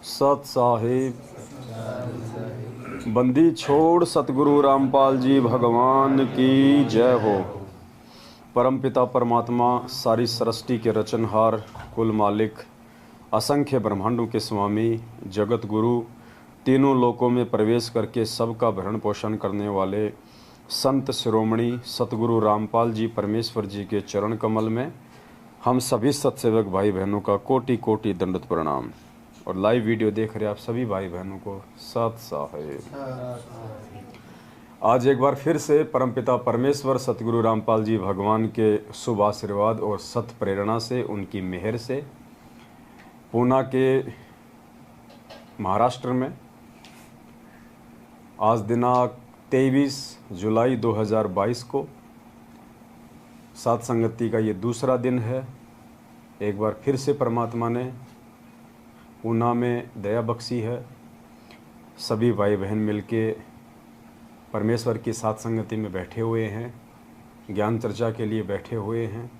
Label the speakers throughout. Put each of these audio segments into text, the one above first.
Speaker 1: सत साहिब बंदी छोड़ सतगुरु रामपाल जी भगवान की जय हो। परमपिता परमात्मा सारी सृष्टि के रचनहार, कुल मालिक, असंख्य ब्रह्मांडों के स्वामी, जगत गुरु, तीनों लोकों में प्रवेश करके सबका भरण पोषण करने वाले संत शिरोमणि सतगुरु रामपाल जी परमेश्वर जी के चरण कमल में हम सभी सत्सेवक भाई बहनों का कोटि कोटि दंडवत प्रणाम। और लाइव वीडियो देख रहे आप सभी भाई बहनों को सत साहिब। आज एक बार फिर से परमपिता परमेश्वर सतगुरु रामपाल जी भगवान के शुभ आशीर्वाद और सत प्रेरणा से, उनकी मेहर से पूना के महाराष्ट्र में आज दिनांक 23 जुलाई 2022 को सात संगति का ये दूसरा दिन है। एक बार फिर से परमात्मा ने पूना में दया बख्शी है। सभी भाई बहन मिलके परमेश्वर की सात संगति में बैठे हुए हैं, ज्ञान चर्चा के लिए बैठे हुए हैं।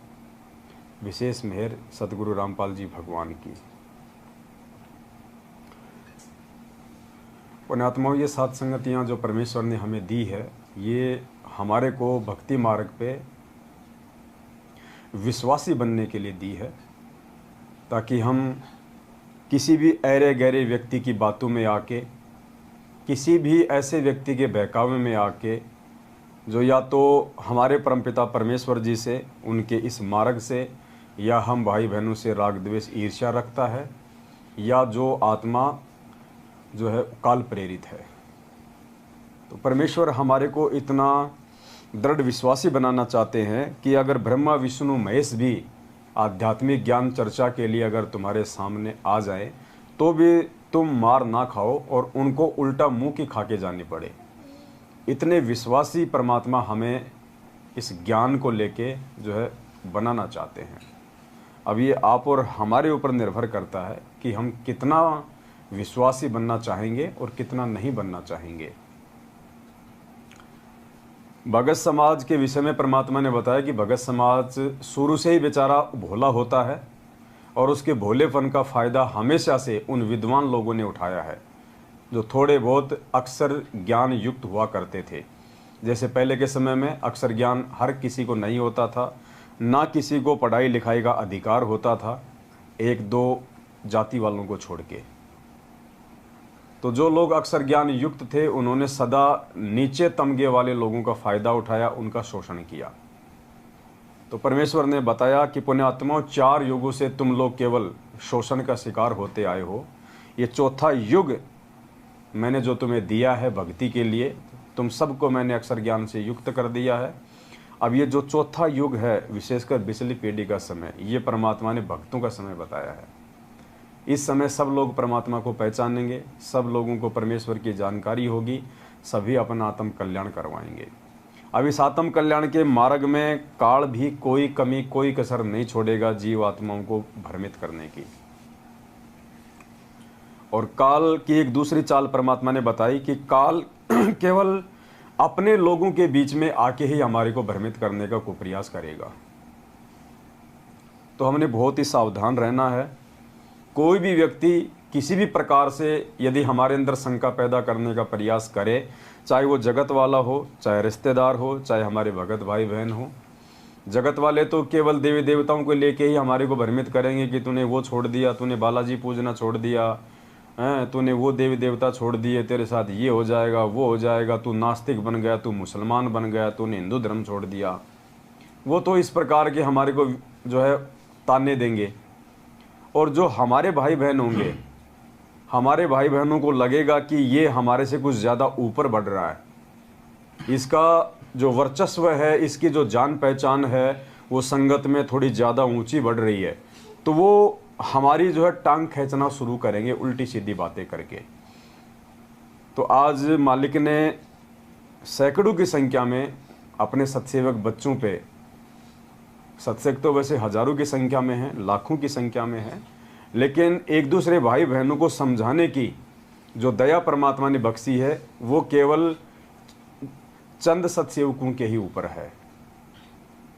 Speaker 1: विशेष मेहर सतगुरु रामपाल जी भगवान की। पुण्यात्माओं, ये सात संगतियाँ जो परमेश्वर ने हमें दी है, ये हमारे को भक्ति मार्ग पे विश्वासी बनने के लिए दी है, ताकि हम किसी भी ऐरे गहरे व्यक्ति की बातों में आके, किसी भी ऐसे व्यक्ति के बहकावे में आके जो या तो हमारे परमपिता परमेश्वर जी से, उनके इस मार्ग से, या हम भाई बहनों से राग द्वेष ईर्ष्या रखता है, या जो आत्मा जो है काल प्रेरित है। तो परमेश्वर हमारे को इतना दृढ़ विश्वासी बनाना चाहते हैं कि अगर ब्रह्मा विष्णु महेश भी आध्यात्मिक ज्ञान चर्चा के लिए अगर तुम्हारे सामने आ जाए तो भी तुम मार ना खाओ और उनको उल्टा मुंह की खा के जानी पड़े। इतने विश्वासी परमात्मा हमें इस ज्ञान को लेके जो है बनाना चाहते हैं। अब ये आप और हमारे ऊपर निर्भर करता है कि हम कितना विश्वासी बनना चाहेंगे और कितना नहीं बनना चाहेंगे। भगत समाज के विषय में परमात्मा ने बताया कि भगत समाज शुरू से ही बेचारा भोला होता है और उसके भोलेपन का फ़ायदा हमेशा से उन विद्वान लोगों ने उठाया है जो थोड़े बहुत अक्षर ज्ञान युक्त हुआ करते थे। जैसे पहले के समय में अक्षर ज्ञान हर किसी को नहीं होता था, ना किसी को पढ़ाई लिखाई का अधिकार होता था, एक दो जाति वालों को छोड़ के। तो जो लोग अक्षर ज्ञान युक्त थे उन्होंने सदा नीचे तमगे वाले लोगों का फ़ायदा उठाया, उनका शोषण किया। तो परमेश्वर ने बताया कि पुण्यात्माओं, 4 युगों से तुम लोग केवल शोषण का शिकार होते आए हो। ये चौथा युग मैंने जो तुम्हें दिया है भक्ति के लिए, तुम सबको मैंने अक्षर ज्ञान से युक्त कर दिया है। अब ये जो चौथा युग है, विशेषकर बिचली पीढ़ी का समय, ये परमात्मा ने भक्तों का समय बताया है। इस समय सब लोग परमात्मा को पहचानेंगे, सब लोगों को परमेश्वर की जानकारी होगी, सभी अपना आत्म कल्याण करवाएंगे। अब इस आत्म कल्याण के मार्ग में काल भी कोई कमी, कोई कसर नहीं छोड़ेगा जीव आत्माओं को भ्रमित करने की। और काल की एक दूसरी चाल परमात्मा ने बताई कि काल केवल अपने लोगों के बीच में आके ही हमारे को भ्रमित करने का कुप्रयास करेगा। तो हमने बहुत ही सावधान रहना है। कोई भी व्यक्ति किसी भी प्रकार से यदि हमारे अंदर शंका पैदा करने का प्रयास करे, चाहे वो जगत वाला हो, चाहे रिश्तेदार हो, चाहे हमारे भगत भाई बहन हो। जगत वाले तो केवल देवी देवताओं को लेके ही हमारे को भ्रमित करेंगे कि तूने वो छोड़ दिया, तूने बालाजी पूजना छोड़ दिया, तूने वो देवी देवता छोड़ दिए, तेरे साथ ये हो जाएगा, वो हो जाएगा, तू नास्तिक बन गया, तू मुसलमान बन गया, तूने हिंदू धर्म छोड़ दिया। वो तो इस प्रकार के हमारे को जो है ताने देंगे। और जो हमारे भाई बहन होंगे, हमारे भाई बहनों को लगेगा कि ये हमारे से कुछ ज़्यादा ऊपर बढ़ रहा है, इसका जो वर्चस्व है, इसकी जो जान पहचान है, वो संगत में थोड़ी ज़्यादा ऊंची बढ़ रही है, तो वो हमारी जो है टांग खींचना शुरू करेंगे उल्टी सीधी बातें करके। तो आज मालिक ने सैकड़ों की संख्या में अपने सत्सेवक बच्चों पे, सत्संग तो वैसे हजारों की संख्या में है, लाखों की संख्या में है, लेकिन एक दूसरे भाई बहनों को समझाने की जो दया परमात्मा ने बख्शी है, वो केवल चंद सत्सेवकों के ही ऊपर है।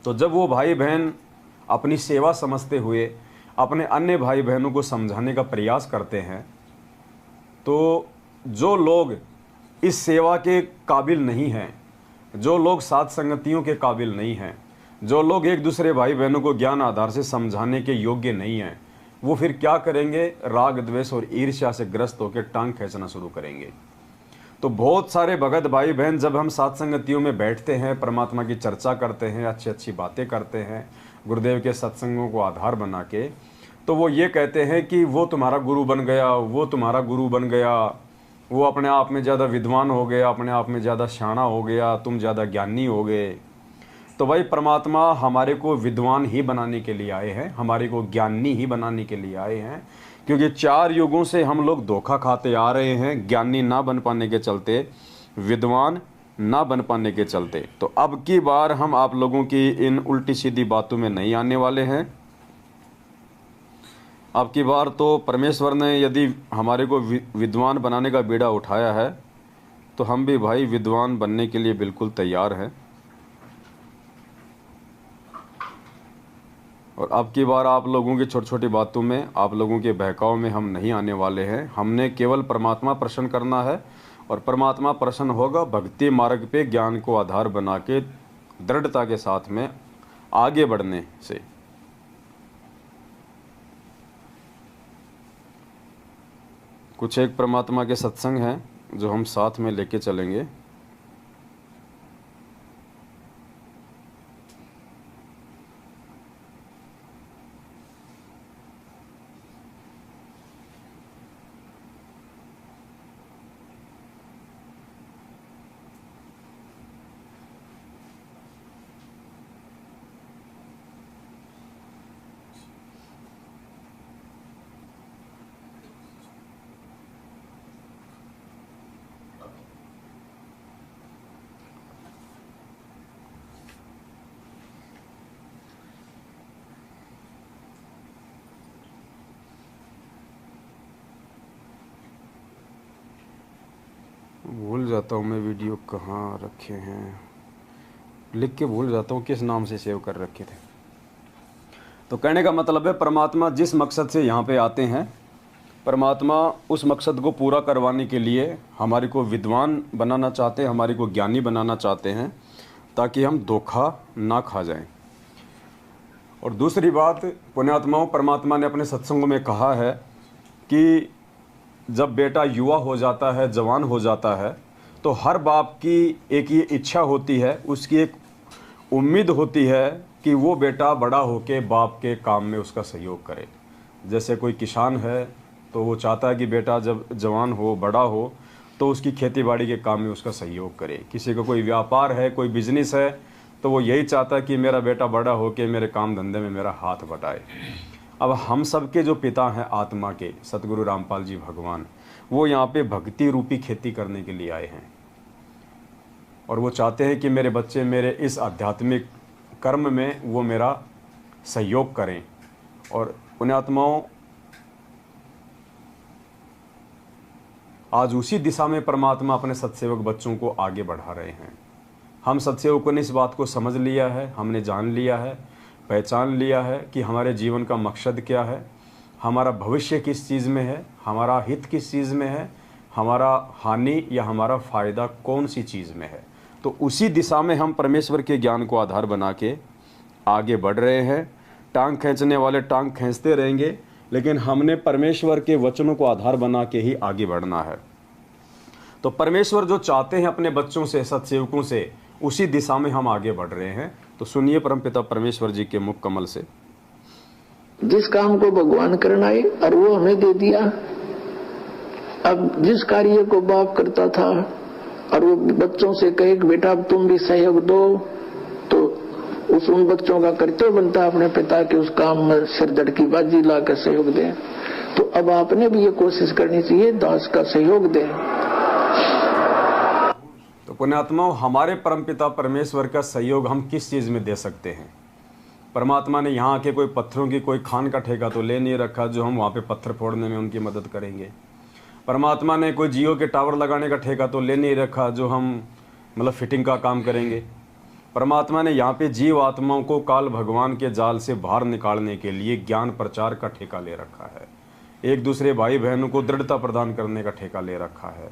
Speaker 1: तो जब वो भाई बहन अपनी सेवा समझते हुए अपने अन्य भाई बहनों को समझाने का प्रयास करते हैं, तो जो लोग इस सेवा के काबिल नहीं हैं, जो लोग साथ संगतियों के काबिल नहीं हैं, जो लोग एक दूसरे भाई बहनों को ज्ञान आधार से समझाने के योग्य नहीं हैं, वो फिर क्या करेंगे? राग द्वेष और ईर्ष्या से ग्रस्त होकर टांग खींचना शुरू करेंगे। तो बहुत सारे भगत भाई बहन जब हम साथ संगतियों में बैठते हैं, परमात्मा की चर्चा करते हैं, अच्छी अच्छी बातें करते हैं, गुरुदेव के सत्संगों को आधार बना के, तो वो ये कहते हैं कि वो तुम्हारा गुरु बन गया, वो तुम्हारा गुरु बन गया, वो अपने आप में ज़्यादा विद्वान हो गया, अपने आप में ज़्यादा शाना हो गया, तुम ज़्यादा ज्ञानी हो गए। तो भाई परमात्मा हमारे को विद्वान ही बनाने के लिए आए हैं, हमारे को ज्ञानी ही बनाने के लिए आए हैं, क्योंकि 4 युगों से हम लोग धोखा खाते आ रहे हैं, ज्ञानी ना बन पाने के चलते, विद्वान ना बन पाने के चलते। तो अब की बार हम आप लोगों की इन उल्टी सीधी बातों में नहीं आने वाले हैं। अब की बार तो परमेश्वर ने यदि हमारे को विद्वान बनाने का बीड़ा उठाया है, तो हम भी भाई विद्वान बनने के लिए बिल्कुल तैयार हैं। और अब की बार आप लोगों की छोटी छोटी बातों में, आप लोगों के बहकाव में हम नहीं आने वाले हैं। हमने केवल परमात्मा प्रसन्न करना है, और परमात्मा प्रसन्न होगा भक्ति मार्ग पे ज्ञान को आधार बना के दृढ़ता के साथ में आगे बढ़ने से। कुछ एक परमात्मा के सत्संग हैं जो हम साथ में लेके चलेंगे। भूल जाता हूँ मैं वीडियो कहाँ रखे हैं, लिख के भूल जाता हूँ किस नाम से सेव कर रखे थे। तो कहने का मतलब है परमात्मा जिस मकसद से यहाँ पे आते हैं, परमात्मा उस मकसद को पूरा करवाने के लिए हमारे को विद्वान बनाना चाहते हैं, हमारे को ज्ञानी बनाना चाहते हैं, ताकि हम धोखा ना खा जाएं। और दूसरी बात, पुण्यात्माओं, परमात्मा ने अपने सत्संगों में कहा है कि जब बेटा युवा हो जाता है, जवान हो जाता है, तो हर बाप की एक ये इच्छा होती है, उसकी एक उम्मीद होती है कि वो बेटा बड़ा होके बाप के काम में उसका सहयोग करे। जैसे कोई किसान है तो वो चाहता है कि बेटा जब जवान हो, बड़ा हो, तो उसकी खेती बाड़ी के काम में उसका सहयोग करे। किसी का कोई व्यापार है, कोई बिजनेस है, तो वो यही चाहता है कि मेरा बेटा बड़ा होके मेरे काम धंधे में मेरा हाथ बटाए। अब हम सब के जो पिता हैं आत्मा के, सतगुरु रामपाल जी भगवान, वो यहाँ पे भक्ति रूपी खेती करने के लिए आए हैं, और वो चाहते हैं कि मेरे बच्चे मेरे इस आध्यात्मिक कर्म में वो मेरा सहयोग करें। और पुण्यात्माओं, आज उसी दिशा में परमात्मा अपने सत्सेवक बच्चों को आगे बढ़ा रहे हैं। हम सत्सेवकों ने इस बात को समझ लिया है, हमने जान लिया है, पहचान लिया है कि हमारे जीवन का मकसद क्या है, हमारा भविष्य किस चीज़ में है, हमारा हित किस चीज़ में है, हमारा हानि या हमारा फ़ायदा कौन सी चीज़ में है। तो उसी दिशा में हम परमेश्वर के ज्ञान को आधार बना के आगे बढ़ रहे हैं। टांग खींचने वाले टांग खींचते रहेंगे, लेकिन हमने परमेश्वर के वचनों को आधार बना के ही आगे बढ़ना है। तो परमेश्वर जो चाहते हैं अपने बच्चों से, सत्सेवकों से, उसी दिशा में हम आगे बढ़ रहे हैं। तो सुनिए परमपिता परमेश्वर जी के मुख कमल से।
Speaker 2: जिस काम को भगवान करना है और वो हमें दे दिया। अब जिस कार्य को बाप करता था और वो बच्चों से कहे कि बेटा अब तुम भी सहयोग दो, तो उस उन बच्चों का कर्तव्य बनता है अपने पिता के उस काम में सिर धड़की बाजी ला कर सहयोग दें। तो अब आपने भी ये कोशिश करनी चाहिए दास का सहयोग दें।
Speaker 1: तो पुण्यात्माओं, हमारे परमपिता परमेश्वर का सहयोग हम किस चीज़ में दे सकते हैं? परमात्मा ने यहाँ आके कोई पत्थरों की कोई खान का ठेका तो ले नहीं रखा जो हम वहाँ पे पत्थर फोड़ने में उनकी मदद करेंगे। परमात्मा ने कोई जियो के टावर लगाने का ठेका तो ले नहीं रखा जो हम मतलब फिटिंग का काम करेंगे। परमात्मा ने यहाँ पे जीव आत्माओं को काल भगवान के जाल से बाहर निकालने के लिए ज्ञान प्रचार का ठेका ले रखा है। एक दूसरे भाई बहनों को दृढ़ता प्रदान करने का ठेका ले रखा है,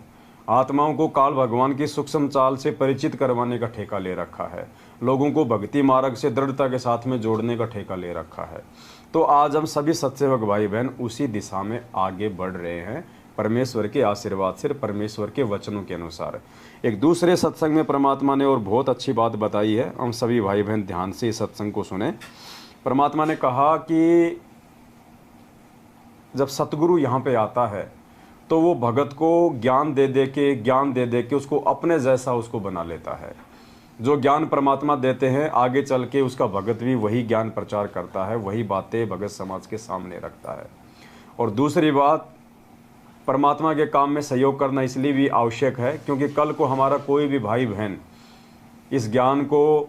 Speaker 1: आत्माओं को काल भगवान की सूक्ष्म चाल से परिचित करवाने का ठेका ले रखा है, लोगों को भक्ति मार्ग से दृढ़ता के साथ में जोड़ने का ठेका ले रखा है। तो आज हम सभी सत्सेवक भाई बहन उसी दिशा में आगे बढ़ रहे हैं, परमेश्वर के आशीर्वाद से, परमेश्वर के वचनों के अनुसार। एक दूसरे सत्संग में परमात्मा ने और बहुत अच्छी बात बताई है, हम सभी भाई बहन ध्यान से इस सत्संग को सुने। परमात्मा ने कहा कि जब सतगुरु यहाँ पे आता है तो वो भगत को ज्ञान दे दे के उसको अपने जैसा उसको बना लेता है। जो ज्ञान परमात्मा देते हैं आगे चल के उसका भगत भी वही ज्ञान प्रचार करता है, वही बातें भगत समाज के सामने रखता है। और दूसरी बात, परमात्मा के काम में सहयोग करना इसलिए भी आवश्यक है क्योंकि कल को हमारा कोई भी भाई बहन इस ज्ञान को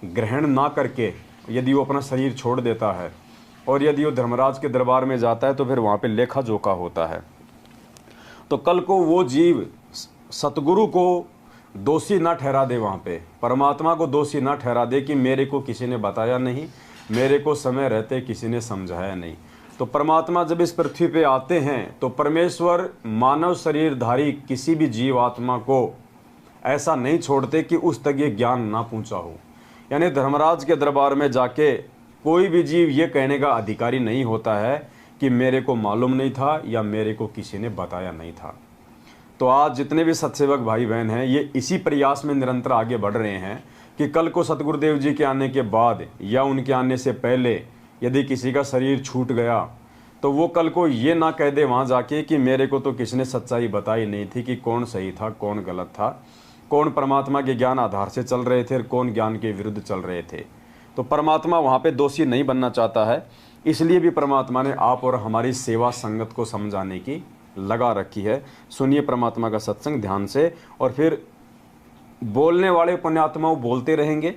Speaker 1: ग्रहण ना करके यदि वो अपना शरीर छोड़ देता है और यदि वो धर्मराज के दरबार में जाता है तो फिर वहाँ पे लेखा जोखा होता है। तो कल को वो जीव सतगुरु को दोषी ना ठहरा दे, वहाँ पे परमात्मा को दोषी ना ठहरा दे कि मेरे को किसी ने बताया नहीं, मेरे को समय रहते किसी ने समझाया नहीं। तो परमात्मा जब इस पृथ्वी पे आते हैं तो परमेश्वर मानव शरीरधारी किसी भी जीव आत्मा को ऐसा नहीं छोड़ते कि उस तक ये ज्ञान ना पहुँचा हो। यानी धर्मराज के दरबार में जाके कोई भी जीव ये कहने का अधिकारी नहीं होता है कि मेरे को मालूम नहीं था या मेरे को किसी ने बताया नहीं था। तो आज जितने भी सत्सेवक भाई बहन हैं ये इसी प्रयास में निरंतर आगे बढ़ रहे हैं कि कल को सतगुरुदेव जी के आने के बाद या उनके आने से पहले यदि किसी का शरीर छूट गया तो वो कल को ये ना कह दे वहाँ जाके कि मेरे को तो किसी ने सच्चाई बताई नहीं थी कि कौन सही था कौन गलत था, कौन परमात्मा के ज्ञान आधार से चल रहे थे और कौन ज्ञान के विरुद्ध चल रहे थे। तो परमात्मा वहाँ पे दोषी नहीं बनना चाहता है, इसलिए भी परमात्मा ने आप और हमारी सेवा संगत को समझाने की लगा रखी है। सुनिए परमात्मा का सत्संग ध्यान से, और फिर बोलने वाले पुण्यात्माओं बोलते रहेंगे,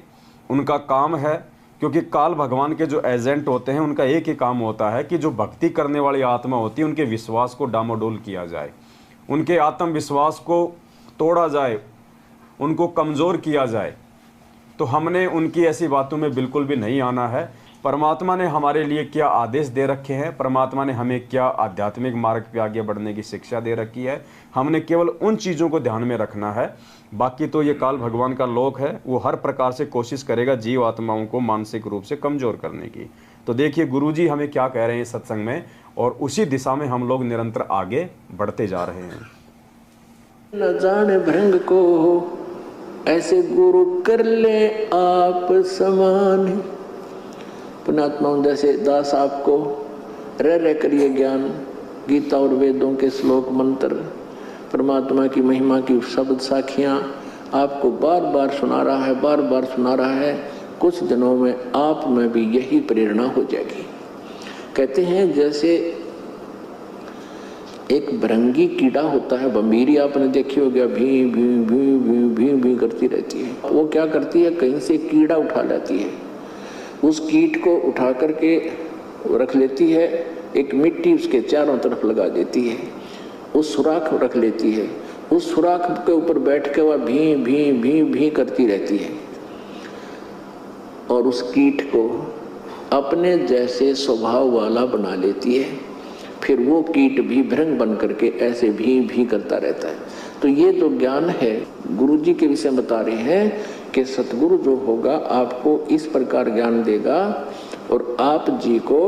Speaker 1: उनका काम है, क्योंकि काल भगवान के जो एजेंट होते हैं उनका एक ही काम होता है कि जो भक्ति करने वाली आत्मा होती है उनके विश्वास को डामाडोल किया जाए, उनके आत्मविश्वास को तोड़ा जाए, उनको कमज़ोर किया जाए। तो हमने उनकी ऐसी बातों में बिल्कुल भी नहीं आना है। परमात्मा ने हमारे लिए क्या आदेश दे रखे हैं, परमात्मा ने हमें क्या आध्यात्मिक मार्ग पे आगे बढ़ने की शिक्षा दे रखी है, हमने केवल उन चीज़ों को ध्यान में रखना है। बाकी तो ये काल भगवान का लोक है, वो हर प्रकार से कोशिश करेगा जीव आत्माओं को मानसिक रूप से कमज़ोर करने की। तो देखिए गुरुजी हमें क्या कह रहे हैं सत्संग में, और उसी दिशा में हम लोग निरंतर आगे बढ़ते जा रहे हैं।
Speaker 2: न जाने भृंग को ऐसे गुरु कर ले आप समान। पुण्यात्माओं जैसे दास आपको रह करिए ज्ञान, गीता और वेदों के श्लोक मंत्र, परमात्मा की महिमा की शब्द साखियाँ आपको बार बार सुना रहा है। कुछ दिनों में आप में भी यही प्रेरणा हो जाएगी। कहते हैं जैसे एक भृंगी कीड़ा होता है, बंबीरी आपने देखी होगी, भी भी भी भी भी भी करती रहती है। वो क्या करती है, कहीं से कीड़ा उठा लेती है, उस कीट को उठा करके रख लेती है, एक मिट्टी उसके चारों तरफ लगा देती है, उस सुराख रख लेती है, उस सुराख के ऊपर बैठ के वह भी भी भी भी करती रहती है और उस कीट को अपने जैसे स्वभाव वाला बना लेती है। फिर वो कीट भी भृंग बन करके ऐसे भी करता रहता है। तो ये जो ज्ञान है गुरुजी के विषय बता रहे हैं कि सतगुरु जो होगा आपको इस प्रकार ज्ञान देगा और आप जी को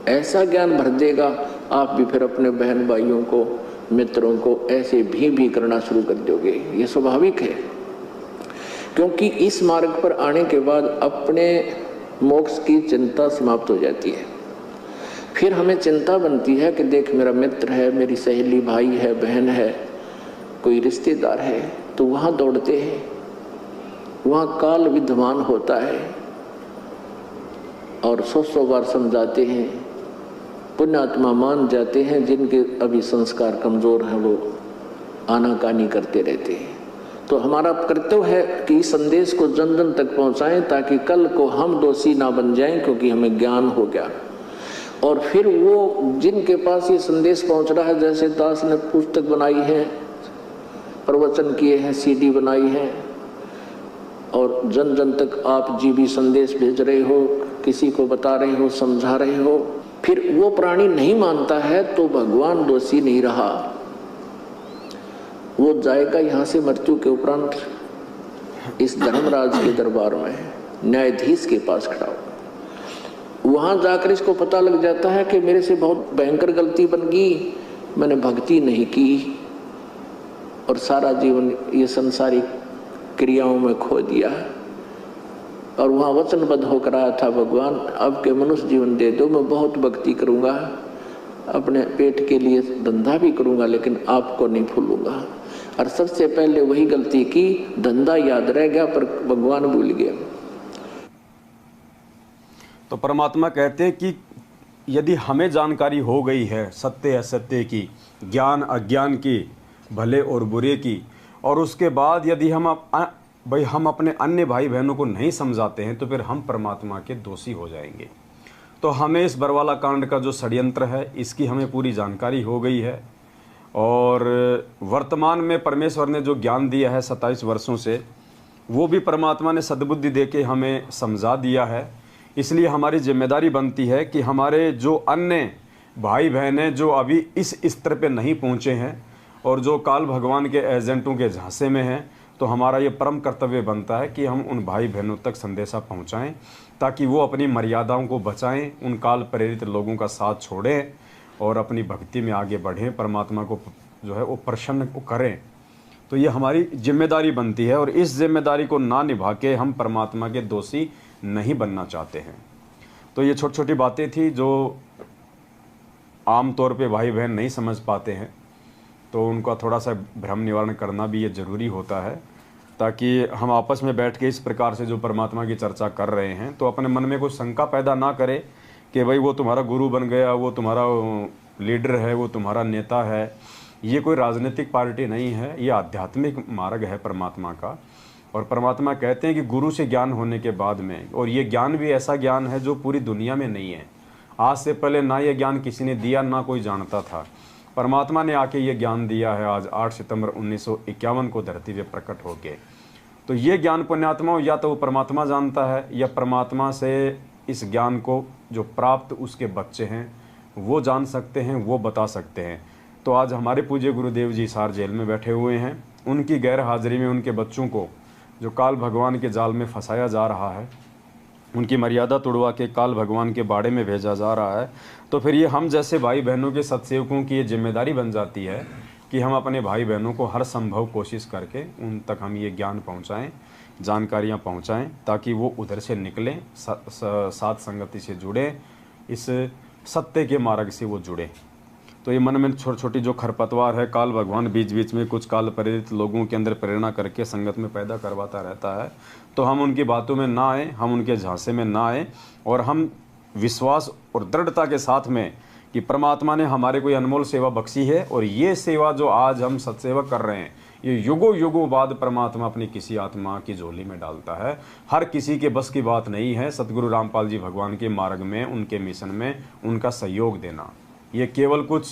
Speaker 2: ऐसा ज्ञान भर देगा, आप भी फिर अपने बहन भाइयों को मित्रों को ऐसे भी करना शुरू कर दोगे। ये स्वाभाविक है, क्योंकि इस मार्ग पर आने के बाद अपने मोक्ष की चिंता समाप्त हो जाती है। फिर हमें चिंता बनती है कि देख मेरा मित्र है, मेरी सहेली, भाई है, बहन है, कोई रिश्तेदार है, तो वहाँ दौड़ते हैं, वहाँ काल विद्यमान होता है और 100 बार समझाते हैं, पुण्यात्मा मान जाते हैं, जिनके अभी संस्कार कमज़ोर हैं वो आनाकानी करते रहते हैं। तो हमारा कर्तव्य है कि इस संदेश को जन जन तक पहुँचाएं ताकि कल को हम दोषी ना बन जाएं, क्योंकि हमें ज्ञान हो गया। और फिर वो जिनके पास ये संदेश पहुँच रहा है, जैसे दास ने पुस्तक बनाई है, प्रवचन किए हैं, CD बनाई है, और जन जन तक आप जी भी संदेश भेज रहे हो, किसी को बता रहे हो, समझा रहे हो, फिर वो प्राणी नहीं मानता है तो भगवान दोषी नहीं रहा, वो जाएगा यहां से मृत्यु के उपरांत इस धर्मराज के दरबार में, न्यायाधीश के पास खड़ा हो। वहां जाकर इसको पता लग जाता है कि मेरे से बहुत भयंकर गलती बन गई, मैंने भक्ति नहीं की और सारा जीवन ये संसारिक क्रियाओं में खो दिया। और वहां वचनबद्ध होकर आया था, भगवान अब के मनुष्य जीवन दे दो, मैं बहुत भक्ति करूंगा, अपने पेट के लिए धंधा भी करूंगा लेकिन आपको नहीं भूलूंगा। और सबसे पहले वही गलती की, धंधा याद रह गया पर भगवान भूल गया।
Speaker 1: तो परमात्मा कहते हैं कि यदि हमें जानकारी हो गई है सत्य असत्य की, ज्ञान अज्ञान की, भले और बुरे की, और उसके बाद यदि हम अपने अन्य भाई बहनों को नहीं समझाते हैं तो फिर हम परमात्मा के दोषी हो जाएंगे। तो हमें इस बरवाला कांड का जो षड्यंत्र है इसकी हमें पूरी जानकारी हो गई है, और वर्तमान में परमेश्वर ने जो ज्ञान दिया है 27 वर्षों से, वो भी परमात्मा ने सद्बुद्धि देके हमें समझा दिया है। इसलिए हमारी जिम्मेदारी बनती है कि हमारे जो अन्य भाई बहन हैं जो अभी इस स्तर पे नहीं पहुँचे हैं और जो काल भगवान के एजेंटों के झांसे में हैं, तो हमारा ये परम कर्तव्य बनता है कि हम उन भाई बहनों तक संदेशा पहुंचाएं ताकि वो अपनी मर्यादाओं को बचाएं, उन काल प्रेरित लोगों का साथ छोड़ें और अपनी भक्ति में आगे बढ़ें, परमात्मा को जो है वो प्रसन्न करें। तो ये हमारी जिम्मेदारी बनती है और इस जिम्मेदारी को ना निभा के हम परमात्मा के दोषी नहीं बनना चाहते हैं। तो ये छोटी छोटी बातें थी जो आम तौर पे भाई बहन नहीं समझ पाते हैं, तो उनका थोड़ा सा भ्रम निवारण करना भी ये ज़रूरी होता है, ताकि हम आपस में बैठ के इस प्रकार से जो परमात्मा की चर्चा कर रहे हैं तो अपने मन में कोई शंका पैदा ना करे कि भाई वो तुम्हारा गुरु बन गया, वो तुम्हारा लीडर है, वो तुम्हारा नेता है। ये कोई राजनीतिक पार्टी नहीं है, ये आध्यात्मिक मार्ग है परमात्मा का। और परमात्मा कहते हैं कि गुरु से ज्ञान होने के बाद में, और ये ज्ञान भी ऐसा ज्ञान है जो पूरी दुनिया में नहीं है, आज से पहले ना ये ज्ञान किसी ने दिया ना कोई जानता था। परमात्मा ने आके ये ज्ञान दिया है आज 8 सितंबर 1951 को धरती पे प्रकट होके। तो ये ज्ञान पुण्यात्माओं या तो वो परमात्मा जानता है या परमात्मा से इस ज्ञान को जो प्राप्त उसके बच्चे हैं वो जान सकते हैं, वो बता सकते हैं। तो आज हमारे पूज्य गुरुदेव जी हिसार जेल में बैठे हुए हैं, उनकी गैर हाजिरी में उनके बच्चों को जो काल भगवान के जाल में फंसाया जा रहा है, उनकी मर्यादा तोड़वा के काल भगवान के बाड़े में भेजा जा रहा है। तो फिर ये हम जैसे भाई बहनों के सत्सेवकों की ये जिम्मेदारी बन जाती है कि हम अपने भाई बहनों को हर संभव कोशिश करके उन तक हम ये ज्ञान पहुंचाएं, जानकारियां पहुंचाएं, ताकि वो उधर से निकलें, साथ संगति से जुड़े, इस सत्य के मार्ग से वो जुड़े। तो ये मन में छोटी छोटी जो खरपतवार है काल भगवान बीच बीच में कुछ काल प्रेरित लोगों के अंदर प्रेरणा करके संगत में पैदा करवाता रहता है, तो हम उनकी बातों में ना आए, हम उनके झांसे में ना आए, और हम विश्वास और दृढ़ता के साथ में कि परमात्मा ने हमारे कोई अनमोल सेवा बख्शी है, और ये सेवा जो आज हम सत्सेवक कर रहे हैं ये युगों युगों बाद परमात्मा अपनी किसी आत्मा की झोली में डालता है। हर किसी के बस की बात नहीं है सतगुरु रामपाल जी भगवान के मार्ग में, उनके मिशन में उनका सहयोग देना। ये केवल कुछ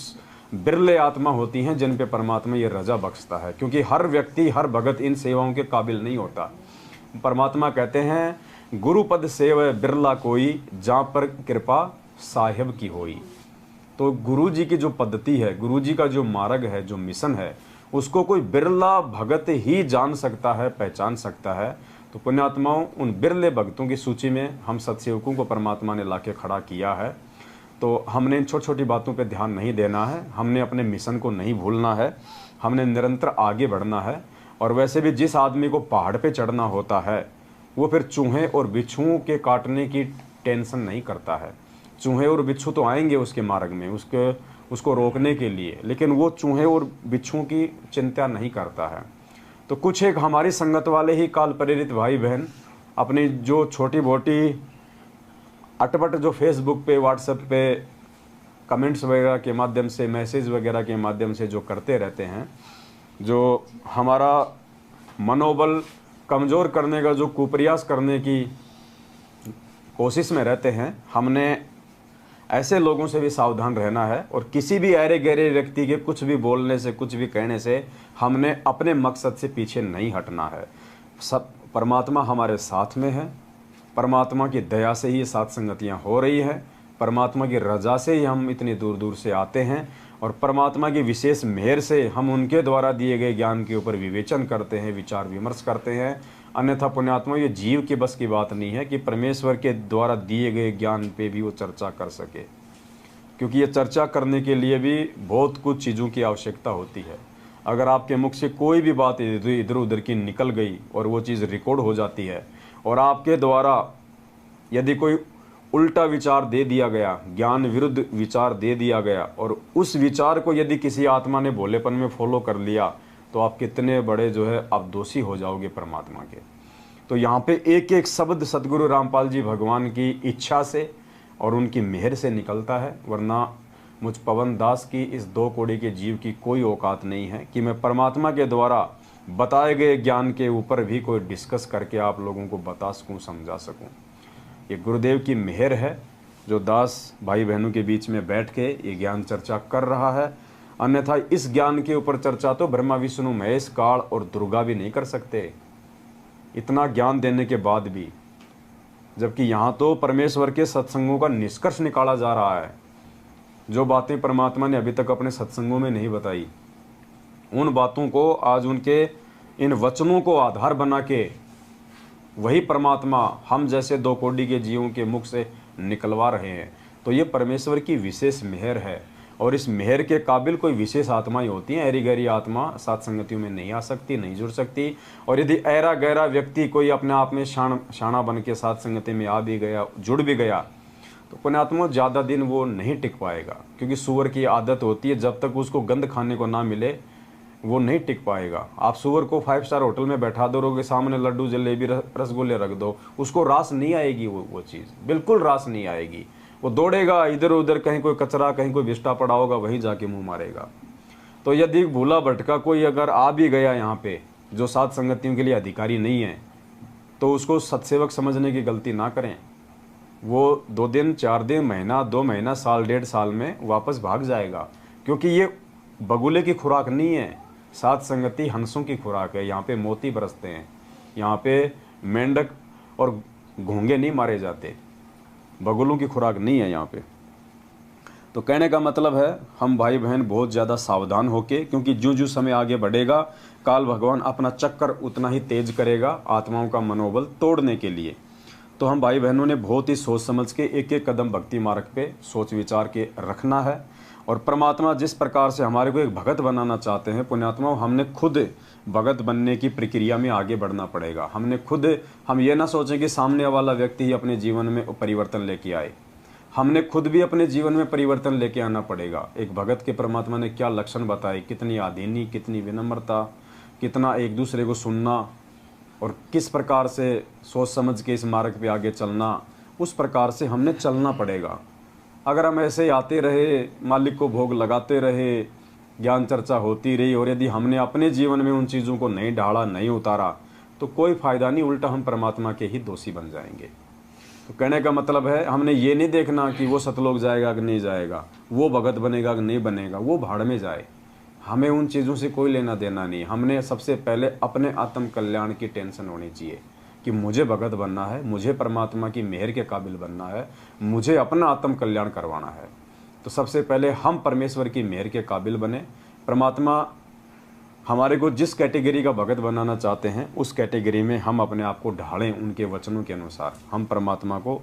Speaker 1: बिरले आत्मा होती हैं जिन पे परमात्मा ये रजा बख्शता है, क्योंकि हर व्यक्ति हर भगत इन सेवाओं के काबिल नहीं होता। परमात्मा कहते हैं गुरु पद सेव बिरला कोई, जहाँ पर कृपा साहिब की होई। तो गुरु जी की जो पद्धति है, गुरु जी का जो मार्ग है, जो मिशन है, उसको कोई बिरला भगत ही जान सकता है, पहचान सकता है। तो पुण्यात्माओं, उन बिरले भक्तों की सूची में हम सत्सेवकों को परमात्मा ने लाके खड़ा किया है। तो हमने इन छोटी छोटी बातों पे ध्यान नहीं देना है, हमने अपने मिशन को नहीं भूलना है, हमने निरंतर आगे बढ़ना है। और वैसे भी जिस आदमी को पहाड़ पे चढ़ना होता है वो फिर चूहे और बिच्छुओं के काटने की टेंशन नहीं करता है। चूहे और बिच्छू तो आएंगे उसके मार्ग में उसको रोकने के लिए, लेकिन वो चूहे और बिच्छुओं की चिंता नहीं करता है। तो कुछ एक हमारी संगत वाले ही काल प्रेरित भाई बहन अपनी जो छोटी मोटी अटपट जो फेसबुक पे, व्हाट्सएप पे कमेंट्स वगैरह के माध्यम से, मैसेज वगैरह के माध्यम से जो करते रहते हैं, जो हमारा मनोबल कमज़ोर करने का जो कुप्रयास करने की कोशिश में रहते हैं, हमने ऐसे लोगों से भी सावधान रहना है। और किसी भी अरे गहरे व्यक्ति के कुछ भी बोलने से, कुछ भी कहने से हमने अपने मकसद से पीछे नहीं हटना है। सब परमात्मा हमारे साथ में है, परमात्मा की दया से ही ये सात संगतियाँ हो रही है। परमात्मा की रजा से ही हम इतनी दूर दूर से आते हैं और परमात्मा की विशेष मेहर से हम उनके द्वारा दिए गए ज्ञान के ऊपर विवेचन करते हैं, विचार विमर्श करते हैं। अन्यथा पुण्यात्मा, ये जीव के बस की बात नहीं है कि परमेश्वर के द्वारा दिए गए ज्ञान पे भी वो चर्चा कर सके, क्योंकि ये चर्चा करने के लिए भी बहुत कुछ चीज़ों की आवश्यकता होती है। अगर आपके मुख से कोई भी बात इधर उधर की निकल गई और वो चीज़ रिकॉर्ड हो जाती है और आपके द्वारा यदि कोई उल्टा विचार दे दिया गया, ज्ञान विरुद्ध विचार दे दिया गया और उस विचार को यदि किसी आत्मा ने भोलेपन में फॉलो कर लिया, तो आप कितने बड़े जो है आप दोषी हो जाओगे परमात्मा के। तो यहाँ पे एक एक शब्द सदगुरु रामपाल जी भगवान की इच्छा से और उनकी मेहर से निकलता है, वरना मुझ पवन दास की इस 2 कौड़ी के जीव की कोई औकात नहीं है कि मैं परमात्मा के द्वारा बताए गए ज्ञान के ऊपर भी कोई डिस्कस करके आप लोगों को बता सकूं, समझा सकूं। ये गुरुदेव की मेहर है जो दास भाई बहनों के बीच में बैठ के ये ज्ञान चर्चा कर रहा है। अन्यथा इस ज्ञान के ऊपर चर्चा तो ब्रह्मा विष्णु महेश काल और दुर्गा भी नहीं कर सकते, इतना ज्ञान देने के बाद भी। जबकि यहाँ तो परमेश्वर के सत्संगों का निष्कर्ष निकाला जा रहा है। जो बातें परमात्मा ने अभी तक अपने सत्संगों में नहीं बताई, उन बातों को आज उनके इन वचनों को आधार बना के वही परमात्मा हम जैसे 2 कौड़ी के जीवों के मुख से निकलवा रहे हैं। तो ये परमेश्वर की विशेष मेहर है और इस मेहर के काबिल कोई विशेष आत्माएं होती हैं। ऐरी गहरी आत्मा सात संगतियों में नहीं आ सकती, नहीं जुड़ सकती। और यदि ऐरा गहरा व्यक्ति कोई अपने आप में शाना बन के सात संगति में आ भी गया, जुड़ भी गया, तो पुण्यात्मा ज़्यादा दिन वो नहीं टिक पाएगा, क्योंकि सूअर की आदत होती है जब तक उसको गंद खाने को ना मिले वो नहीं टिक पाएगा। आप सूअर को 5 स्टार होटल में बैठा दोगे, सामने लड्डू जलेबी रसगुल्ले रख दो, उसको रास नहीं आएगी, वो चीज़ बिल्कुल रास नहीं आएगी। वो दौड़ेगा इधर उधर, कहीं कोई कचरा कहीं कोई विष्टा पड़ा होगा वहीं जाके मुंह मारेगा। तो यदि भूला भटका कोई अगर आ भी गया यहाँ पे जो सात संगतियों के लिए अधिकारी नहीं है, तो उसको सत्सेवक समझने की गलती ना करें। वो 2 दिन 4 दिन महीना 2 महीना साल 1.5 साल में वापस भाग जाएगा, क्योंकि ये बगुले की खुराक नहीं है। सात संगति हंसों की खुराक है। यहाँ पे मोती बरसते हैं, यहाँ पे मेंढक और घोंगे नहीं मारे जाते, बगुलों की खुराक नहीं है यहाँ पे। तो कहने का मतलब है हम भाई बहन बहुत ज़्यादा सावधान होके, क्योंकि जो समय आगे बढ़ेगा काल भगवान अपना चक्कर उतना ही तेज करेगा आत्माओं का मनोबल तोड़ने के लिए। तो हम भाई बहनों ने बहुत ही सोच समझ के एक एक कदम भक्ति मार्ग पे सोच विचार के रखना है। और परमात्मा जिस प्रकार से हमारे को एक भगत बनाना चाहते हैं, पुण्यात्मा, हमने खुद भगत बनने की प्रक्रिया में आगे बढ़ना पड़ेगा। हम ये ना सोचें कि सामने वाला व्यक्ति ही अपने जीवन में परिवर्तन लेके आए। हमने खुद भी अपने जीवन में परिवर्तन लेके आना पड़ेगा। एक भगत के परमात्मा ने क्या लक्षण बताए, कितनी आधीनी, कितनी विनम्रता, कितना एक दूसरे को सुनना और किस प्रकार से सोच समझ के इस मार्ग पे आगे चलना, उस प्रकार से हमने चलना पड़ेगा। अगर हम ऐसे ही आते रहे, मालिक को भोग लगाते रहे, ज्ञान चर्चा होती रही और यदि हमने अपने जीवन में उन चीज़ों को नहीं ढाला, नहीं उतारा, तो कोई फ़ायदा नहीं, उल्टा हम परमात्मा के ही दोषी बन जाएंगे। तो कहने का मतलब है हमने ये नहीं देखना कि वो सतलोक जाएगा कि नहीं जाएगा, वो भगत बनेगा कि नहीं बनेगा, वो भाड़ में जाए। हमें उन चीज़ों से कोई लेना देना नहीं। हमने सबसे पहले अपने आत्म कल्याण की टेंशन होनी चाहिए कि मुझे भगत बनना है, मुझे परमात्मा की मेहर के काबिल बनना है, मुझे अपना आत्म कल्याण करवाना है। तो सबसे पहले हम परमेश्वर की मेहर के काबिल बने। परमात्मा हमारे को जिस कैटेगरी का भगत बनाना चाहते हैं उस कैटेगरी में हम अपने आप को ढालें, उनके वचनों के अनुसार हम परमात्मा को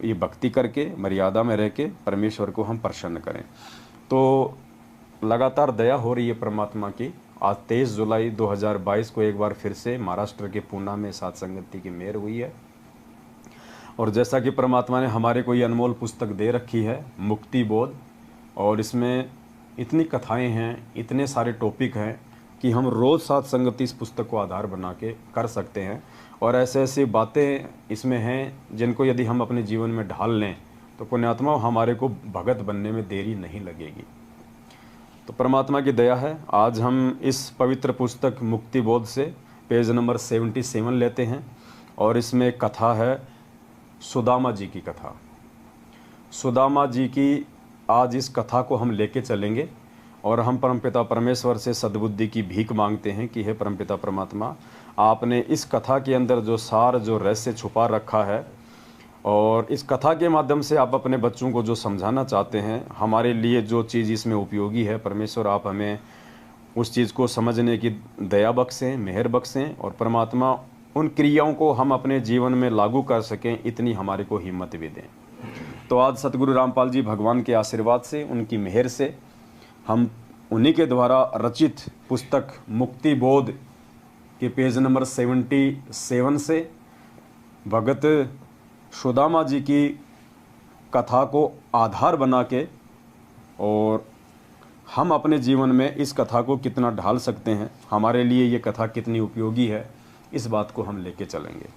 Speaker 1: ये भक्ति करके मर्यादा में रह के परमेश्वर को हम प्रसन्न करें। तो लगातार दया हो रही है परमात्मा की। आज 23 जुलाई 2022 को एक बार फिर से महाराष्ट्र के पूना में सात संगति की मेहर हुई है। और जैसा कि परमात्मा ने हमारे को ये अनमोल पुस्तक दे रखी है, मुक्ति बोध, और इसमें इतनी कथाएं हैं, इतने सारे टॉपिक हैं कि हम रोज़ सात संगति इस पुस्तक को आधार बना के कर सकते हैं। और ऐसे ऐसी बातें इसमें हैं जिनको यदि हम अपने जीवन में ढाल लें तो पुण्यात्मा हमारे को भगत बनने में देरी नहीं लगेगी। तो परमात्मा की दया है, आज हम इस पवित्र पुस्तक मुक्ति बोध से पेज नंबर 77 लेते हैं। और इसमें एक कथा है सुदामा जी की कथा। सुदामा जी की आज इस कथा को हम लेके चलेंगे और हम परमपिता परमेश्वर से सद्बुद्धि की भीख मांगते हैं कि हे परमपिता परमात्मा, आपने इस कथा के अंदर जो सार, जो रहस्य छुपा रखा है, और इस कथा के माध्यम से आप अपने बच्चों को जो समझाना चाहते हैं, हमारे लिए जो चीज़ इसमें उपयोगी है, परमेश्वर आप हमें उस चीज़ को समझने की दया बख्शें, मेहर बख्शें, और परमात्मा उन क्रियाओं को हम अपने जीवन में लागू कर सकें, इतनी हमारे को हिम्मत भी दें। तो आज सतगुरु रामपाल जी भगवान के आशीर्वाद से, उनकी मेहर से, हम उन्हीं के द्वारा रचित पुस्तक मुक्ति बोध के पेज नंबर 77 से भगत सुदामा जी की कथा को आधार बना के, और हम अपने जीवन में इस कथा को कितना ढाल सकते हैं, हमारे लिए ये कथा कितनी उपयोगी है, इस बात को हम लेके चलेंगे।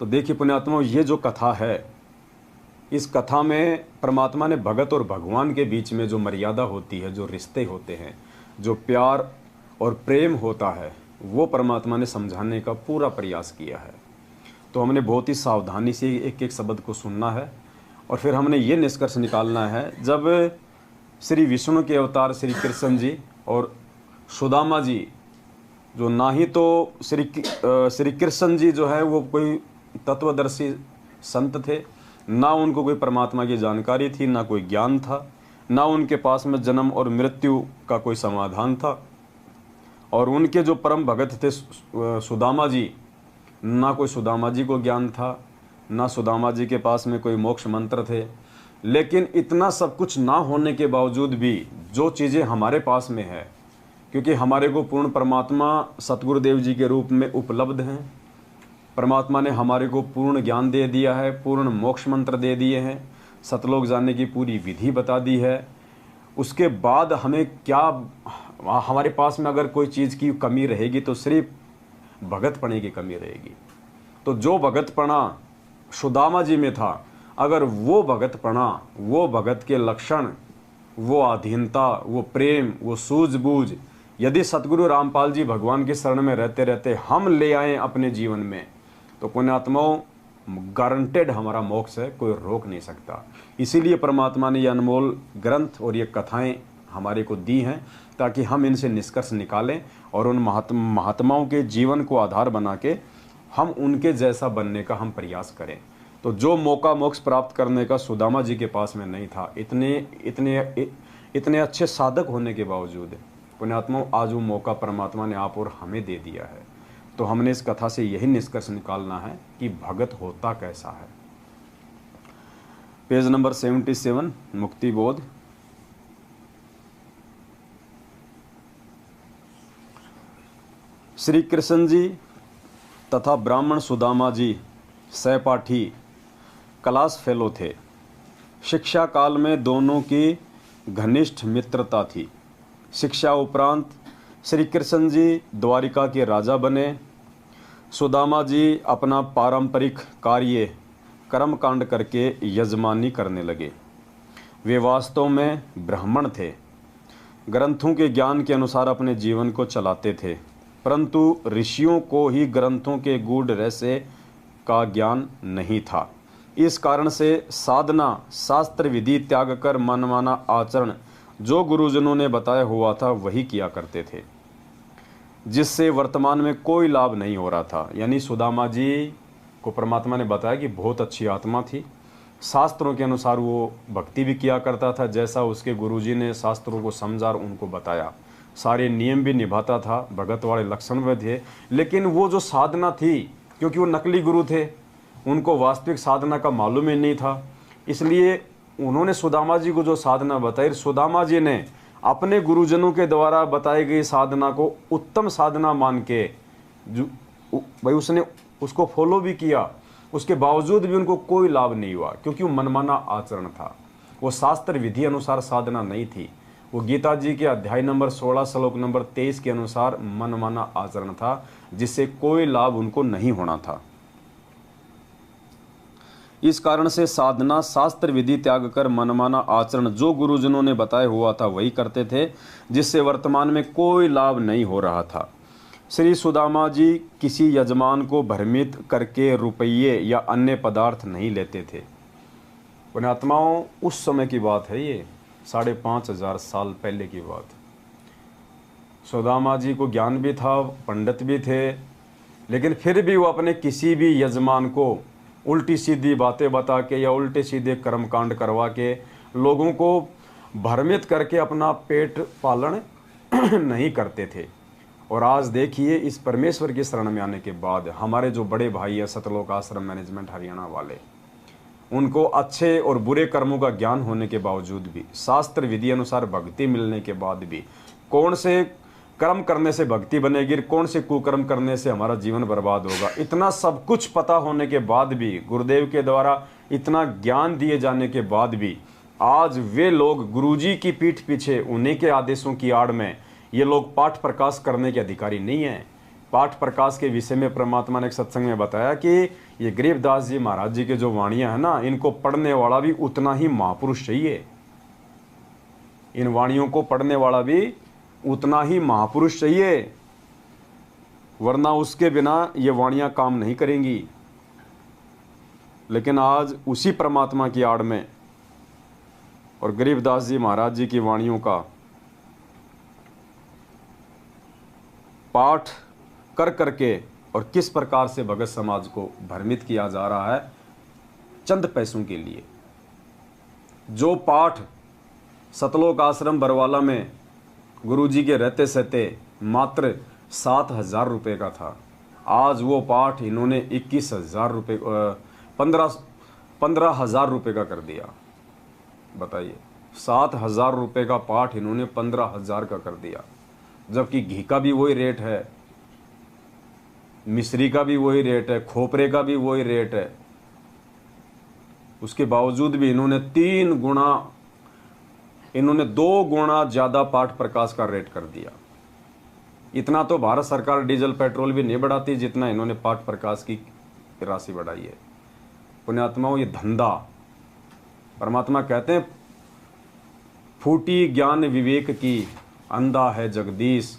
Speaker 1: तो देखिए पुण्यात्माओं, ये जो कथा है, इस कथा में परमात्मा ने भगत और भगवान के बीच में जो मर्यादा होती है, जो रिश्ते होते हैं, जो प्यार और प्रेम होता है, वो परमात्मा ने समझाने का पूरा प्रयास किया है। तो हमने बहुत ही सावधानी से एक एक शब्द को सुनना है, और फिर हमने ये निष्कर्ष निकालना है, जब श्री विष्णु के अवतार श्री कृष्ण जी और सुदामा जी, जो ना ही तो श्री कृष्ण जी जो है वो कोई तत्वदर्शी संत थे, ना उनको कोई परमात्मा की जानकारी थी, ना कोई ज्ञान था, ना उनके पास में जन्म और मृत्यु का कोई समाधान था, और उनके जो परम भगत थे सुदामा जी, ना कोई सुदामा जी को ज्ञान था, ना सुदामा जी के पास में कोई मोक्ष मंत्र थे। लेकिन इतना सब कुछ ना होने के बावजूद भी जो चीज़ें हमारे पास में है, क्योंकि हमारे को पूर्ण परमात्मा सतगुरुदेव जी के रूप में उपलब्ध हैं, परमात्मा ने हमारे को पूर्ण ज्ञान दे दिया है, पूर्ण मोक्ष मंत्र दे दिए हैं, सतलोक जाने की पूरी विधि बता दी है। उसके बाद हमें क्या, हमारे पास में अगर कोई चीज़ की कमी रहेगी तो सिर्फ भगतपणे की कमी रहेगी। तो जो भगतपणा सुदामा जी में था, अगर वो भगतपणा, वो भगत के लक्षण, वो अधीनता, वो प्रेम, वो सूझबूझ, यदि सतगुरु रामपाल जी भगवान के शरण में रहते रहते हम ले आएँ अपने जीवन में, तो पुण्यात्माओं गारंटेड हमारा मोक्ष है, कोई रोक नहीं सकता। इसीलिए परमात्मा ने ये अनमोल ग्रंथ और ये कथाएं हमारे को दी हैं, ताकि हम इनसे निष्कर्ष निकालें और उन महात्माओं के जीवन को आधार बना के हम उनके जैसा बनने का हम प्रयास करें। तो जो मौका मोक्ष प्राप्त करने का सुदामा जी के पास में नहीं था, इतने अच्छे साधक होने के बावजूद, पुण्यात्माओं आज वो मौका परमात्मा ने आप और हमें दे दिया है। तो हमने इस कथा से यही निष्कर्ष निकालना है कि भगत होता कैसा है। पेज नंबर 77 मुक्ति बोध। श्री कृष्ण जी तथा ब्राह्मण सुदामा जी सहपाठी क्लास फेलो थे। शिक्षा काल में दोनों की घनिष्ठ मित्रता थी। शिक्षा उपरांत श्री कृष्ण जी द्वारिका के राजा बने। सुदामा जी अपना पारंपरिक कार्य कर्मकांड करके यजमानी करने लगे। वे वास्तव में ब्राह्मण थे, ग्रंथों के ज्ञान के अनुसार अपने जीवन को चलाते थे, परंतु ऋषियों को ही ग्रंथों के गूढ़ रहस्य का ज्ञान नहीं था। इस कारण से साधना, शास्त्र विधि त्याग कर मनमाना आचरण जो गुरुजनों ने बताया हुआ था वही किया करते थे, जिससे वर्तमान में कोई लाभ नहीं हो रहा था। यानी सुदामा जी को परमात्मा ने बताया कि बहुत अच्छी आत्मा थी, शास्त्रों के अनुसार वो भक्ति भी किया करता था, जैसा उसके गुरुजी ने शास्त्रों को समझा और उनको बताया, सारे नियम भी निभाता था, भगत वाले लक्षण भी थे। लेकिन वो जो साधना थी, क्योंकि वो नकली गुरु थे, उनको वास्तविक साधना का मालूम ही नहीं था, इसलिए उन्होंने सुदामा जी को जो साधना बताई, सुदामा जी ने अपने गुरुजनों के द्वारा बताई गई साधना को उत्तम साधना मान के जो भाई उसने उसको फॉलो भी किया, उसके बावजूद भी उनको कोई लाभ नहीं हुआ, क्योंकि वो मनमाना आचरण था। वो शास्त्र विधि अनुसार साधना नहीं थी, वो गीता जी के अध्याय नंबर 16 श्लोक नंबर 23 के अनुसार मनमाना आचरण था, जिससे कोई लाभ उनको नहीं होना था। इस कारण से साधना, शास्त्र विधि त्याग कर मनमाना आचरण जो गुरुजनों ने बताया हुआ था वही करते थे, जिससे वर्तमान में कोई लाभ नहीं हो रहा था। श्री सुदामा जी किसी यजमान को भ्रमित करके रुपये या अन्य पदार्थ नहीं लेते थे। पुण्यात्माओं, उस समय की बात है, ये 5500 साल पहले की बात। सुदामा जी को ज्ञान भी था, पंडित भी थे, लेकिन फिर भी वो अपने किसी भी यजमान को उल्टी सीधी बातें बता के या उल्टे सीधे कर्मकांड करवा के लोगों को भ्रमित करके अपना पेट पालन नहीं करते थे। और आज देखिए, इस परमेश्वर की शरण में आने के बाद हमारे जो बड़े भाई है सतलोक आश्रम मैनेजमेंट हरियाणा वाले, उनको अच्छे और बुरे कर्मों का ज्ञान होने के बावजूद भी, शास्त्र विधि अनुसार भक्ति मिलने के बाद भी, कौन से कर्म करने से भक्ति बनेगी, कौन से कुकर्म करने से हमारा जीवन बर्बाद होगा, इतना सब कुछ पता होने के बाद भी, गुरुदेव के द्वारा इतना ज्ञान दिए जाने के बाद भी, आज वे लोग गुरुजी की पीठ पीछे उन्हीं के आदेशों की आड़ में ये लोग पाठ प्रकाश करने के अधिकारी नहीं हैं। पाठ प्रकाश के विषय में परमात्मा ने एक सत्संग में बताया कि ये गरीबदास जी महाराज जी के जो वाणियां हैं ना, इनको पढ़ने वाला भी उतना ही महापुरुष चाहिए। इन वाणियों को पढ़ने वाला भी उतना ही महापुरुष चाहिए, वरना उसके बिना ये वाणियां काम नहीं करेंगी। लेकिन आज उसी परमात्मा की आड़ में और गरीबदास जी महाराज जी की वाणियों का पाठ कर करके और किस प्रकार से भगत समाज को भ्रमित किया जा रहा है चंद पैसों के लिए। जो पाठ सतलोक आश्रम बरवाला में गुरुजी के रहते सहते मात्र 7,000 रुपये का था, आज वो पाठ इन्होंने 21,000 रुपये 15,000 रुपये का कर दिया। बताइए, 7,000 रुपये का पाठ इन्होंने 15,000 का कर दिया, जबकि घी का भी वही रेट है, मिश्री का भी वही रेट है, खोपरे का भी वही रेट है। उसके बावजूद भी इन्होंने 2 गुना ज़्यादा पाठ प्रकाश का रेट कर दिया। इतना तो भारत सरकार डीजल पेट्रोल भी नहीं बढ़ाती जितना इन्होंने पाठ प्रकाश की राशि बढ़ाई है। पुण्यात्माओं, ये धंधा, परमात्मा कहते हैं फूटी ज्ञान विवेक की, अंधा है जगदीश,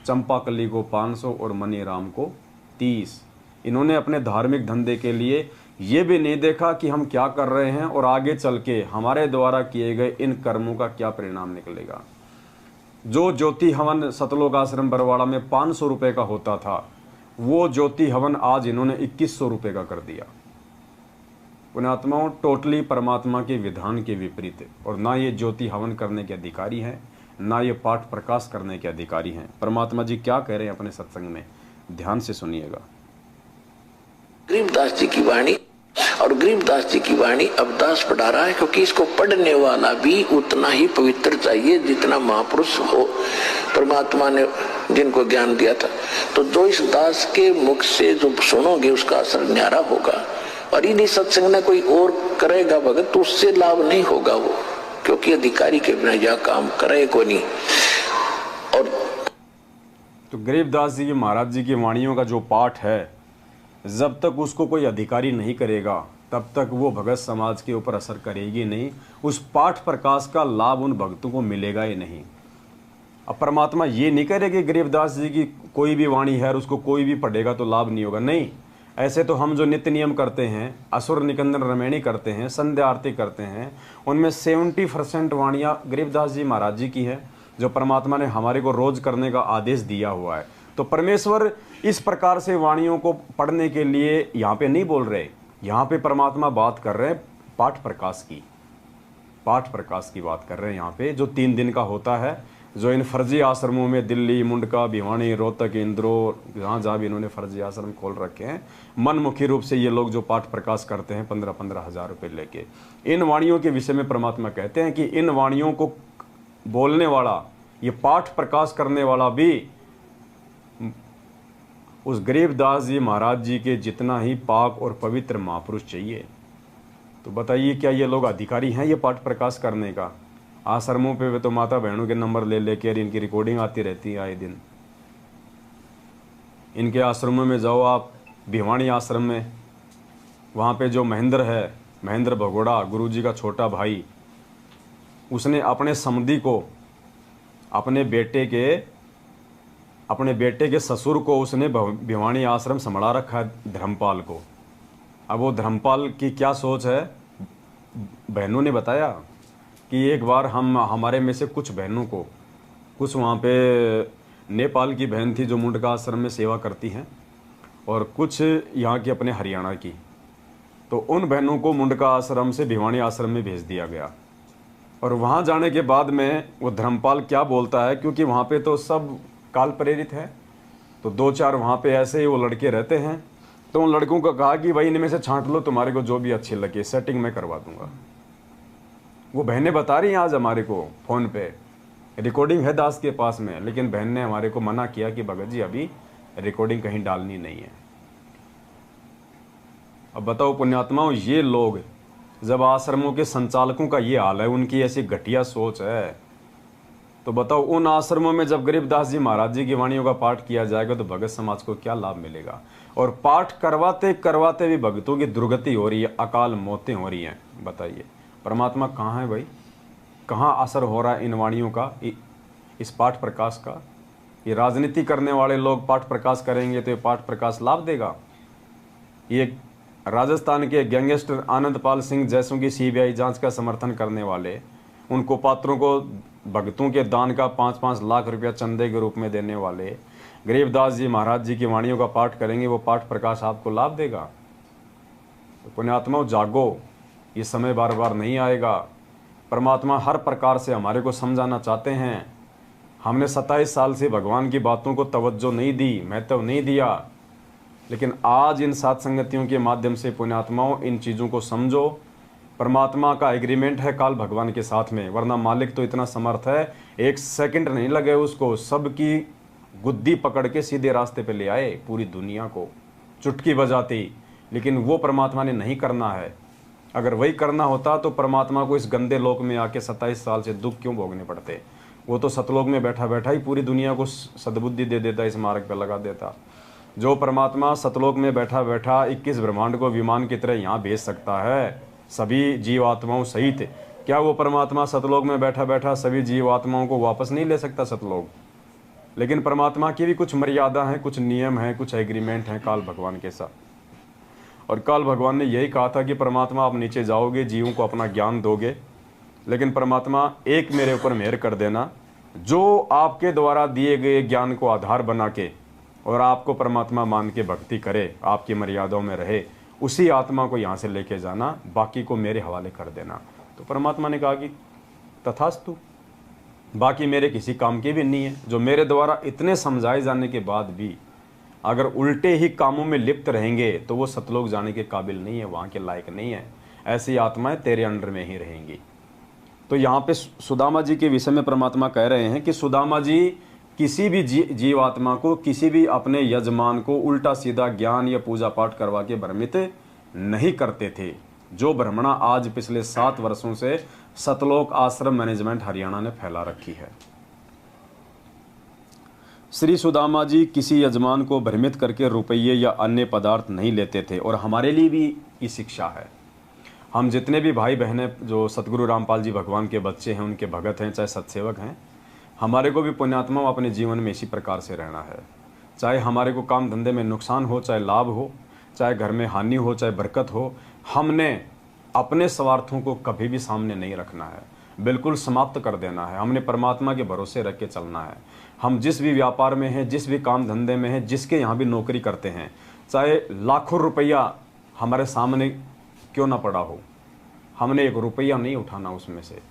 Speaker 1: चंपाकली को 500 और मनी राम को 30। इन्होंने अपने धार्मिक धंधे के लिए ये भी नहीं देखा कि हम क्या कर रहे हैं और आगे चल के हमारे द्वारा किए गए इन कर्मों का क्या परिणाम निकलेगा। जो ज्योति हवन सतलोक आश्रम बरवाड़ा में 500 रुपये का होता था, वो ज्योति हवन आज इन्होंने 2100 रुपये का कर दिया। पुण्यात्माओं, टोटली परमात्मा के विधान के विपरीत, और ना ये ज्योति हवन करने के अधिकारी हैं, ना ये पाठ प्रकाश करने के अधिकारी हैं। परमात्मा जी क्या कह रहे हैं अपने सत्संग में, ध्यान से सुनिएगा।
Speaker 2: गरीबदास जी की वाणी, और गरीबदास जी की वाणी अब दास पढ़ा रहा है, क्योंकि इसको पढ़ने वाला भी उतना ही पवित्र चाहिए जितना महापुरुष हो परमात्मा ने जिनको ज्ञान दिया था। तो जो इस दास के मुख से जो सुनोगे उसका असर न्यारा होगा, और इन्हीं सत्संग में कोई और करेगा भगत तो उससे लाभ नहीं होगा वो, क्योंकि अधिकारी के बिना यह काम करे को नहीं। और
Speaker 1: तो गरीबदास जी महाराज जी की वाणियों का जो पाठ है, जब तक उसको कोई अधिकारी नहीं करेगा तब तक वो भगत समाज के ऊपर असर करेगी नहीं, उस पाठ प्रकाश का लाभ उन भक्तों को मिलेगा ही नहीं। अब परमात्मा ये नहीं कह रहे कि गरीबदास जी की कोई भी वाणी है और उसको कोई भी पढ़ेगा तो लाभ नहीं होगा, नहीं। ऐसे तो हम जो नित्य नियम करते हैं, असुर निकंदन रमैणी करते हैं, संध्या आरती करते हैं, उनमें 70% वाणियाँ गरीबदास जी महाराज जी की है, जो परमात्मा ने हमारे को रोज करने का आदेश दिया हुआ है। तो परमेश्वर इस प्रकार से वाणियों को पढ़ने के लिए यहाँ पे नहीं बोल रहे, यहाँ पे परमात्मा बात कर रहे हैं पाठ प्रकाश की, पाठ प्रकाश की बात कर रहे हैं यहाँ पे, जो 3 दिन का होता है, जो इन फर्जी आश्रमों में दिल्ली, मुंडका, भिवानी, रोहतक, इंदौर, जहाँ भी इन्होंने फर्जी आश्रम खोल रखे हैं, मनमुखी रूप से ये लोग जो पाठ प्रकाश करते हैं 15-15 हज़ार रुपये लेके। इन वाणियों के विषय में परमात्मा कहते हैं कि इन वाणियों को बोलने वाला, ये पाठ प्रकाश करने वाला भी उस गरीबदास जी महाराज जी के जितना ही पाक और पवित्र महापुरुष चाहिए। तो बताइए, क्या ये लोग अधिकारी हैं ये पाठ प्रकाश करने का? आश्रमों पे वे तो माता बहनों के नंबर ले लेके इनकी रिकॉर्डिंग आती रहती है आए दिन। इनके आश्रमों में जाओ आप, भिवानी आश्रम में, वहाँ पे जो महेंद्र है, महेंद्र भगोड़ा, गुरुजी का छोटा भाई, उसने अपने समधी को, अपने बेटे के ससुर को उसने भिवानी आश्रम संभाला रखा है, धर्मपाल को। अब वो धर्मपाल की क्या सोच है, बहनों ने बताया कि एक बार हमारे में से कुछ बहनों को, कुछ वहाँ पे नेपाल की बहन थी जो मुंडका आश्रम में सेवा करती हैं, और कुछ यहाँ की अपने हरियाणा की, तो उन बहनों को मुंडका आश्रम से भिवानी आश्रम में भेज दिया गया। और वहाँ जाने के बाद में वो धर्मपाल क्या बोलता है, क्योंकि वहाँ पे तो सब काल प्रेरित है, तो 2-4 वहाँ पे ऐसे ही वो लड़के रहते हैं। तो उन लड़कों को कहा कि भाई इनमें से छांट लो, तुम्हारे को जो भी अच्छी लगे, सेटिंग मैं करवा दूंगा। वो बहनें बता रही हैं आज हमारे को फ़ोन पे, रिकॉर्डिंग है दास के पास में, लेकिन बहन ने हमारे को मना किया कि भगत जी अभी रिकॉर्डिंग कहीं डालनी नहीं है। अब बताओ पुण्यात्माओं, ये लोग जब आश्रमों के संचालकों का ये हाल है, उनकी ऐसी घटिया सोच है, तो बताओ उन आश्रमों में जब गरीबदास जी महाराज जी की वाणियों का पाठ किया जाएगा तो भगत समाज को क्या लाभ मिलेगा। और पाठ करवाते करवाते भी भक्तों की दुर्गति हो रही है, अकाल मौतें हो रही हैं। बताइए परमात्मा कहाँ है भाई, कहाँ असर हो रहा है इन वाणियों का, इस पाठ प्रकाश का। ये राजनीति करने वाले लोग पाठ प्रकाश करेंगे तो ये पाठ प्रकाश लाभ देगा। ये राजस्थान के गैंगस्टर आनंदपाल सिंह जैसों की सीबीआई जांच का समर्थन करने वाले, उनको पात्रों को भक्तों के दान का 5-5 लाख रुपया चंदे के रूप में देने वाले गरीबदास जी महाराज जी की वाणियों का पाठ करेंगे, वो पाठ प्रकाश आपको लाभ देगा। तो पुण्यात्माओं जागो, ये समय बार बार नहीं आएगा। परमात्मा हर प्रकार से हमारे को समझाना चाहते हैं। हमने 27 साल से भगवान की बातों को तवज्जो नहीं दी, महत्व नहीं दिया, लेकिन आज इन सात संगतियों के माध्यम से पुण्यात्माओं इन चीज़ों को समझो। परमात्मा का एग्रीमेंट है काल भगवान के साथ में, वरना मालिक तो इतना समर्थ है, 1 सेकंड नहीं लगे उसको सबकी गुद्दी पकड़ के सीधे रास्ते पे ले आए, पूरी दुनिया को चुटकी बजाती। लेकिन वो परमात्मा ने नहीं करना है। अगर वही करना होता तो परमात्मा को इस गंदे लोक में आके 27 साल से दुख क्यों भोगने पड़ते। वो तो सतलोक में बैठा बैठा ही पूरी दुनिया को सद्बुद्धि दे देता, इस मार्ग पर लगा देता। जो परमात्मा सतलोक में बैठा बैठा 21 ब्रह्मांड को विमान की तरह यहाँ भेज सकता है सभी जीवात्माओं सहित, क्या वो परमात्मा सतलोक में बैठा बैठा सभी जीवात्माओं को वापस नहीं ले सकता सतलोक। लेकिन परमात्मा की भी कुछ मर्यादा हैं, कुछ नियम हैं, कुछ एग्रीमेंट हैं काल भगवान के साथ। और काल भगवान ने यही कहा था कि परमात्मा आप नीचे जाओगे, जीवों को अपना ज्ञान दोगे, लेकिन परमात्मा एक मेरे ऊपर मेहर कर देना, जो आपके द्वारा दिए गए ज्ञान को आधार बना के और आपको परमात्मा मान के भक्ति करे, आपकी मर्यादाओं में रहे, उसी आत्मा को यहाँ से लेके जाना, बाकी को मेरे हवाले कर देना। तो परमात्मा ने कहा कि तथास्तु, बाकी मेरे किसी काम की भी नहीं है। जो मेरे द्वारा इतने समझाए जाने के बाद भी अगर उल्टे ही कामों में लिप्त रहेंगे तो वो सतलोक जाने के काबिल नहीं है, वहाँ के लायक नहीं है। ऐसी आत्माएं तेरे अंडर में ही रहेंगी। तो यहाँ पे सुदामा जी के विषय में परमात्मा कह रहे हैं कि सुदामा जी किसी भी जीवात्मा को, किसी भी अपने यजमान को उल्टा सीधा ज्ञान या पूजा पाठ करवा के भ्रमित नहीं करते थे, जो भ्रमणा आज पिछले 7 वर्षों से सतलोक आश्रम मैनेजमेंट हरियाणा ने फैला रखी है। श्री सुदामा जी किसी यजमान को भ्रमित करके रुपये या अन्य पदार्थ नहीं लेते थे। और हमारे लिए भी ये शिक्षा है। हम जितने भी भाई बहनें जो सतगुरु रामपाल जी भगवान के बच्चे हैं, उनके भगत हैं, चाहे सत्सेवक हैं, हमारे को भी पुण्यात्मा अपने जीवन में इसी प्रकार से रहना है। चाहे हमारे को काम धंधे में नुकसान हो, चाहे लाभ हो, चाहे घर में हानि हो, चाहे बरकत हो, हमने अपने स्वार्थों को कभी भी सामने नहीं रखना है, बिल्कुल समाप्त कर देना है। हमने परमात्मा के भरोसे रख के चलना है। हम जिस भी व्यापार में हैं, जिस भी काम धंधे में हैं, जिसके यहाँ भी नौकरी करते हैं, चाहे लाखों रुपया हमारे सामने क्यों ना पड़ा हो, हमने 1 रुपया नहीं उठाना उसमें से।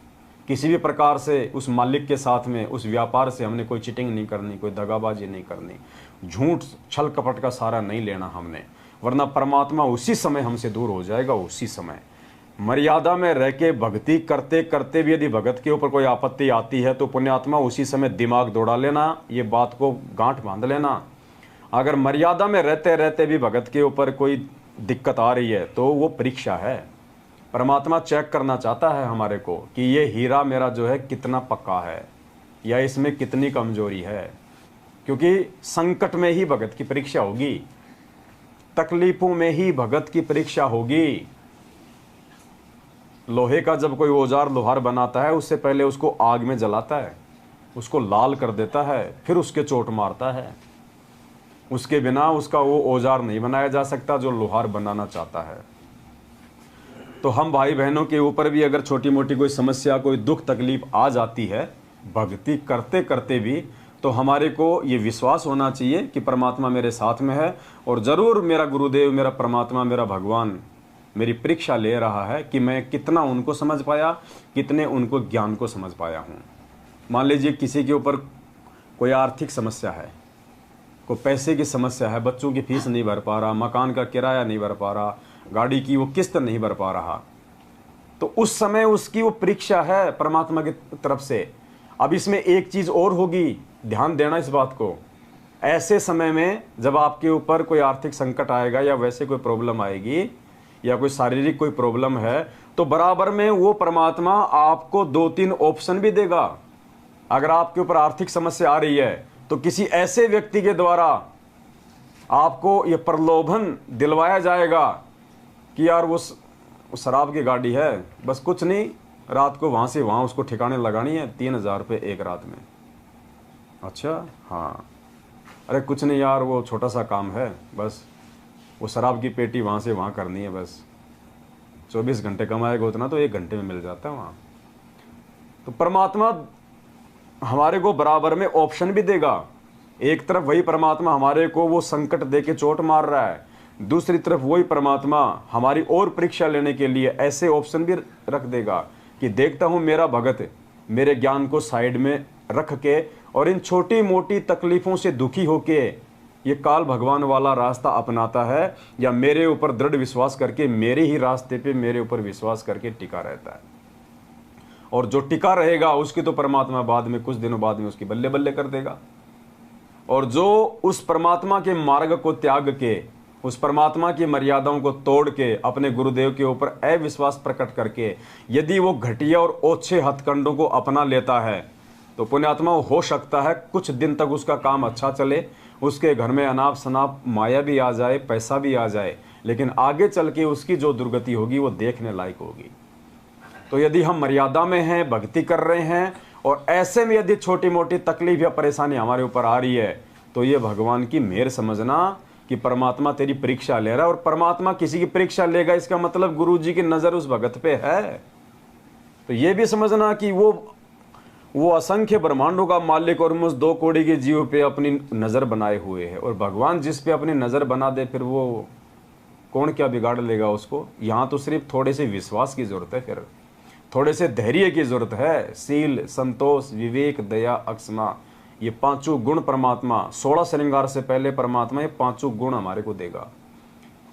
Speaker 1: किसी भी प्रकार से उस मालिक के साथ में, उस व्यापार से हमने कोई चीटिंग नहीं करनी, कोई दगाबाजी नहीं करनी, झूठ छल कपट का सहारा नहीं लेना हमने, वरना परमात्मा उसी समय हमसे दूर हो जाएगा। उसी समय मर्यादा में रह के भक्ति करते करते भी यदि भगत के ऊपर कोई आपत्ति आती है तो पुण्यात्मा उसी समय दिमाग दौड़ा लेना, ये बात को गांठ बांध लेना। अगर मर्यादा में रहते रहते भी भगत के ऊपर कोई दिक्कत आ रही है तो वो परीक्षा है। परमात्मा चेक करना चाहता है हमारे को कि ये हीरा मेरा जो है कितना पक्का है या इसमें कितनी कमजोरी है, क्योंकि संकट में ही भगत की परीक्षा होगी, तकलीफों में ही भगत की परीक्षा होगी। लोहे का जब कोई औजार लोहार बनाता है, उससे पहले उसको आग में जलाता है, उसको लाल कर देता है, फिर उसके चोट मारता है। उसके बिना उसका वो औजार नहीं बनाया जा सकता जो लोहार बनाना चाहता है। तो हम भाई बहनों के ऊपर भी अगर छोटी मोटी कोई समस्या, कोई दुख तकलीफ आ जाती है भक्ति करते करते भी, तो हमारे को ये विश्वास होना चाहिए कि परमात्मा मेरे साथ में है और ज़रूर मेरा गुरुदेव, मेरा परमात्मा, मेरा भगवान मेरी परीक्षा ले रहा है कि मैं कितना उनको समझ पाया, कितने उनको ज्ञान को समझ पाया हूँ। मान लीजिए किसी के ऊपर कोई आर्थिक समस्या है, कोई पैसे की समस्या है, बच्चों की फीस नहीं भर पा रहा, मकान का किराया नहीं भर पा रहा, गाड़ी की वो किस्त नहीं भर पा रहा, तो उस समय उसकी वो परीक्षा है परमात्मा की तरफ से। अब इसमें एक चीज़ और होगी, ध्यान देना इस बात को। ऐसे समय में जब आपके ऊपर कोई आर्थिक संकट आएगा या वैसे कोई प्रॉब्लम आएगी या कोई शारीरिक कोई प्रॉब्लम है, तो बराबर में वो परमात्मा आपको 2-3 ऑप्शन भी देगा। अगर आपके ऊपर आर्थिक समस्या आ रही है तो किसी ऐसे व्यक्ति के द्वारा आपको ये प्रलोभन दिलवाया जाएगा कि यार वो शराब की गाड़ी है, बस कुछ नहीं, रात को वहाँ से वहाँ उसको ठिकाने लगानी है, 3000 रुपये एक रात में। अच्छा हाँ, अरे कुछ नहीं यार, वो छोटा सा काम है, बस वो शराब की पेटी वहाँ से वहाँ करनी है, बस 24 घंटे कमाएगा उतना तो 1 घंटे में मिल जाता है वहाँ। तो परमात्मा हमारे को बराबर में ऑप्शन भी देगा। एक तरफ वही परमात्मा हमारे को वो संकट दे के चोट मार रहा है, दूसरी तरफ वही परमात्मा हमारी और परीक्षा लेने के लिए ऐसे ऑप्शन भी रख देगा कि देखता हूँ मेरा भगत मेरे ज्ञान को साइड में रख के और इन छोटी मोटी तकलीफ़ों से दुखी होके ये काल भगवान वाला रास्ता अपनाता है या मेरे ऊपर दृढ़ विश्वास करके मेरे ही रास्ते पे मेरे ऊपर विश्वास करके टिका रहता है। और जो टिका रहेगा उसकी तो परमात्मा बाद में कुछ दिनों बाद में उसकी बल्ले बल्ले कर देगा। और जो उस परमात्मा के मार्ग को त्याग के, उस परमात्मा की मर्यादाओं को तोड़ के अपने गुरुदेव के ऊपर अविश्वास प्रकट करके यदि वो घटिया और ओछे हथकंडों को अपना लेता है तो पुण्यात्मा हो सकता है कुछ दिन तक उसका काम अच्छा चले, उसके घर में अनाप शनाप माया भी आ जाए, पैसा भी आ जाए, लेकिन आगे चल के उसकी जो दुर्गति होगी वो देखने लायक होगी। तो यदि हम मर्यादा में हैं, भक्ति कर रहे हैं और ऐसे में यदि छोटी मोटी तकलीफ या परेशानी हमारे ऊपर आ रही है तो ये भगवान की मेहर समझना कि परमात्मा तेरी परीक्षा ले रहा है। और परमात्मा किसी की परीक्षा लेगा इसका मतलब गुरु जी की नज़र उस भगत पे है। तो ये भी समझना कि वो असंख्य ब्रह्मांडों का मालिक और मुझ 2 कौड़ी के जीव पे अपनी नज़र बनाए हुए है। और भगवान जिस पे अपनी नज़र बना दे फिर वो कौन क्या बिगाड़ लेगा उसको। यहाँ तो सिर्फ थोड़े से विश्वास की ज़रूरत है, फिर थोड़े से धैर्य की ज़रूरत है। शील, संतोष, विवेक, दया, अक्षमा, ये 5 गुण परमात्मा 16 श्रृंगार से पहले परमात्मा ये 5 गुण हमारे को देगा।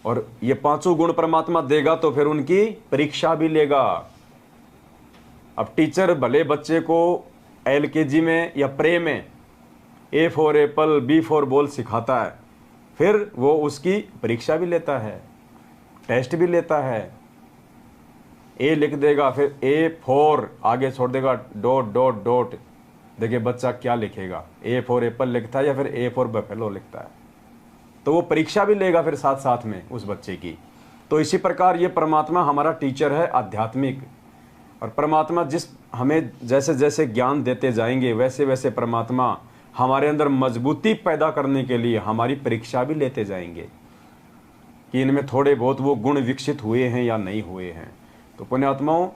Speaker 1: और ये 5 गुण परमात्मा देगा तो फिर उनकी परीक्षा भी लेगा। अब टीचर भले बच्चे को LKG में या प्रे में A for Apple, B for ball सिखाता है, फिर वो उसकी परीक्षा भी लेता है, टेस्ट भी लेता है। A लिख देगा, फिर A फॉर आगे छोड़ देगा डॉट डॉट डॉट, देखिए बच्चा क्या लिखेगा, A फॉर एप्पल लिखता है या फिर A फॉर बफेलो लिखता है। तो वो परीक्षा भी लेगा फिर साथ साथ में उस बच्चे की। तो इसी प्रकार ये परमात्मा हमारा टीचर है आध्यात्मिक। और परमात्मा जिस हमें जैसे जैसे ज्ञान देते जाएंगे वैसे वैसे परमात्मा हमारे अंदर मजबूती पैदा करने के लिए हमारी परीक्षा भी लेते जाएंगे कि इनमें थोड़े बहुत वो गुण विकसित हुए हैं या नहीं हुए हैं। तो पुण्यात्माओं,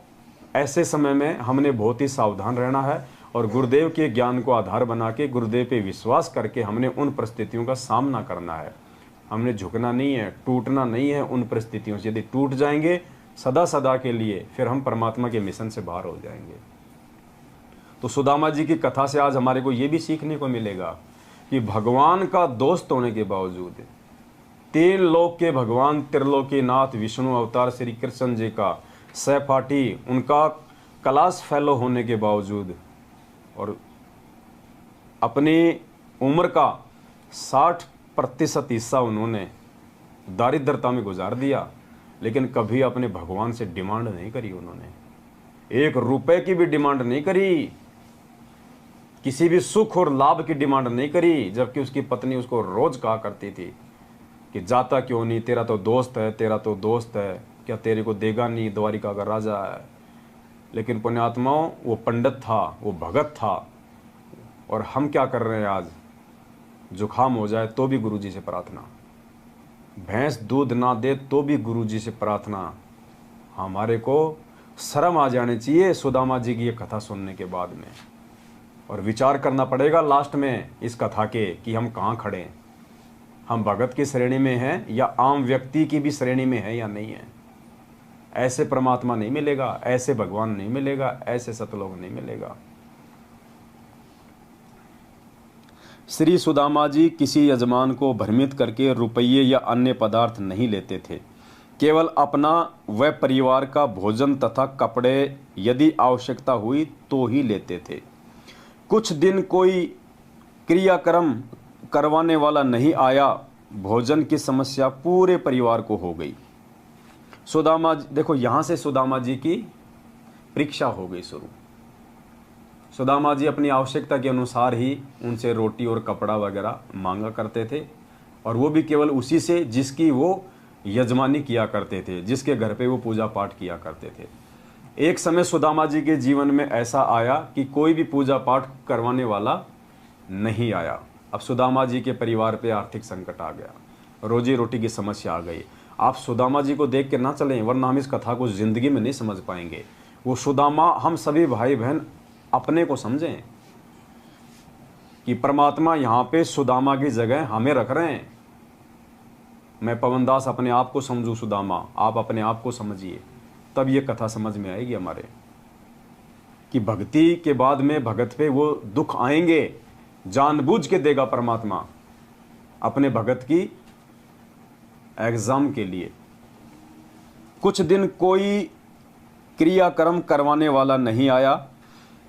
Speaker 1: ऐसे समय में हमने बहुत ही सावधान रहना है और गुरुदेव के ज्ञान को आधार बना के गुरुदेव पे विश्वास करके हमने उन परिस्थितियों का सामना करना है। हमने झुकना नहीं है, टूटना नहीं है उन परिस्थितियों से। यदि टूट जाएंगे सदा सदा के लिए फिर हम परमात्मा के मिशन से बाहर हो जाएंगे। तो सुदामा जी की कथा से आज हमारे को ये भी सीखने को मिलेगा कि भगवान का दोस्त होने के बावजूद 3 लोक के भगवान त्रिलोकीनाथ विष्णु अवतार श्री कृष्ण जी का सहपाठी, उनका क्लास फेलो होने के बावजूद और अपनी उम्र का 60% हिस्सा उन्होंने दारिद्रता में गुजार दिया, लेकिन कभी अपने भगवान से डिमांड नहीं करी। उन्होंने 1 रुपए की भी डिमांड नहीं करी, किसी भी सुख और लाभ की डिमांड नहीं करी। जबकि उसकी पत्नी उसको रोज कहा करती थी कि जाता क्यों नहीं, तेरा तो दोस्त है, तेरा तो दोस्त है, क्या तेरे को देगा नहीं, द्वारिका का राजा है। लेकिन पुण्यात्माओं, वो पंडित था, वो भगत था। और हम क्या कर रहे हैं आज, जुखाम हो जाए तो भी गुरुजी से प्रार्थना, भैंस दूध ना दे तो भी गुरुजी से प्रार्थना। हमारे को शर्म आ जानी चाहिए सुदामा जी की ये कथा सुनने के बाद में। और विचार करना पड़ेगा लास्ट में इस कथा के कि हम कहाँ खड़े हैं, हम भगत की श्रेणी में हैं या आम व्यक्ति की भी श्रेणी में हैं या नहीं है। ऐसे परमात्मा नहीं मिलेगा, ऐसे भगवान नहीं मिलेगा, ऐसे सतलोक नहीं मिलेगा। श्री सुदामा जी किसी यजमान को भ्रमित करके रुपये या अन्य पदार्थ नहीं लेते थे, केवल अपना व परिवार का भोजन तथा कपड़े यदि आवश्यकता हुई तो ही लेते थे। कुछ दिन कोई क्रियाक्रम करवाने वाला नहीं आया, भोजन की समस्या पूरे परिवार को हो गई। सुदामा देखो, यहाँ से सुदामा जी की परीक्षा हो गई शुरू। सुदामा जी अपनी आवश्यकता के अनुसार ही उनसे रोटी और कपड़ा वगैरह मांगा करते थे, और वो भी केवल उसी से जिसकी वो यजमानी किया करते थे, जिसके घर पे वो पूजा पाठ किया करते थे। एक समय सुदामा जी के जीवन में ऐसा आया कि कोई भी पूजा पाठ करवाने वाला नहीं आया। अब सुदामा जी के परिवार पे आर्थिक संकट आ गया, रोजी रोटी की समस्या आ गई। आप सुदामा जी को देख के ना चलें, वरना हम इस कथा को जिंदगी में नहीं समझ पाएंगे। वो सुदामा हम सभी भाई बहन अपने को समझें कि परमात्मा यहाँ पे सुदामा की जगह हमें रख रहे हैं। मैं पवनदास अपने आप को समझूं सुदामा, आप अपने आप को समझिए, तब ये कथा समझ में आएगी हमारे कि भक्ति के बाद में भगत पे वो दुख आएंगे, जानबूझ के देगा परमात्मा अपने भगत की एग्जाम के लिए। कुछ दिन कोई क्रियाक्रम करवाने वाला नहीं आया,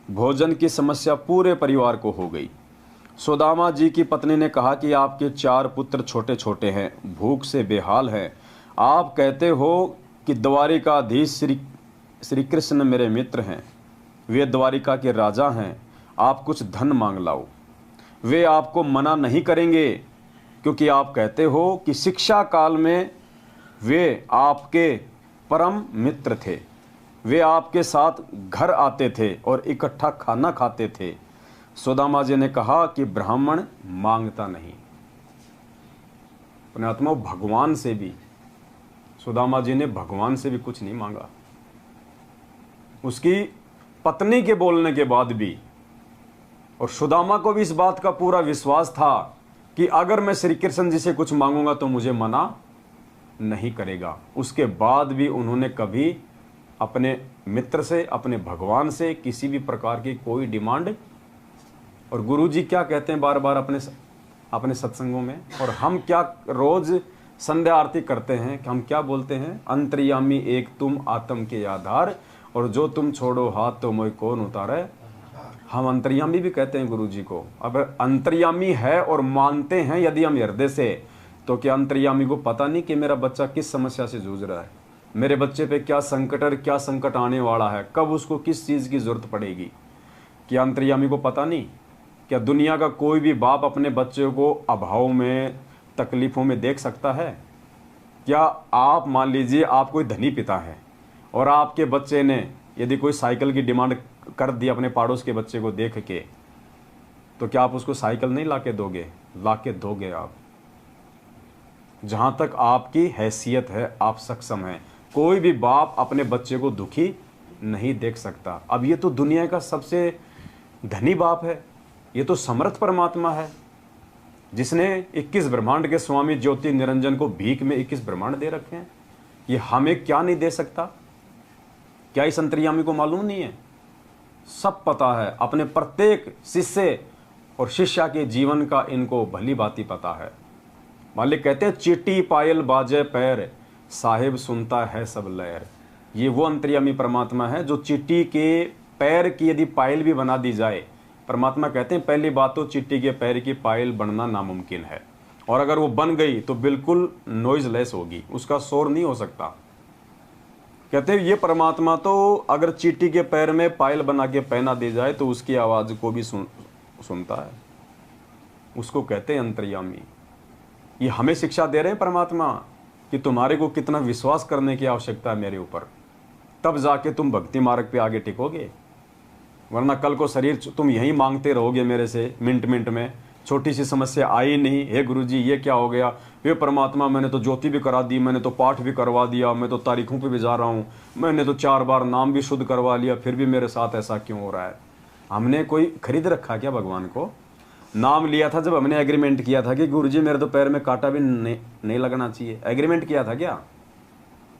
Speaker 1: भोजन की समस्या पूरे परिवार को हो गई। सुदामा जी की पत्नी ने कहा कि आपके 4 पुत्र छोटे छोटे हैं, भूख से बेहाल हैं। आप कहते हो कि द्वारिकाधीश श्री कृष्ण मेरे मित्र हैं, वे द्वारिका के राजा हैं, आप कुछ धन मांग लाओ। वे आपको मना नहीं करेंगे, क्योंकि आप कहते हो कि शिक्षा काल में वे आपके परम मित्र थे, वे आपके साथ घर आते थे और इकट्ठा खाना खाते थे। सुदामा जी ने कहा कि ब्राह्मण मांगता नहीं। पुण्यात्मा, भगवान से भी सुदामा जी ने भगवान से भी कुछ नहीं मांगा। उसकी पत्नी के बोलने के बाद भी, और सुदामा को भी इस बात का पूरा विश्वास था कि अगर मैं श्री कृष्ण जी से कुछ मांगूंगा तो मुझे मना नहीं करेगा। उसके बाद भी उन्होंने कभी अपने मित्र से, अपने भगवान से किसी भी प्रकार की कोई डिमांड। और गुरुजी क्या कहते हैं बार बार अपने सत्संगों में, और हम क्या रोज संध्या आरती करते हैं कि हम क्या बोलते हैं, अंतर्यामी एक तुम आत्म के आधार, और जो तुम छोड़ो हाथ तो मोय कौन उतारे। हम अंतर्यामी भी कहते हैं गुरुजी को। अब अंतर्यामी है और मानते हैं यदि हम हृदय से, तो क्या अंतर्यामी को पता नहीं कि मेरा बच्चा किस समस्या से जूझ रहा है, मेरे बच्चे पे क्या संकट आने वाला है, कब उसको किस चीज़ की जरूरत पड़ेगी? क्या अंतर्यामी को पता नहीं? क्या दुनिया का कोई भी बाप अपने बच्चे को अभाव में, तकलीफ़ों में देख सकता है? क्या आप मान लीजिए आप कोई धनी पिता है और आपके बच्चे ने यदि कोई साइकिल की डिमांड कर दी अपने पड़ोस के बच्चे को देख के, तो क्या आप उसको साइकिल नहीं लाके दोगे? लाके दोगे आप। जहाँ तक आपकी हैसियत है, आप सक्षम हैं। कोई भी बाप अपने बच्चे को दुखी नहीं देख सकता। अब ये तो दुनिया का सबसे धनी बाप है, ये तो समर्थ परमात्मा है, जिसने 21 ब्रह्मांड के स्वामी ज्योति निरंजन को भीख में 21 ब्रह्मांड दे रखे हैं। ये हमें क्या नहीं दे सकता? क्या इस अंतर्यामी को मालूम नहीं है? सब पता है। अपने प्रत्येक शिष्य और शिष्या के जीवन का इनको भली भांति पता है। मालिक कहते हैं चीटी पायल बाजे पैर, साहिब सुनता है सब लहर। ये वो अंतर्यामी परमात्मा है जो चीटी के पैर की यदि पायल भी बना दी जाए, परमात्मा कहते हैं पहली बात तो चीटी के पैर की पायल बनना नामुमकिन है, और अगर वो बन गई तो बिल्कुल नॉइजलेस होगी, उसका शोर नहीं हो सकता। कहते हैं ये परमात्मा तो अगर चीटी के पैर में पायल बना के पहना दी जाए तो उसकी आवाज़ को भी सुनता है। उसको कहते हैं अंतर्यामी। ये हमें शिक्षा दे रहे हैं परमात्मा कि तुम्हारे को कितना विश्वास करने की आवश्यकता है मेरे ऊपर, तब जाके तुम भक्ति मार्ग पे आगे टिकोगे। वरना कल को शरीर तुम यहीं मांगते रहोगे मेरे से, मिनट मिनट में छोटी सी समस्या आई नहीं, हे गुरुजी ये क्या हो गया, ये परमात्मा मैंने तो ज्योति भी करा दी, मैंने तो पाठ भी करवा दिया, मैं तो तारीखों पे भी जा रहा हूँ, मैंने तो 4 बार नाम भी शुद्ध करवा लिया, फिर भी मेरे साथ ऐसा क्यों हो रहा है? हमने कोई खरीद रखा क्या भगवान को? नाम लिया था जब हमने एग्रीमेंट किया था कि गुरुजी मेरे तो पैर में कांटा भी नहीं लगना चाहिए, एग्रीमेंट किया था क्या?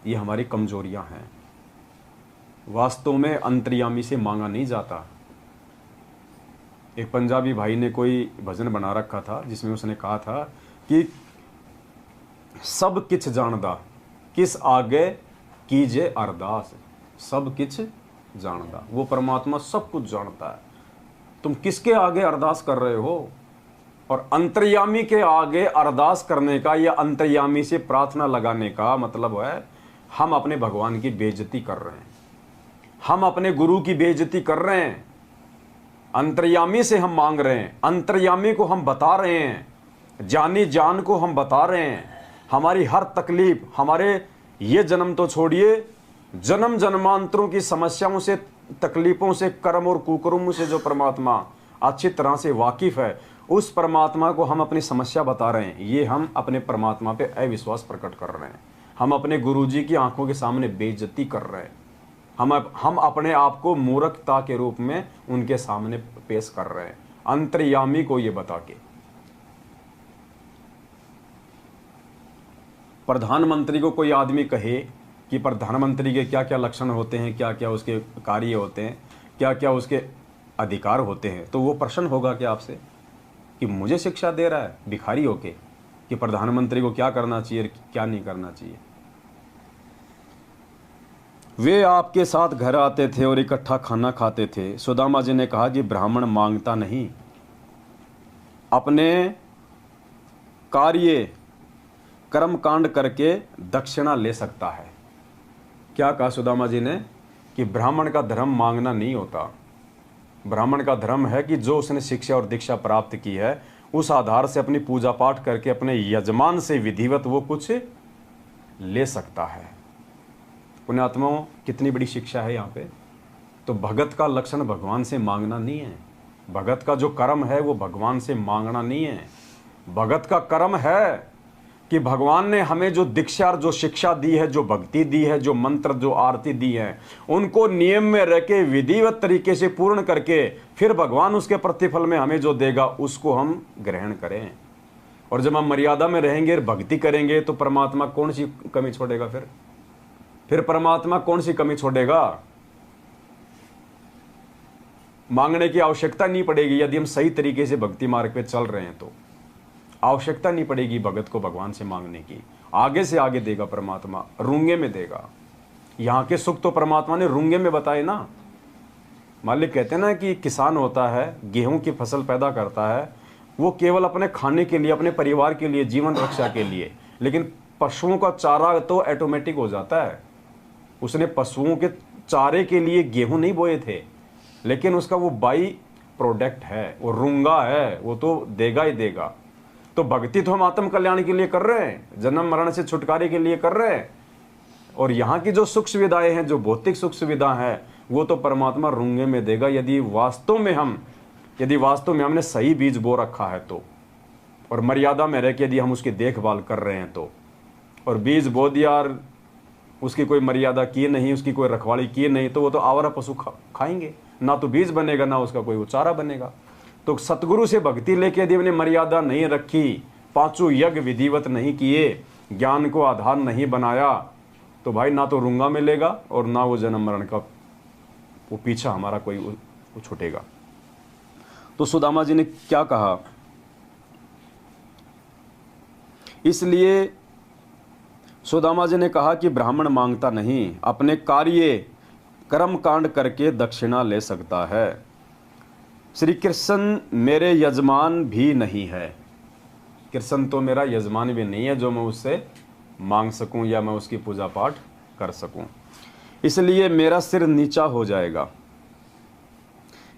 Speaker 1: ये हमारी कमजोरियां हैं। वास्तव में अंतर्यामी से मांगा नहीं जाता। एक पंजाबी भाई ने कोई भजन बना रखा था जिसमें उसने कहा था कि सब किछ जानदा किस आगे कीजे अरदास। सब किछ जानदा, वो परमात्मा सब कुछ जानता है, तुम किसके आगे अरदास कर रहे हो। और अंतर्यामी के आगे अरदास करने का या अंतर्यामी से प्रार्थना लगाने का मतलब है हम अपने भगवान की बेइज्जती कर रहे हैं, हम अपने गुरु की बेइज्जती कर रहे हैं। अंतर्यामी से हम मांग रहे हैं, अंतर्यामी को हम बता रहे हैं, जानी जान को हम बता रहे हैं हमारी हर तकलीफ, हमारे ये जन्म तो छोड़िए, जन्म जन्मांतरों की समस्याओं से, तकलीफों से, कर्म और कुकर्मों से जो परमात्मा अच्छी तरह से वाकिफ है, उस परमात्मा को हम अपनी समस्या बता रहे हैं। ये हम अपने परमात्मा पे अविश्वास प्रकट कर रहे हैं, हम अपने गुरुजी की आंखों के सामने बेइज्जती कर रहे हैं, हम अपने आप को मूर्खता के रूप में उनके सामने पेश कर रहे हैं अंतर्यामी को ये बता के। प्रधानमंत्री को कोई आदमी कहे कि प्रधानमंत्री के क्या क्या लक्षण होते हैं, क्या क्या उसके कार्य होते हैं, क्या क्या उसके अधिकार होते हैं, तो वो प्रश्न होगा कि आपसे कि मुझे शिक्षा दे रहा है भिखारी होके कि प्रधानमंत्री को क्या करना चाहिए, क्या नहीं करना चाहिए। वे आपके साथ घर आते थे और इकट्ठा खाना खाते थे। सुदामा जी ने कहा कि ब्राह्मण मांगता नहीं, अपने कार्य कर्म कांड करके दक्षिणा ले सकता है। क्या कहा सुदामा जी ने कि ब्राह्मण का धर्म मांगना नहीं होता, ब्राह्मण का धर्म है कि जो उसने शिक्षा और दीक्षा प्राप्त की है उस आधार से अपनी पूजा पाठ करके अपने यजमान से विधिवत वो कुछ ले सकता है। पुण्यात्माओं, कितनी बड़ी शिक्षा है यहाँ पे। तो भगत का लक्षण भगवान से मांगना नहीं है, भगत का जो कर्म है वो भगवान से मांगना नहीं है। भगत का कर्म है कि भगवान ने हमें जो दीक्षा और जो शिक्षा दी है, जो भक्ति दी है, जो मंत्र जो आरती दी है, उनको नियम में रह के विधिवत तरीके से पूर्ण करके फिर भगवान उसके प्रतिफल में हमें जो देगा उसको हम ग्रहण करें। और जब हम मर्यादा में रहेंगे, भक्ति करेंगे, तो परमात्मा कौन सी कमी छोड़ेगा? फिर परमात्मा कौन सी कमी छोड़ेगा? मांगने की आवश्यकता नहीं पड़ेगी। यदि हम सही तरीके से भक्ति मार्ग पे चल रहे हैं तो आवश्यकता नहीं पड़ेगी भगत को भगवान से मांगने की। आगे से आगे देगा परमात्मा, रूंगे में देगा। यहाँ के सुख तो परमात्मा ने रूंगे में बताए ना। मालिक कहते हैं ना कि किसान होता है, गेहूं की फसल पैदा करता है, वो केवल अपने खाने के लिए, अपने परिवार के लिए, जीवन रक्षा के लिए, लेकिन पशुओं का चारा तो ऑटोमेटिक हो जाता है। उसने पशुओं के चारे के लिए गेहूं नहीं बोए थे, लेकिन उसका वो बाई प्रोडक्ट है, वो रूंगा है, वो तो देगा ही देगा। तो भक्ति तो हम आत्म कल्याण के लिए कर रहे हैं, जन्म मरण से छुटकारे के लिए कर रहे हैं। और यहाँ की जो सुख सुविधाएं हैं, जो भौतिक सुख सुविधा है, वो तो परमात्मा रूंगे में देगा यदि वास्तव में हमने सही बीज बो रखा है तो, और मर्यादा में रह के यदि हम उसकी देखभाल कर रहे हैं तो। और बीज बो दिया और उसकी कोई मर्यादा की नहीं, उसकी कोई रखवाली की नहीं, तो वो तो आवारा पशु खाएंगे, ना तो बीज बनेगा ना उसका कोई चारा बनेगा। तो सतगुरु से भक्ति लेके यदि हमने मर्यादा नहीं रखी, पांचों यज्ञ विधिवत नहीं किए, ज्ञान को आधार नहीं बनाया, तो भाई ना तो रूंगा मिलेगा और ना वो जन्म मरण का वो पीछा हमारा कोई वो छूटेगा। तो सुदामा जी ने क्या कहा? इसलिए सुदामा जी ने कहा कि ब्राह्मण मांगता नहीं, अपने कार्य कर्म कांड करके दक्षिणा ले सकता है। श्री कृष्ण मेरे यजमान भी नहीं है, कृष्ण तो मेरा यजमान भी नहीं है जो मैं उससे मांग सकूं या मैं उसकी पूजा पाठ कर सकूं। इसलिए मेरा सिर नीचा हो जाएगा।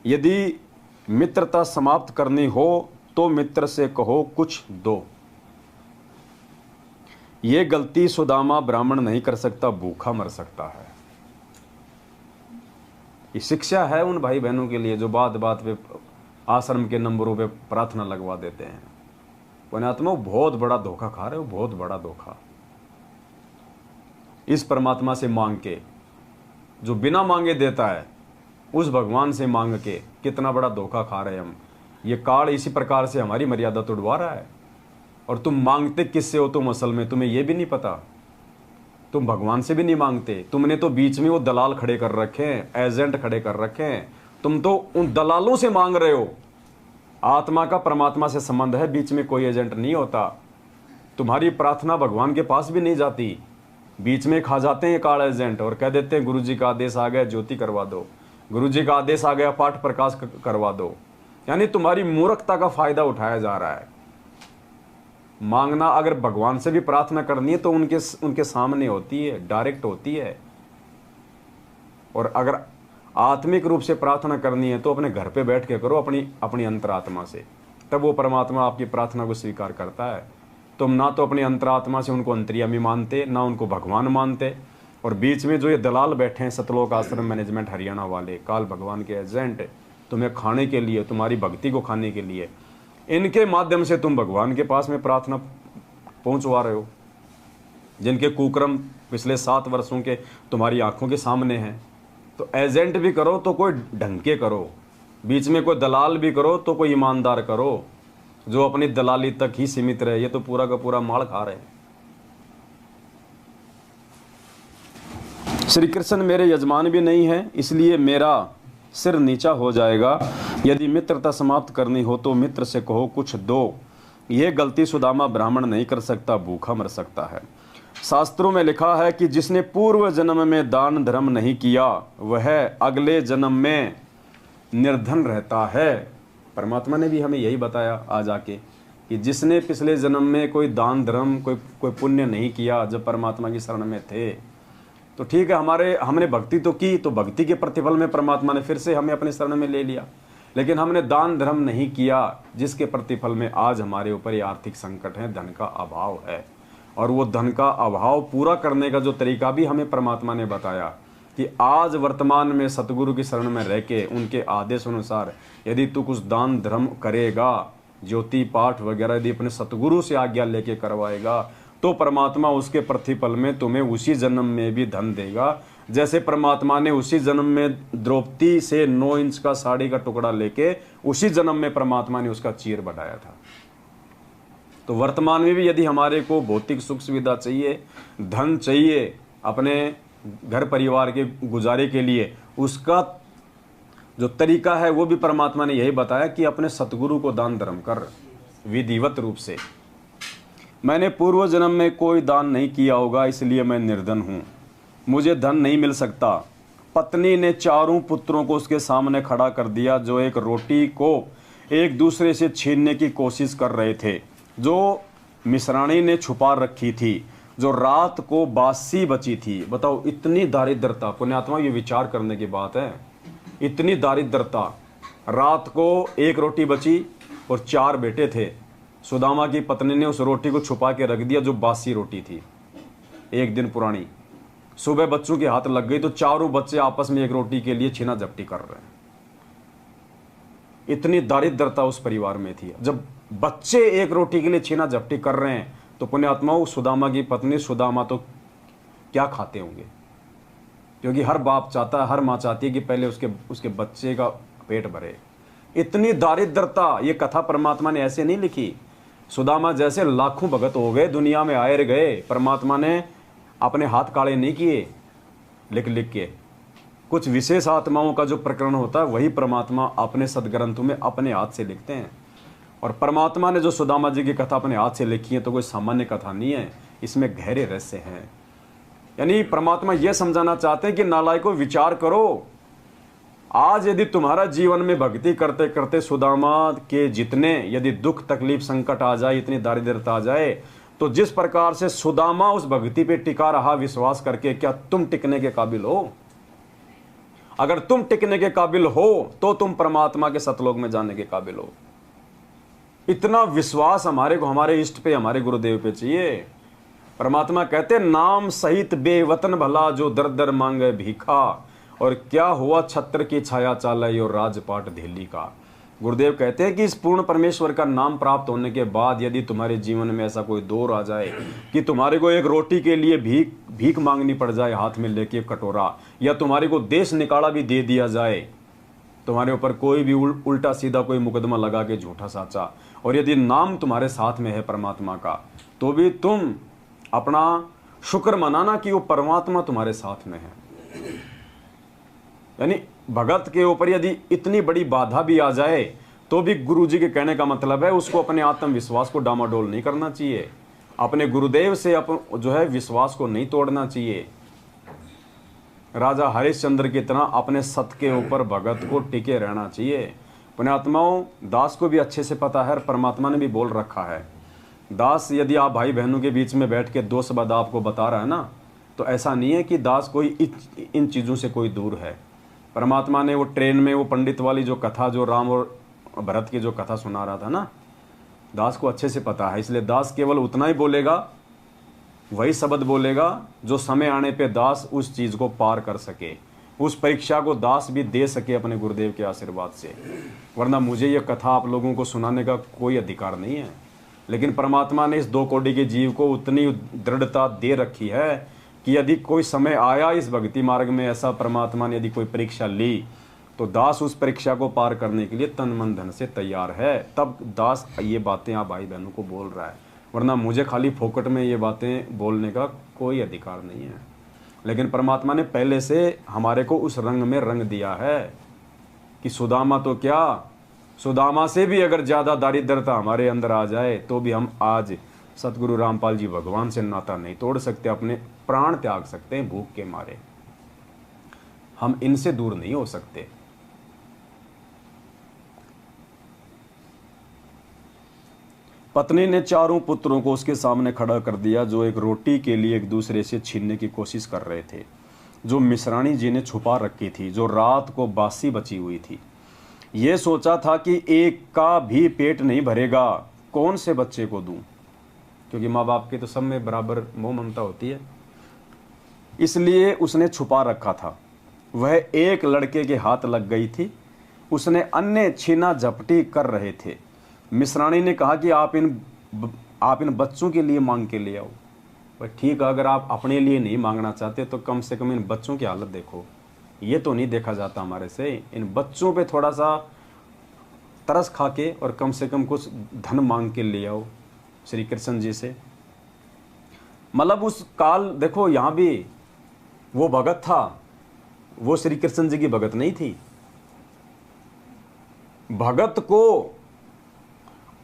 Speaker 1: यदि मित्रता समाप्त करनी हो तो मित्र से कहो कुछ दो। ये गलती सुदामा ब्राह्मण नहीं कर सकता, भूखा मर सकता है। ये शिक्षा है उन भाई बहनों के लिए जो बात बात पे आश्रम के नंबरों पे प्रार्थना लगवा देते हैं। पुण्यात्मा बहुत बड़ा धोखा खा रहे हो, बहुत बड़ा धोखा। इस परमात्मा से मांग के, जो बिना मांगे देता है, उस भगवान से मांग के कितना बड़ा धोखा खा रहे हैं हम। ये काल इसी प्रकार से हमारी मर्यादा तोड़वा रहा है। और तुम मांगते किससे हो तुम असल में, तुम्हें यह भी नहीं पता। तुम भगवान से भी नहीं मांगते। तुमने तो बीच में वो दलाल खड़े कर रखे हैं, एजेंट खड़े कर रखे हैं। तुम तो उन दलालों से मांग रहे हो। आत्मा का परमात्मा से संबंध है, बीच में कोई एजेंट नहीं होता। तुम्हारी प्रार्थना भगवान के पास भी नहीं जाती, बीच में खा जाते हैं कार्ड एजेंट और कह देते हैं गुरु जी का आदेश आ गया, ज्योति करवा दो, गुरु जी का आदेश आ गया, पाठ प्रकाश करवा दो। यानी तुम्हारी मूर्खता का फायदा उठाया जा रहा है। मांगना अगर भगवान से भी प्रार्थना करनी है तो उनके सामने होती है, डायरेक्ट होती है। और अगर आत्मिक रूप से प्रार्थना करनी है तो अपने घर पे बैठ के करो, अपनी अंतरात्मा से, तब वो परमात्मा आपकी प्रार्थना को स्वीकार करता है। तुम ना तो अपनी अंतरात्मा से उनको अंतर्यामी मानते, ना उनको भगवान मानते, और बीच में जो ये दलाल बैठे हैं सतलोक आश्रम मैनेजमेंट हरियाणा वाले, काल भगवान के एजेंट, तुम्हें खाने के लिए, तुम्हारी भक्ति को खाने के लिए, इनके माध्यम से तुम भगवान के पास में प्रार्थना पहुंचवा रहे हो, जिनके कुकर्म पिछले 7 वर्षों के तुम्हारी आंखों के सामने हैं। तो एजेंट भी करो तो कोई ढंग के करो, बीच में कोई दलाल भी करो तो कोई ईमानदार करो, जो अपनी दलाली तक ही सीमित रहे। ये तो पूरा का पूरा माल खा रहे हैं। श्री कृष्ण मेरे यजमान भी नहीं है, इसलिए मेरा सिर नीचा हो जाएगा। यदि मित्रता समाप्त करनी हो तो मित्र से कहो कुछ दो। यह गलती सुदामा ब्राह्मण नहीं कर सकता, भूखा मर सकता है। शास्त्रों में लिखा है कि जिसने पूर्व जन्म में दान धर्म नहीं किया वह अगले जन्म में निर्धन रहता है। परमात्मा ने भी हमें यही बताया आज आके कि जिसने पिछले जन्म में कोई दान धर्म कोई पुण्य नहीं किया, जब परमात्मा की शरण में थे, तो ठीक है, हमने भक्ति तो की, तो भक्ति के प्रतिफल में परमात्मा ने फिर से हमें अपने शरण में ले लिया। लेकिन हमने दान धर्म नहीं किया, जिसके प्रतिफल में आज हमारे ऊपर ये आर्थिक संकट है, धन का अभाव है। और वो धन का अभाव पूरा करने का जो तरीका भी हमें परमात्मा ने बताया कि आज वर्तमान में सतगुरु की शरण में रह के उनके आदेश अनुसार यदि तू कुछ दान धर्म करेगा, ज्योति पाठ वगैरह यदि अपने सतगुरु से आज्ञा लेके करवाएगा, तो परमात्मा उसके प्रतिफल में तुम्हें उसी जन्म में भी धन देगा। जैसे परमात्मा ने उसी जन्म में द्रौपदी से 9 इंच का साड़ी का टुकड़ा लेके उसी जन्म में परमात्मा ने उसका चीर बढ़ाया था। तो वर्तमान में भी यदि हमारे को भौतिक सुख सुविधा चाहिए, धन चाहिए अपने घर परिवार के गुजारे के लिए, उसका जो तरीका है वो भी परमात्मा ने यही बताया कि अपने सतगुरु को दान धर्म कर विधिवत रूप से। मैंने पूर्व जन्म में कोई दान नहीं किया होगा, इसलिए मैं निर्धन हूँ, मुझे धन नहीं मिल सकता। पत्नी ने 4 पुत्रों को उसके सामने खड़ा कर दिया, जो एक रोटी को एक दूसरे से छीनने की कोशिश कर रहे थे, जो मिश्राणी ने छुपा रखी थी, जो रात को बासी बची थी। बताओ, इतनी दारिद्रता, पुण्यात्मा, ये विचार करने की बात है। इतनी दारिद्रता, रात को एक रोटी बची और 4 बेटे थे। सुदामा की पत्नी ने उस रोटी को छुपा के रख दिया, जो बासी रोटी थी, 1 दिन पुरानी। सुबह बच्चों के हाथ लग गई तो 4 बच्चे आपस में एक रोटी के लिए छीना झपटी कर रहे हैं। इतनी दारिद्रता उस परिवार में थी। जब बच्चे एक रोटी के लिए छीना झपटी कर रहे हैं तो पुण्यात्माओं, सुदामा की पत्नी सुदामा तो क्या खाते होंगे, क्योंकि हर बाप चाहता है, हर माँ चाहती है कि पहले उसके बच्चे का पेट भरे। इतनी दारिद्रता, ये कथा परमात्मा ने ऐसे नहीं लिखी। सुदामा जैसे लाखों भगत हो गए, दुनिया में आए गए, परमात्मा ने अपने हाथ काले नहीं किए लिख के। कुछ विशेष आत्माओं का जो प्रकरण होता है वही परमात्मा अपने सदग्रंथों में अपने हाथ से लिखते हैं। और परमात्मा ने जो सुदामा जी की कथा अपने हाथ से लिखी है तो कोई सामान्य कथा नहीं है, इसमें गहरे रहस्य हैं। यानी परमात्मा यह समझाना चाहते हैं कि नालायकों, विचार करो। आज यदि तुम्हारा जीवन में भक्ति करते करते सुदामा के जितने यदि दुख तकलीफ संकट आ जाए, इतनी दारिद्रता आ जाए, तो जिस प्रकार से सुदामा उस भक्ति पे टिका रहा विश्वास करके, क्या तुम टिकने के काबिल हो? अगर तुम टिकने के काबिल हो तो तुम परमात्मा के सतलोक में जाने के काबिल हो। इतना विश्वास हमारे को हमारे इष्ट पे, हमारे गुरुदेव पे चाहिए। परमात्मा कहते नाम सहित बेवतन भला, जो दर दर मांगे भीखा, और क्या हुआ छत्र की छाया चालय और राजपाट धेली का। गुरुदेव कहते हैं कि इस पूर्ण परमेश्वर का नाम प्राप्त होने के बाद यदि तुम्हारे जीवन में ऐसा कोई दौर आ जाए कि तुम्हारे को एक रोटी के लिए भीख मांगनी पड़ जाए हाथ में लेके कटोरा, या तुम्हारे को देश निकाला भी दे दिया जाए, तुम्हारे ऊपर कोई भी उल्टा सीधा कोई मुकदमा लगा के झूठा साचा, और यदि नाम तुम्हारे साथ में है परमात्मा का, तो भी तुम अपना शुक्र मनाना कि वो परमात्मा तुम्हारे साथ में है। यानी भगत के ऊपर यदि इतनी बड़ी बाधा भी आ जाए तो भी गुरु जी के कहने का मतलब है उसको अपने आत्मविश्वास को डामाडोल नहीं करना चाहिए, अपने गुरुदेव से जो है विश्वास को नहीं तोड़ना चाहिए। राजा हरिश्चंद्र की तरह अपने सत्य के ऊपर भगत को टिके रहना चाहिए। पुण्यात्माओं, दास को भी अच्छे से पता है, परमात्मा ने भी बोल रखा है, दास यदि आप भाई बहनों के बीच में बैठ के दो शब्द आपको बता रहा है ना, तो ऐसा नहीं है कि दास कोई इन चीज़ों से कोई दूर है। परमात्मा ने वो ट्रेन में वो पंडित वाली जो कथा, जो राम और भरत की जो कथा सुना रहा था ना, दास को अच्छे से पता है। इसलिए दास केवल उतना ही बोलेगा, वही शब्द बोलेगा जो समय आने पे दास उस चीज़ को पार कर सके, उस परीक्षा को दास भी दे सके अपने गुरुदेव के आशीर्वाद से। वरना मुझे ये कथा आप लोगों को सुनाने का कोई अधिकार नहीं है। लेकिन परमात्मा ने इस 2 कोटि के जीव को उतनी दृढ़ता दे रखी है कि यदि कोई समय आया इस भक्ति मार्ग में, ऐसा परमात्मा ने यदि कोई परीक्षा ली, तो दास उस परीक्षा को पार करने के लिए तन मन धन से तैयार है। तब दास ये बातें आप भाई बहनों को बोल रहा है, वरना मुझे खाली फोकट में ये बातें बोलने का कोई अधिकार नहीं है। लेकिन परमात्मा ने पहले से हमारे को उस रंग में रंग दिया है कि सुदामा तो क्या, सुदामा से भी अगर ज़्यादा दारिद्रता हमारे अंदर आ जाए तो भी हम आज सतगुरु रामपाल जी भगवान से नाता नहीं तोड़ सकते, अपने प्राण त्याग सकते हैं भूख के मारे, हम इनसे दूर नहीं हो सकते। पत्नी ने चारों पुत्रों को उसके सामने खड़ा कर दिया जो एक रोटी के लिए एक दूसरे से छीनने की कोशिश कर रहे थे, जो मिश्राणी जी ने छुपा रखी थी, जो रात को बासी बची हुई थी। ये सोचा था कि एक का भी पेट नहीं भरेगा, कौन से बच्चे को दूं, क्योंकि माँ बाप के तो सब में बराबर मोह ममता होती है, इसलिए उसने छुपा रखा था। वह एक लड़के के हाथ लग गई थी, उसने अन्य छीना झपटी कर रहे थे। मिश्राणी ने कहा कि आप इन बच्चों के लिए मांग के ले आओ। भाई ठीक है, अगर आप अपने लिए नहीं मांगना चाहते तो कम से कम इन बच्चों की हालत देखो, ये तो नहीं देखा जाता हमारे से। इन बच्चों पे थोड़ा सा तरस खा के और कम से कम कुछ धन मांग के ले आओ श्री कृष्ण जी से। मतलब उस काल देखो, यहाँ भी वो भगत था, वो श्री कृष्ण जी की भगत नहीं थी। भगत को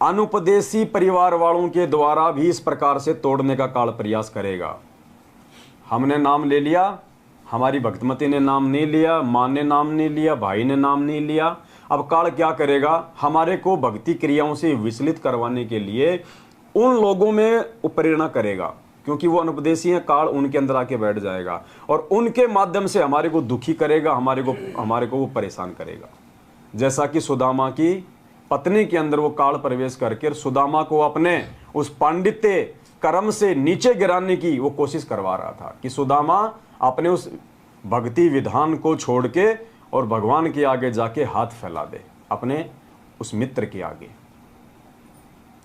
Speaker 1: अनुपदेशी परिवार वालों के द्वारा भी इस प्रकार से तोड़ने का काल प्रयास करेगा। हमने नाम ले लिया, हमारी भक्तमती ने नाम नहीं लिया, माँ ने नाम नहीं लिया, भाई ने नाम नहीं लिया। अब काल क्या करेगा, हमारे को भक्ति क्रियाओं से विचलित करवाने के लिए उन लोगों में प्रेरणा करेगा, क्योंकि वो अनुपदेशी हैं। काल उनके अंदर आके बैठ जाएगा और उनके माध्यम से हमारे को दुखी करेगा, हमारे को वो परेशान करेगा। जैसा कि सुदामा की पत्नी के अंदर वो काल प्रवेश करके सुदामा को अपने उस पांडित्य कर्म से नीचे गिराने की वो कोशिश करवा रहा था कि सुदामा अपने उस भक्ति विधान को छोड़ के और भगवान के आगे जाके हाथ फैला दे, अपने उस मित्र के आगे।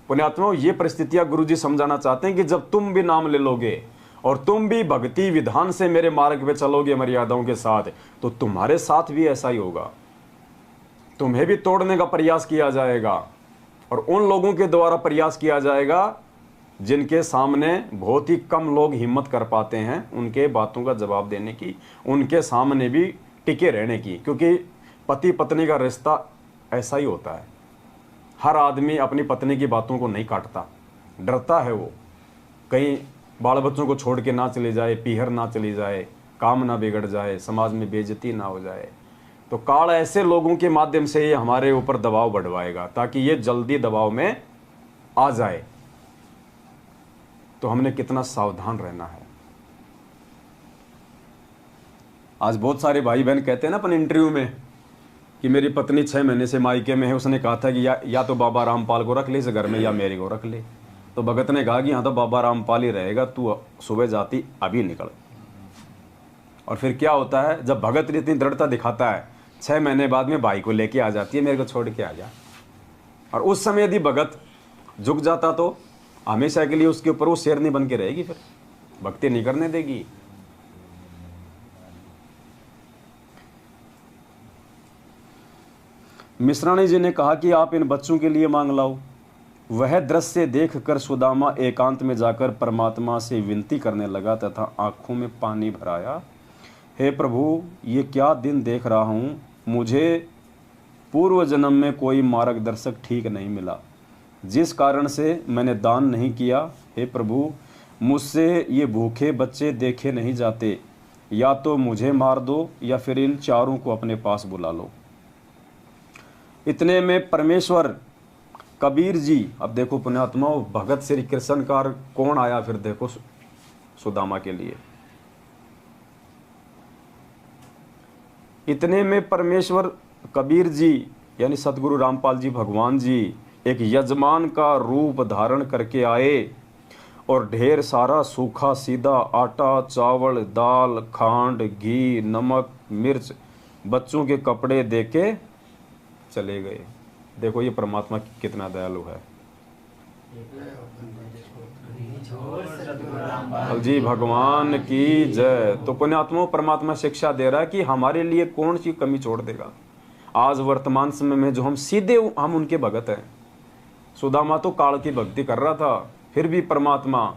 Speaker 1: पुण्यात्माओं, ये परिस्थितियां गुरु जी समझाना चाहते हैं कि जब तुम भी नाम ले लोगे और तुम भी भक्ति विधान से मेरे मार्ग पे चलोगे मर्यादाओं के साथ, तो तुम्हारे साथ भी ऐसा ही होगा, तुम्हें भी तोड़ने का प्रयास किया जाएगा। और उन लोगों के द्वारा प्रयास किया जाएगा जिनके सामने बहुत ही कम लोग हिम्मत कर पाते हैं उनके बातों का जवाब देने की, उनके सामने भी टिके रहने की। क्योंकि पति पत्नी का रिश्ता ऐसा ही होता है, हर आदमी अपनी पत्नी की बातों को नहीं काटता, डरता है वो कहीं बाल बच्चों को छोड़ के ना चले जाए, पीहर ना चली जाए, काम ना बिगड़ जाए, समाज में बेइज्जती ना हो जाए। तो काल ऐसे लोगों के माध्यम से ये हमारे ऊपर दबाव बढ़वाएगा ताकि ये जल्दी दबाव में आ जाए। तो हमने कितना सावधान रहना है। आज बहुत सारे भाई बहन कहते हैं ना अपन इंटरव्यू में कि मेरी पत्नी 6 महीने से मायके में है, उसने कहा था कि या तो बाबा रामपाल को रख ले इस घर में या मेरे को रख ले। तो भगत ने कहा कि यहाँ तो बाबा रामपाल ही रहेगा, तू सुबह जाती अभी निकल। और फिर क्या होता है, जब भगत इतनी दृढ़ता दिखाता है 6 महीने बाद में भाई को लेके आ जाती है, मेरे को छोड़ के आ जा। और उस समय यदि भगत झुक जाता तो हमेशा के लिए उसके ऊपर वो शेरनी बन के रहेगी, फिर भक्ति नहीं करने देगी। मिश्राणी जी ने कहा कि आप इन बच्चों के लिए मांग लाओ। वह दृश्य देखकर सुदामा एकांत में जाकर परमात्मा से विनती करने लगा तथा आंखों में पानी भराया। हे प्रभु, ये क्या दिन देख रहा हूँ। मुझे पूर्व जन्म में कोई मार्गदर्शक ठीक नहीं मिला, जिस कारण से मैंने दान नहीं किया। हे प्रभु, मुझसे ये भूखे बच्चे देखे नहीं जाते। या तो मुझे मार दो या फिर इन चारों को अपने पास बुला लो। इतने में परमेश्वर कबीर जी, अब देखो पुण्यात्माओं, भगत श्री कृष्ण का कौन आया फिर देखो सुदामा के लिए। इतने में परमेश्वर कबीर जी यानी सतगुरु रामपाल जी भगवान जी एक यजमान का रूप धारण करके आए और ढेर सारा सूखा सीधा आटा, चावल, दाल, खांड, घी, नमक, मिर्च, बच्चों के कपड़े देके चले गए। देखो ये परमात्मा कितना दयालु है। जी भगवान की जय। तो पुण्यात्मा परमात्मा शिक्षा दे रहा है कि हमारे लिए कौन सी कमी छोड़ देगा। आज वर्तमान समय में जो हम सीधे हम उनके भगत हैं। सुदामा तो काल की भक्ति कर रहा था, फिर भी परमात्मा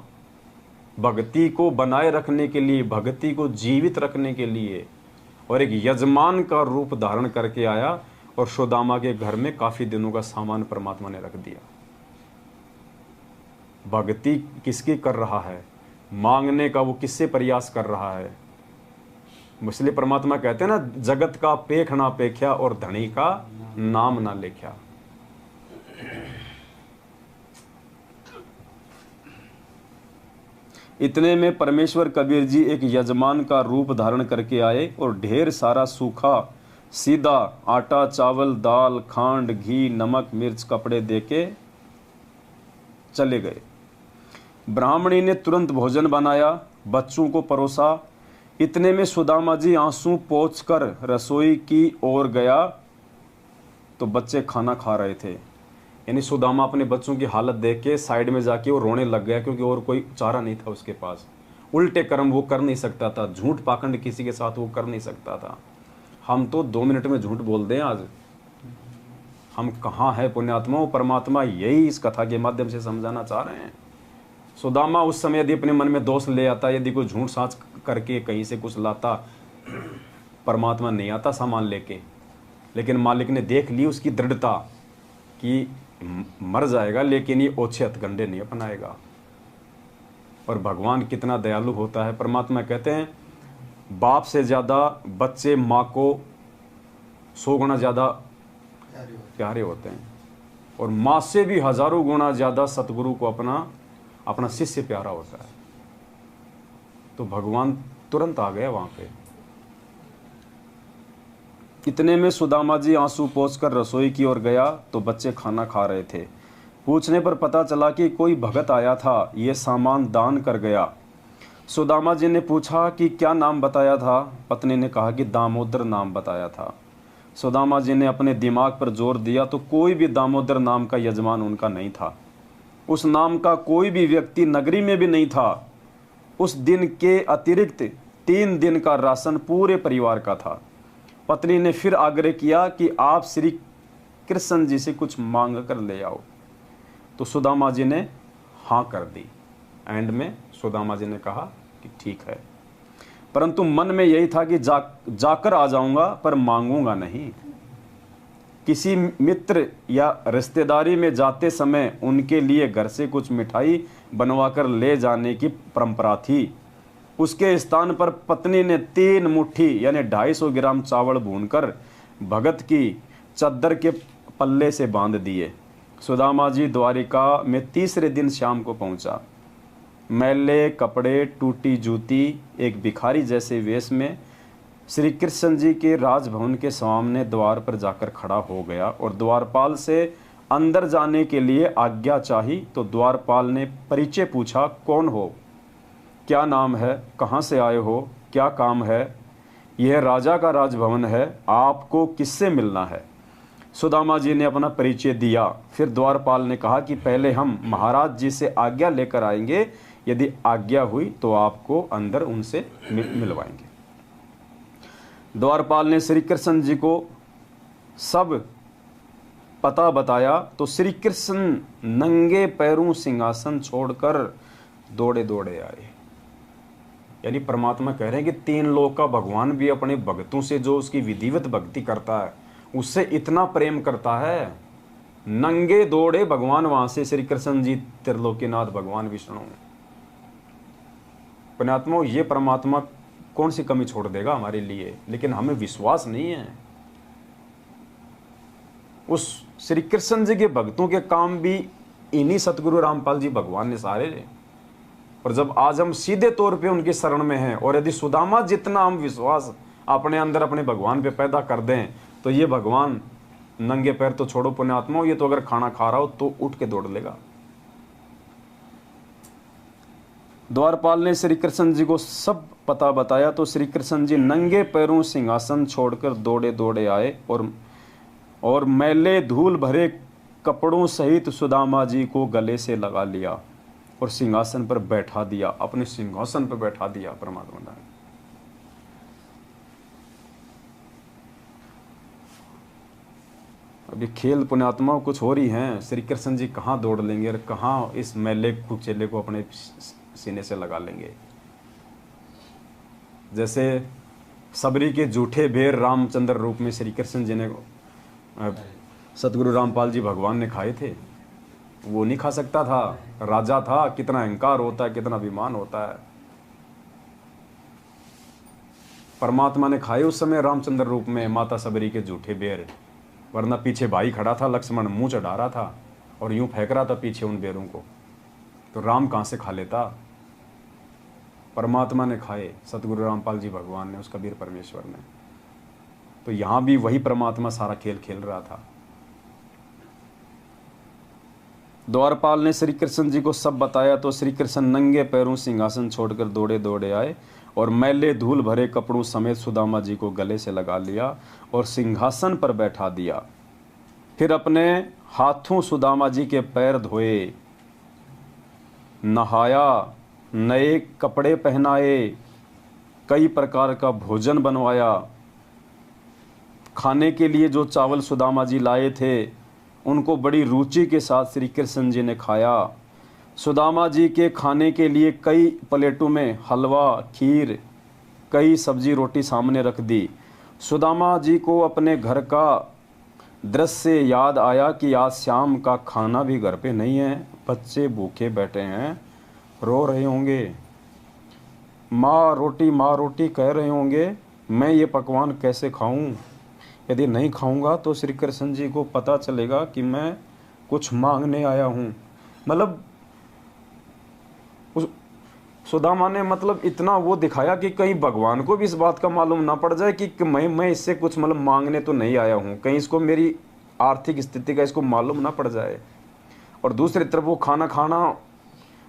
Speaker 1: भक्ति को बनाए रखने के लिए, भक्ति को जीवित रखने के लिए और एक यजमान का रूप धारण करके आया और सुदामा के घर में काफी दिनों का सामान परमात्मा ने रख दिया। भक्ति किसकी कर रहा है, मांगने का वो किससे प्रयास कर रहा है। इसलिए परमात्मा कहते हैं ना, जगत का पेख ना पेख्या और धनी का नाम ना लेख्या। इतने में परमेश्वर कबीर जी एक यजमान का रूप धारण करके आए और ढेर सारा सूखा सीधा आटा, चावल, दाल, खांड, घी, नमक, मिर्च, कपड़े देके चले गए। ब्राह्मणी ने तुरंत भोजन बनाया, बच्चों को परोसा। इतने में सुदामा जी आंसू पोंछकर रसोई की ओर गया तो बच्चे खाना खा रहे थे। यानी सुदामा अपने बच्चों की हालत देख के साइड में जाके वो रोने लग गया, क्योंकि और कोई चारा नहीं था उसके पास। उल्टे कर्म वो कर नहीं सकता था, झूठ पाखंड किसी के साथ वो कर नहीं सकता था। हम तो 2 मिनट में झूठ बोल दें आज, हम कहाँ है पुण्यात्माओं। परमात्मा यही इस कथा के माध्यम से समझाना चाह रहे हैं। सुदामा उस समय यदि अपने मन में दोष ले आता, यदि कोई झूठ साच करके कहीं से कुछ लाता, परमात्मा नहीं आता सामान लेके, लेकिन मालिक ने देख ली उसकी दृढ़ता कि मर जाएगा लेकिन ये ओछे हथकंडे नहीं अपनाएगा। और भगवान कितना दयालु होता है। परमात्मा कहते हैं बाप से ज़्यादा बच्चे माँ को 100 गुना ज़्यादा प्यारे होते हैं, और माँ से भी हजारों गुना ज़्यादा सतगुरु को अपना शिष्य प्यारा होता है। तो भगवान तुरंत आ गया वहाँ पे। इतने में सुदामा जी आंसू पोंछकर रसोई की ओर गया तो बच्चे खाना खा रहे थे। पूछने पर पता चला कि कोई भगत आया था, ये सामान दान कर गया। सुदामा जी ने पूछा कि क्या नाम बताया था। पत्नी ने कहा कि दामोदर नाम बताया था। सुदामा जी ने अपने दिमाग पर जोर दिया तो कोई भी दामोदर नाम का यजमान उनका नहीं था। उस नाम का कोई भी व्यक्ति नगरी में भी नहीं था। उस दिन के अतिरिक्त 3 दिन का राशन पूरे परिवार का था। पत्नी ने फिर आग्रह किया कि आप श्री कृष्ण जी से कुछ मांग कर ले आओ। तो सुदामा जी ने हाँ कर दी। एंड में सुदामा जी ने कहा कि ठीक है, परंतु मन में यही था कि जाकर आ जाऊंगा पर मांगूंगा नहीं। किसी मित्र या रिश्तेदारी में जाते समय उनके लिए घर से कुछ मिठाई बनवाकर ले जाने की परंपरा थी। उसके स्थान पर पत्नी ने 3 मुट्ठी यानी 250 ग्राम चावल भूनकर भगत की चद्दर के पल्ले से बांध दिए। सुदामा जी द्वारिका में तीसरे दिन शाम को पहुंचा। मैले कपड़े, टूटी जूती, एक भिखारी जैसे वेश में श्री कृष्ण जी के राजभवन के सामने द्वार पर जाकर खड़ा हो गया और द्वारपाल से अंदर जाने के लिए आज्ञा चाही। तो द्वारपाल ने परिचय पूछा, कौन हो, क्या नाम है, कहाँ से आए हो, क्या काम है। यह राजा का राजभवन है, आपको किससे मिलना है। सुदामा जी ने अपना परिचय दिया। फिर द्वारपाल ने कहा कि पहले हम महाराज जी से आज्ञा लेकर आएंगे, यदि आज्ञा हुई तो आपको अंदर उनसे मिलवाएंगे। द्वारपाल ने श्री कृष्ण जी को सब पता बताया तो श्री कृष्ण नंगे पैरों सिंहासन छोड़कर दौड़े दौड़े आए। यानी परमात्मा कह रहे हैं कि 3 लोक का भगवान भी अपने भक्तों से, जो उसकी विधिवत भक्ति करता है, उससे इतना प्रेम करता है। नंगे दौड़े भगवान वहां से, श्री कृष्ण जी त्रिलोकीनाथ भगवान विष्णु। पुण्यात्मा, ये परमात्मा कौन सी कमी छोड़ देगा हमारे लिए, लेकिन हमें विश्वास नहीं है। उस श्री कृष्ण जी के भक्तों के काम भी इन्हीं सतगुरु रामपाल जी भगवान ने सारे। और जब आज हम सीधे तौर पे उनकी शरण में हैं, और यदि सुदामा जितना हम विश्वास अपने अंदर अपने भगवान पे पैदा कर दें, तो ये भगवान नंगे पैर तो छोड़ो पुण्यात्मा, ये तो अगर खाना खा रहा हो तो उठ के दौड़ लेगा। द्वारपाल ने श्री कृष्ण जी को सब पता बताया तो श्री कृष्ण जी नंगे पैरों सिंहासन छोड़कर दौड़े दौड़े आए और मैले धूल भरे कपड़ों सहित सुदामा जी को गले से लगा लिया और सिंहासन पर बैठा दिया, अपने सिंहासन पर बैठा दिया परमात्मा ने। अभी खेल पुण्यात्मा कुछ हो रही हैं, श्री कृष्ण जी कहाँ दौड़ लेंगे और कहाँ इस मैले कुचेले को अपने सीने से लगा लेंगे। जैसे सबरी के झूठे भेर रामचंद्र रूप में श्री कृष्ण जी ने सतगुरु रामपाल जी भगवान ने खाए थे, वो नहीं खा सकता था। राजा था, कितना अहंकार होता है, कितना अभिमान होता है। परमात्मा ने खाए उस समय रामचंद्र रूप में माता सबरी के झूठे बेर, वरना पीछे भाई खड़ा था, लक्ष्मण मुंह चढ़ा रहा था और यूं फेंक रहा था पीछे उन बेरों को, तो राम कहां से खा लेता। परमात्मा ने खाए, सतगुरु रामपाल जी भगवान ने, उस कबीर परमेश्वर ने। तो यहां भी वही परमात्मा सारा खेल खेल रहा था। द्वारपाल ने श्री कृष्ण जी को सब बताया तो श्री कृष्ण नंगे पैरों सिंहासन छोड़कर दौड़े दौड़े आए और मैले धूल भरे कपड़ों समेत सुदामा जी को गले से लगा लिया और सिंहासन पर बैठा दिया। फिर अपने हाथों सुदामा जी के पैर धोए, नहाया, नए कपड़े पहनाए, कई प्रकार का भोजन बनवाया। खाने के लिए जो चावल सुदामा जी लाए थे उनको बड़ी रुचि के साथ श्री कृष्ण जी ने खाया। सुदामा जी के खाने के लिए कई प्लेटों में हलवा, खीर, कई सब्जी रोटी सामने रख दी। सुदामा जी को अपने घर का दृश्य याद आया कि आज शाम का खाना भी घर पे नहीं है, बच्चे भूखे बैठे हैं, रो रहे होंगे, माँ रोटी कह रहे होंगे, मैं ये पकवान कैसे खाऊं? यदि नहीं खाऊंगा तो श्री कृष्ण जी को पता चलेगा कि मैं कुछ मांगने आया हूं। मतलब सुदामा ने मतलब इतना वो दिखाया कि कहीं भगवान को भी इस बात का मालूम ना पड़ जाए कि मैं इससे कुछ मतलब मांगने तो नहीं आया हूं, कहीं इसको मेरी आर्थिक स्थिति का इसको मालूम ना पड़ जाए। और दूसरी तरफ वो खाना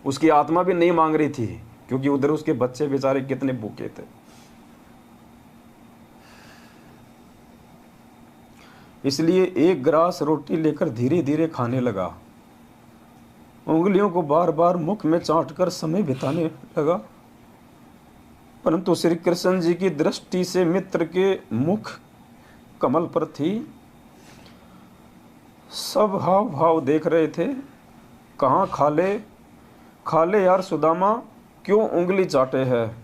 Speaker 1: उसकी आत्मा भी नहीं मांग रही थी, क्योंकि उधर उसके बच्चे बेचारे कितने भूखे थे। इसलिए एक ग्रास रोटी लेकर धीरे धीरे खाने लगा, उंगलियों को बार बार मुख में चाटकर समय बिताने लगा। परंतु श्री कृष्ण जी की दृष्टि से मित्र के मुख कमल पर थी। सब हाव भाव देख रहे थे। कहाँ खा ले यार सुदामा, क्यों उंगली चाटे है।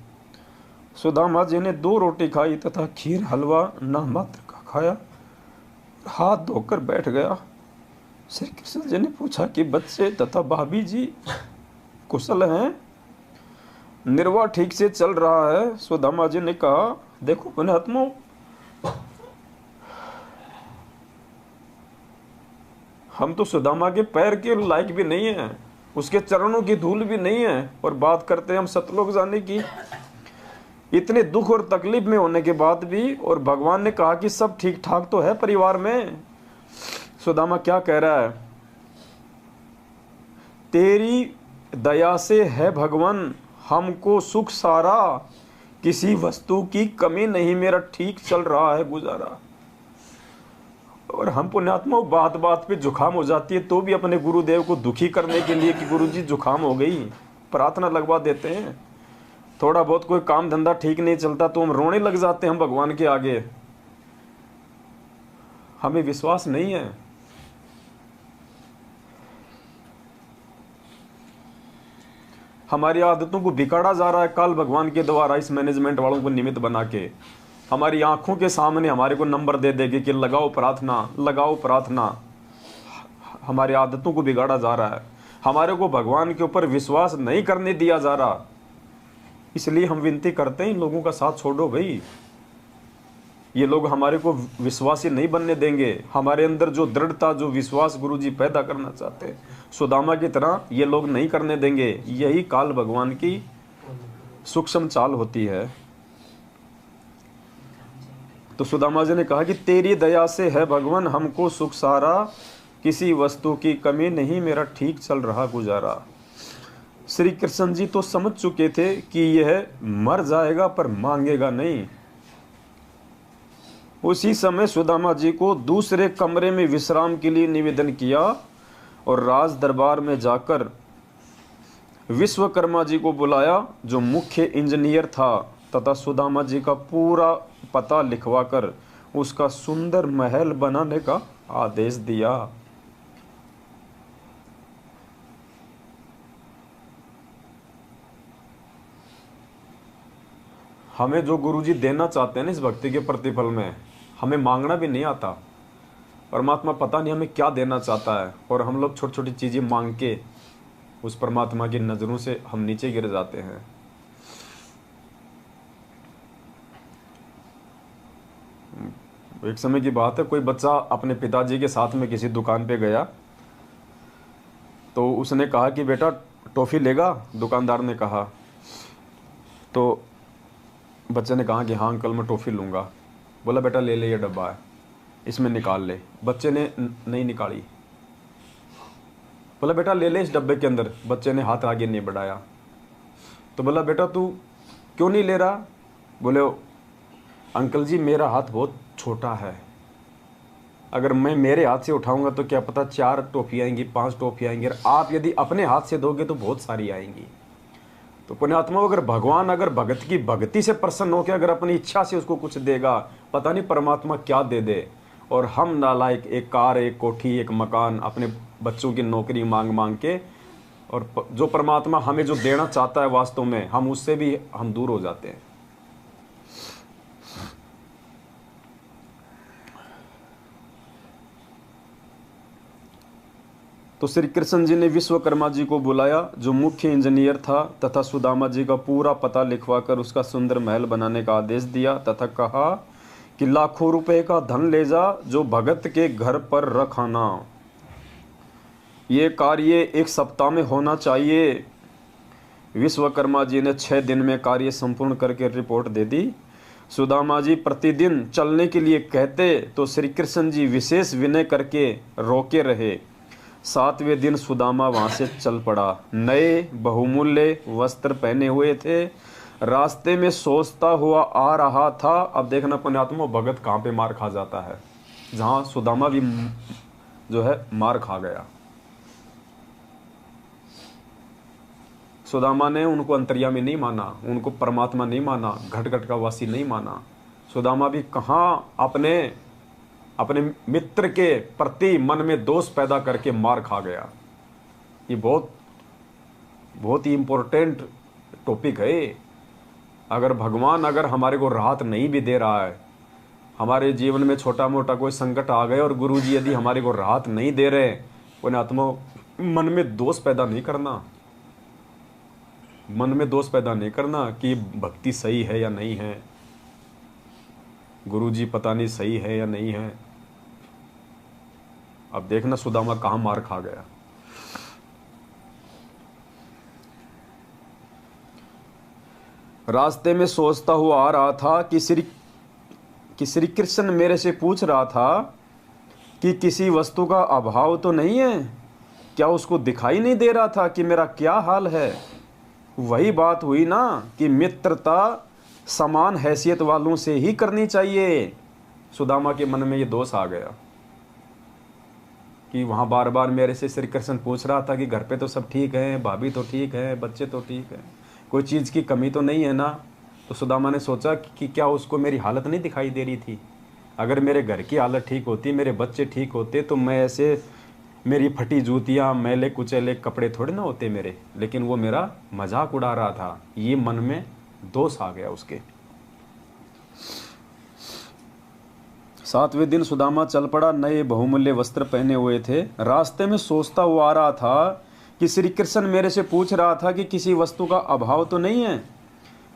Speaker 1: सुदामा जी ने 2 रोटी खाई तथा खीर हलवा ना मात्र का खाया, हाथ धोकर बैठ गया। श्री कृष्ण जी ने पूछा कि बच्चे तथा भाभी जी कुशल हैं, निर्वाह ठीक से चल रहा है। सुदामा जी ने कहा, देखो पुण्यात्मा, हम तो सुदामा के पैर के लायक भी नहीं है, उसके चरणों की धूल भी नहीं है, और बात करते हैं हम सतलोक जाने की। इतने दुख और तकलीफ में होने के बाद भी, और भगवान ने कहा कि सब ठीक ठाक तो है परिवार में। सुदामा क्या कह रहा है, तेरी दया से है भगवान हमको सुख सारा, किसी वस्तु की कमी नहीं, मेरा ठीक चल रहा है गुजारा। और हम पुण्यात्मा बात बात पे जुखाम हो जाती है तो भी अपने गुरुदेव को दुखी करने के लिए कि गुरुजी जुखाम हो गई, प्रार्थना लगवा देते हैं। थोड़ा बहुत कोई काम धंधा ठीक नहीं चलता तो हम रोने लग जाते हैं हम भगवान के आगे। हमें विश्वास नहीं है हमारी आदतों को बिगाड़ा जा रहा है काल भगवान के द्वारा, इस मैनेजमेंट वालों को निमित्त बना के। हमारी आंखों के सामने हमारे को नंबर दे देंगे कि लगाओ प्रार्थना, लगाओ प्रार्थना। हमारी आदतों को बिगाड़ा जा रहा है, हमारे को भगवान के ऊपर विश्वास नहीं करने दिया जा रहा। इसलिए हम विनती करते हैं इन लोगों का साथ छोड़ो भाई, ये लोग हमारे को विश्वासी नहीं बनने देंगे। हमारे अंदर जो दृढ़ता, जो विश्वास गुरुजी पैदा करना चाहते हैं, सुदामा की तरह ये लोग नहीं करने देंगे। यही काल भगवान की सूक्ष्म चाल होती है। तो सुदामा जी ने कहा कि तेरी दया से है भगवान हमको सुख सारा, किसी वस्तु की कमी नहीं, मेरा ठीक चल रहा गुजारा। श्री कृष्ण जी तो समझ चुके थे कि यह मर जाएगा पर मांगेगा नहीं। उसी समय सुदामा जी को दूसरे कमरे में विश्राम के लिए निवेदन किया और राज दरबार में जाकर विश्वकर्मा जी को बुलाया, जो मुख्य इंजीनियर था, तथा सुदामा जी का पूरा पता लिखवाकर उसका सुंदर महल बनाने का आदेश दिया। हमें जो गुरुजी देना चाहते हैं ना इस भक्ति के प्रतिफल में, हमें मांगना भी नहीं आता। परमात्मा पता नहीं हमें क्या देना चाहता है, और हम लोग छोटी छोटी चीजें मांग के उस परमात्मा की नजरों से हम नीचे गिर जाते हैं। एक समय की बात है, कोई बच्चा अपने पिताजी के साथ में किसी दुकान पे गया, तो उसने कहा कि बेटा टॉफी लेगा। दुकानदार ने कहा, तो बच्चे ने कहा कि हाँ अंकल मैं टॉफी लूँगा। बोला बेटा ले ले, ये डब्बा है, इसमें निकाल ले। बच्चे ने नहीं निकाली। बोला बेटा ले ले इस डब्बे के अंदर। बच्चे ने हाथ आगे नहीं बढ़ाया। तो बोला बेटा तू क्यों नहीं ले रहा? बोले अंकल जी मेरा हाथ बहुत छोटा है, अगर मैं मेरे हाथ से उठाऊंगा तो क्या पता 4 टॉफी आएंगी, 5 टॉफी आएंगी, और आप यदि अपने हाथ से दोगे तो बहुत सारी आएंगी। तो पुण्यात्मा अगर भगवान अगर भगत की भक्ति से प्रसन्न होकर अगर अपनी इच्छा से उसको कुछ देगा, पता नहीं परमात्मा क्या दे दे। और हम नालायक एक कार, एक कोठी, एक मकान, अपने बच्चों की नौकरी मांग मांग के, और जो परमात्मा हमें जो देना चाहता है वास्तव में, हम उससे भी हम दूर हो जाते हैं। तो श्री कृष्ण जी ने विश्वकर्मा जी को बुलाया, जो मुख्य इंजीनियर था, तथा सुदामा जी का पूरा पता लिखवाकर उसका सुंदर महल बनाने का आदेश दिया, तथा कहा कि लाखों रुपए का धन ले जा, जो भगत के घर पर रखाना। ये कार्य 1 सप्ताह में होना चाहिए। विश्वकर्मा जी ने 6 दिन में कार्य संपूर्ण करके रिपोर्ट दे दी। सुदामा जी प्रतिदिन चलने के लिए कहते तो श्री कृष्ण जी विशेष विनय करके रोके रहे। 7वें दिन सुदामा वहां से चल पड़ा। नए बहुमूल्य वस्त्र पहने हुए थे, रास्ते में सोचता हुआ आ रहा था। अब देखना पुण्यात्मा भगत कहाँ पे मार खा जाता है, जहां सुदामा भी जो है मार खा गया। सुदामा ने उनको अंतर्यामी नहीं माना, उनको परमात्मा नहीं माना, घट घट का वासी नहीं माना। सुदामा भी कहाँ अपने मित्र के प्रति मन में दोष पैदा करके मार खा गया। ये बहुत ही इंपॉर्टेंट टॉपिक है। अगर भगवान अगर हमारे को राहत नहीं भी दे रहा है, हमारे जीवन में छोटा मोटा कोई संकट आ गया और गुरुजी यदि हमारे को राहत नहीं दे रहे, पुण्यात्मा मन में दोष पैदा नहीं करना, मन में दोष पैदा नहीं करना कि भक्ति सही है या नहीं है, गुरुजी पता नहीं सही है या नहीं है। अब देखना सुदामा कहां मार खा गया। रास्ते में सोचता हुआ आ रहा था कि श्री कृष्ण मेरे से पूछ रहा था कि किसी वस्तु का अभाव तो नहीं है। क्या उसको दिखाई नहीं दे रहा था कि मेरा क्या हाल है? वही बात हुई ना कि मित्रता समान हैसियत वालों से ही करनी चाहिए। सुदामा के मन में ये दोष आ गया कि वहाँ बार बार मेरे से श्री कृष्ण पूछ रहा था कि घर पे तो सब ठीक है, भाभी तो ठीक है, बच्चे तो ठीक है, कोई चीज़ की कमी तो नहीं है ना। तो सुदामा ने सोचा कि क्या उसको मेरी हालत नहीं दिखाई दे रही थी? अगर मेरे घर की हालत ठीक होती, मेरे बच्चे ठीक होते, तो मैं ऐसे मेरी फटी जूतियाँ, मैले कुचेले कपड़े थोड़े ना होते मेरे, लेकिन वो मेरा मजाक उड़ा रहा था। ये मन में दोष आ गया उसके। 7वें दिन सुदामा चल पड़ा, नए बहुमूल्य वस्त्र पहने हुए थे। रास्ते में सोचता हुआ आ रहा था कि श्री कृष्ण मेरे से पूछ रहा था कि किसी वस्तु का अभाव तो नहीं है।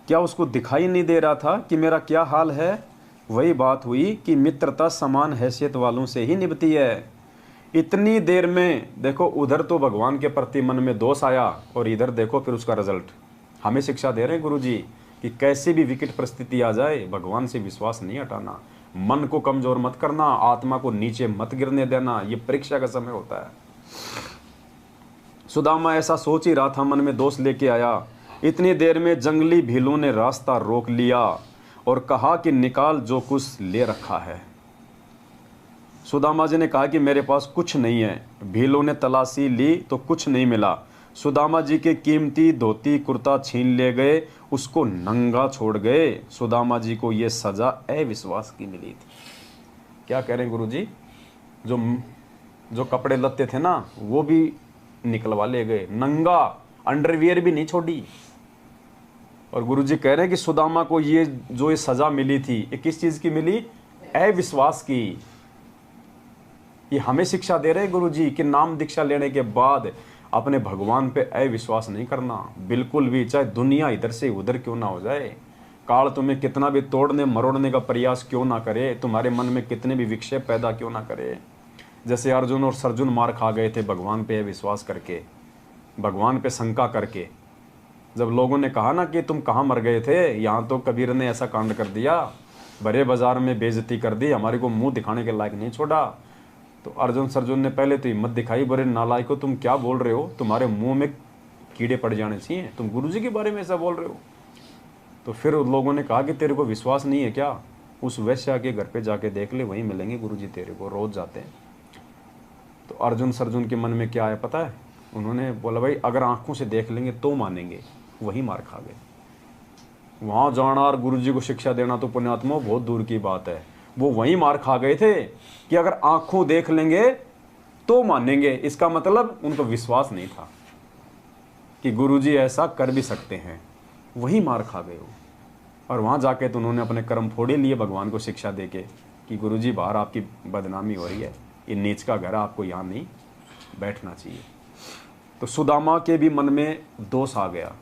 Speaker 1: क्या उसको दिखाई नहीं दे रहा था कि मेरा क्या हाल है? वही बात हुई कि मित्रता समान हैसियत वालों से ही निभती है। इतनी देर में देखो, उधर तो भगवान के प्रति मन में दोष आया और इधर देखो फिर उसका रिजल्ट। हमें शिक्षा दे रहे हैं गुरु जी कि कैसे भी विकट परिस्थिति आ जाए, भगवान से विश्वास नहीं हटाना, मन को कमजोर मत करना, आत्मा को नीचे मत गिरने देना। ये परीक्षा का समय होता है। सुदामा ऐसा सोच ही रहा था, मन में दोष लेके आया। इतनी देर में जंगली भीलों ने रास्ता रोक लिया और कहा कि निकाल जो कुछ ले रखा है। सुदामा जी ने कहा कि मेरे पास कुछ नहीं है। भीलों ने तलाशी ली तो कुछ नहीं मिला। सुदामा जी के कीमती धोती कुर्ता छीन ले गए, उसको नंगा छोड़ गए। सुदामा जी को यह सजा अविश्वास की मिली थी। क्या कह रहे हैं गुरु जी? जो कपड़े लत्ते थे ना, वो भी निकलवा ले गए, नंगा, अंडरवियर भी नहीं छोड़ी। और गुरुजी कह रहे हैं कि सुदामा को ये सजा मिली थी, ये किस चीज की मिली? अविश्वास की। ये हमें शिक्षा दे रहे हैं गुरुजी कि नाम दीक्षा लेने के बाद अपने भगवान पे अविश्वास नहीं करना बिल्कुल भी, चाहे दुनिया इधर से उधर क्यों ना हो जाए, काल तुम्हें कितना भी तोड़ने मरोड़ने का प्रयास क्यों ना करे, तुम्हारे मन में कितने भी विक्षेप पैदा क्यों ना करे। जैसे अर्जुन और सर्जुन मार खा गए थे भगवान पे अविश्वास करके, भगवान पे शंका करके। जब लोगों ने कहा ना कि तुम कहाँ मर गए थे, यहाँ तो कबीर ने ऐसा कांड कर दिया, बड़े बाजार में बेइज्जती कर दी, हमारे को मुंह दिखाने के लायक नहीं छोड़ा, तो अर्जुन सर्जुन ने पहले तो हिम्मत दिखाई, बड़े नालायको तुम क्या बोल रहे हो, तुम्हारे मुंह में कीड़े पड़ जाने चाहिए, तुम गुरुजी के बारे में ऐसा बोल रहे हो। तो फिर लोगों ने कहा कि तेरे को विश्वास नहीं है क्या, उस वैश्या के घर पे जाके देख ले, वहीं मिलेंगे गुरुजी तेरे को, रोज जाते हैं। तो अर्जुन सर्जुन के मन में क्या आया पता है? उन्होंने बोला भाई अगर आंखों से देख लेंगे तो मानेंगे, वही मार खा गए। वहां जाना और गुरुजी को शिक्षा देना तो पुण्यात्मा बहुत दूर की बात है, वो वहीं मार खा गए थे कि अगर आंखों देख लेंगे तो मानेंगे। इसका मतलब उनको विश्वास नहीं था कि गुरुजी ऐसा कर भी सकते हैं, वही मार खा गए वो। और वहां जाके तो उन्होंने अपने कर्म फोड़े लिए भगवान को शिक्षा देके कि गुरुजी बाहर आपकी बदनामी हो रही है, ये नीच का घर है, आपको यहाँ नहीं बैठना चाहिए। तो सुदामा के भी मन में दोष आ गया।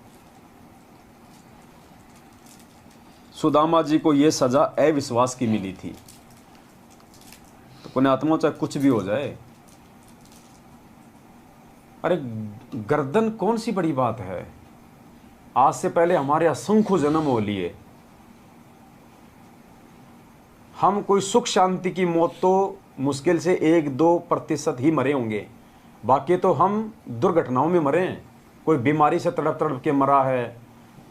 Speaker 1: सुदामा जी को यह सजा अविश्वास की मिली थी। तो पुण्यात्मा चाहे कुछ भी हो जाए, अरे गर्दन कौन सी बड़ी बात है, आज से पहले हमारे असंख्य जन्म हो लिए, हम कोई सुख शांति की मौत तो मुश्किल से 1-2% ही मरे होंगे, बाकी तो हम दुर्घटनाओं में मरे हैं। कोई बीमारी से तड़प तड़प के मरा है,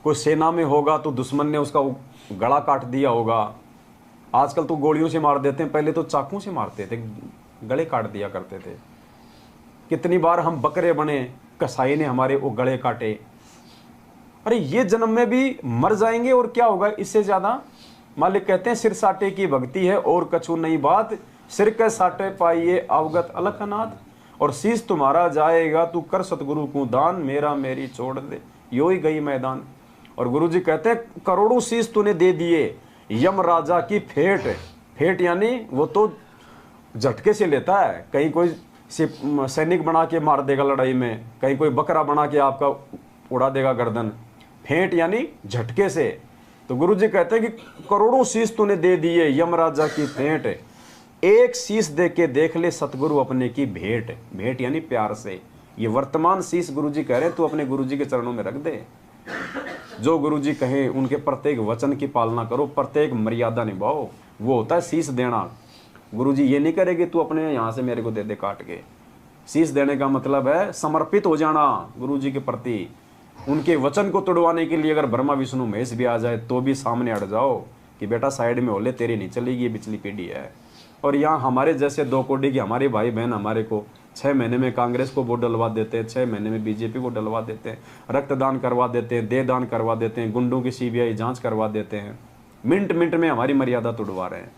Speaker 1: कोई सेना में होगा तो दुश्मन ने उसका गला काट दिया होगा। आजकल तो गोलियों से मार देते हैं, पहले तो चाकू से मारते थे, गले काट दिया करते थे। कितनी बार हम बकरे बने, कसाई ने हमारे वो गले काटे। अरे ये जन्म में भी मर जाएंगे और क्या होगा इससे ज्यादा। मालिक कहते हैं सिर साटे की भक्ति है और कछु नहीं बात, सिर के साटे पाइए अवगत अलखनाथ, और शीश तुम्हारा जाएगा तू कर सतगुरु को दान, मेरा मेरी छोड़ दे यो ही गई मैदान। और गुरुजी कहते हैं करोड़ों शीश तूने दे दिए यम राजा की फेट। फेट यानी वो तो झटके से लेता है, कहीं कोई सैनिक बना के मार देगा लड़ाई में, कहीं कोई बकरा बना के आपका उड़ा देगा गर्दन। फेंट यानी झटके से। तो गुरुजी कहते हैं कि करोड़ों शीश तूने दे दिए यम राजा की फेंट, एक शीश दे के देख ले सतगुरु अपने की भेंट। भेंट यानी प्यार से। ये वर्तमान शीश गुरुजी कह रहे हैं तू अपने गुरुजी के चरणों में रख दे। जो गुरुजी कहे उनके प्रत्येक वचन की पालना करो, प्रत्येक मर्यादा निभाओ, वो होता है शीश देना। गुरुजी ये नहीं करेगी तू अपने यहाँ से मेरे को दे दे काट के। शीश देने का मतलब है समर्पित हो जाना गुरुजी के प्रति। उनके वचन को तोड़वाने के लिए अगर ब्रह्मा विष्णु महेश भी आ जाए तो भी सामने अड़ जाओ कि बेटा साइड में हो ले, तेरी नहीं चलेगी, ये पिछली पीढ़ी है। और यहाँ हमारे जैसे 2 कोटी के हमारे भाई बहन हमारे को 6 महीने में कांग्रेस को वोट डलवा देते हैं, 6 महीने में बीजेपी को डलवा देते हैं, रक्तदान करवा देते हैं, देह दान करवा देते हैं, गुंडों की सीबीआई जांच करवा देते हैं। मिनट मिनट में हमारी मर्यादा तोड़वा रहे हैं।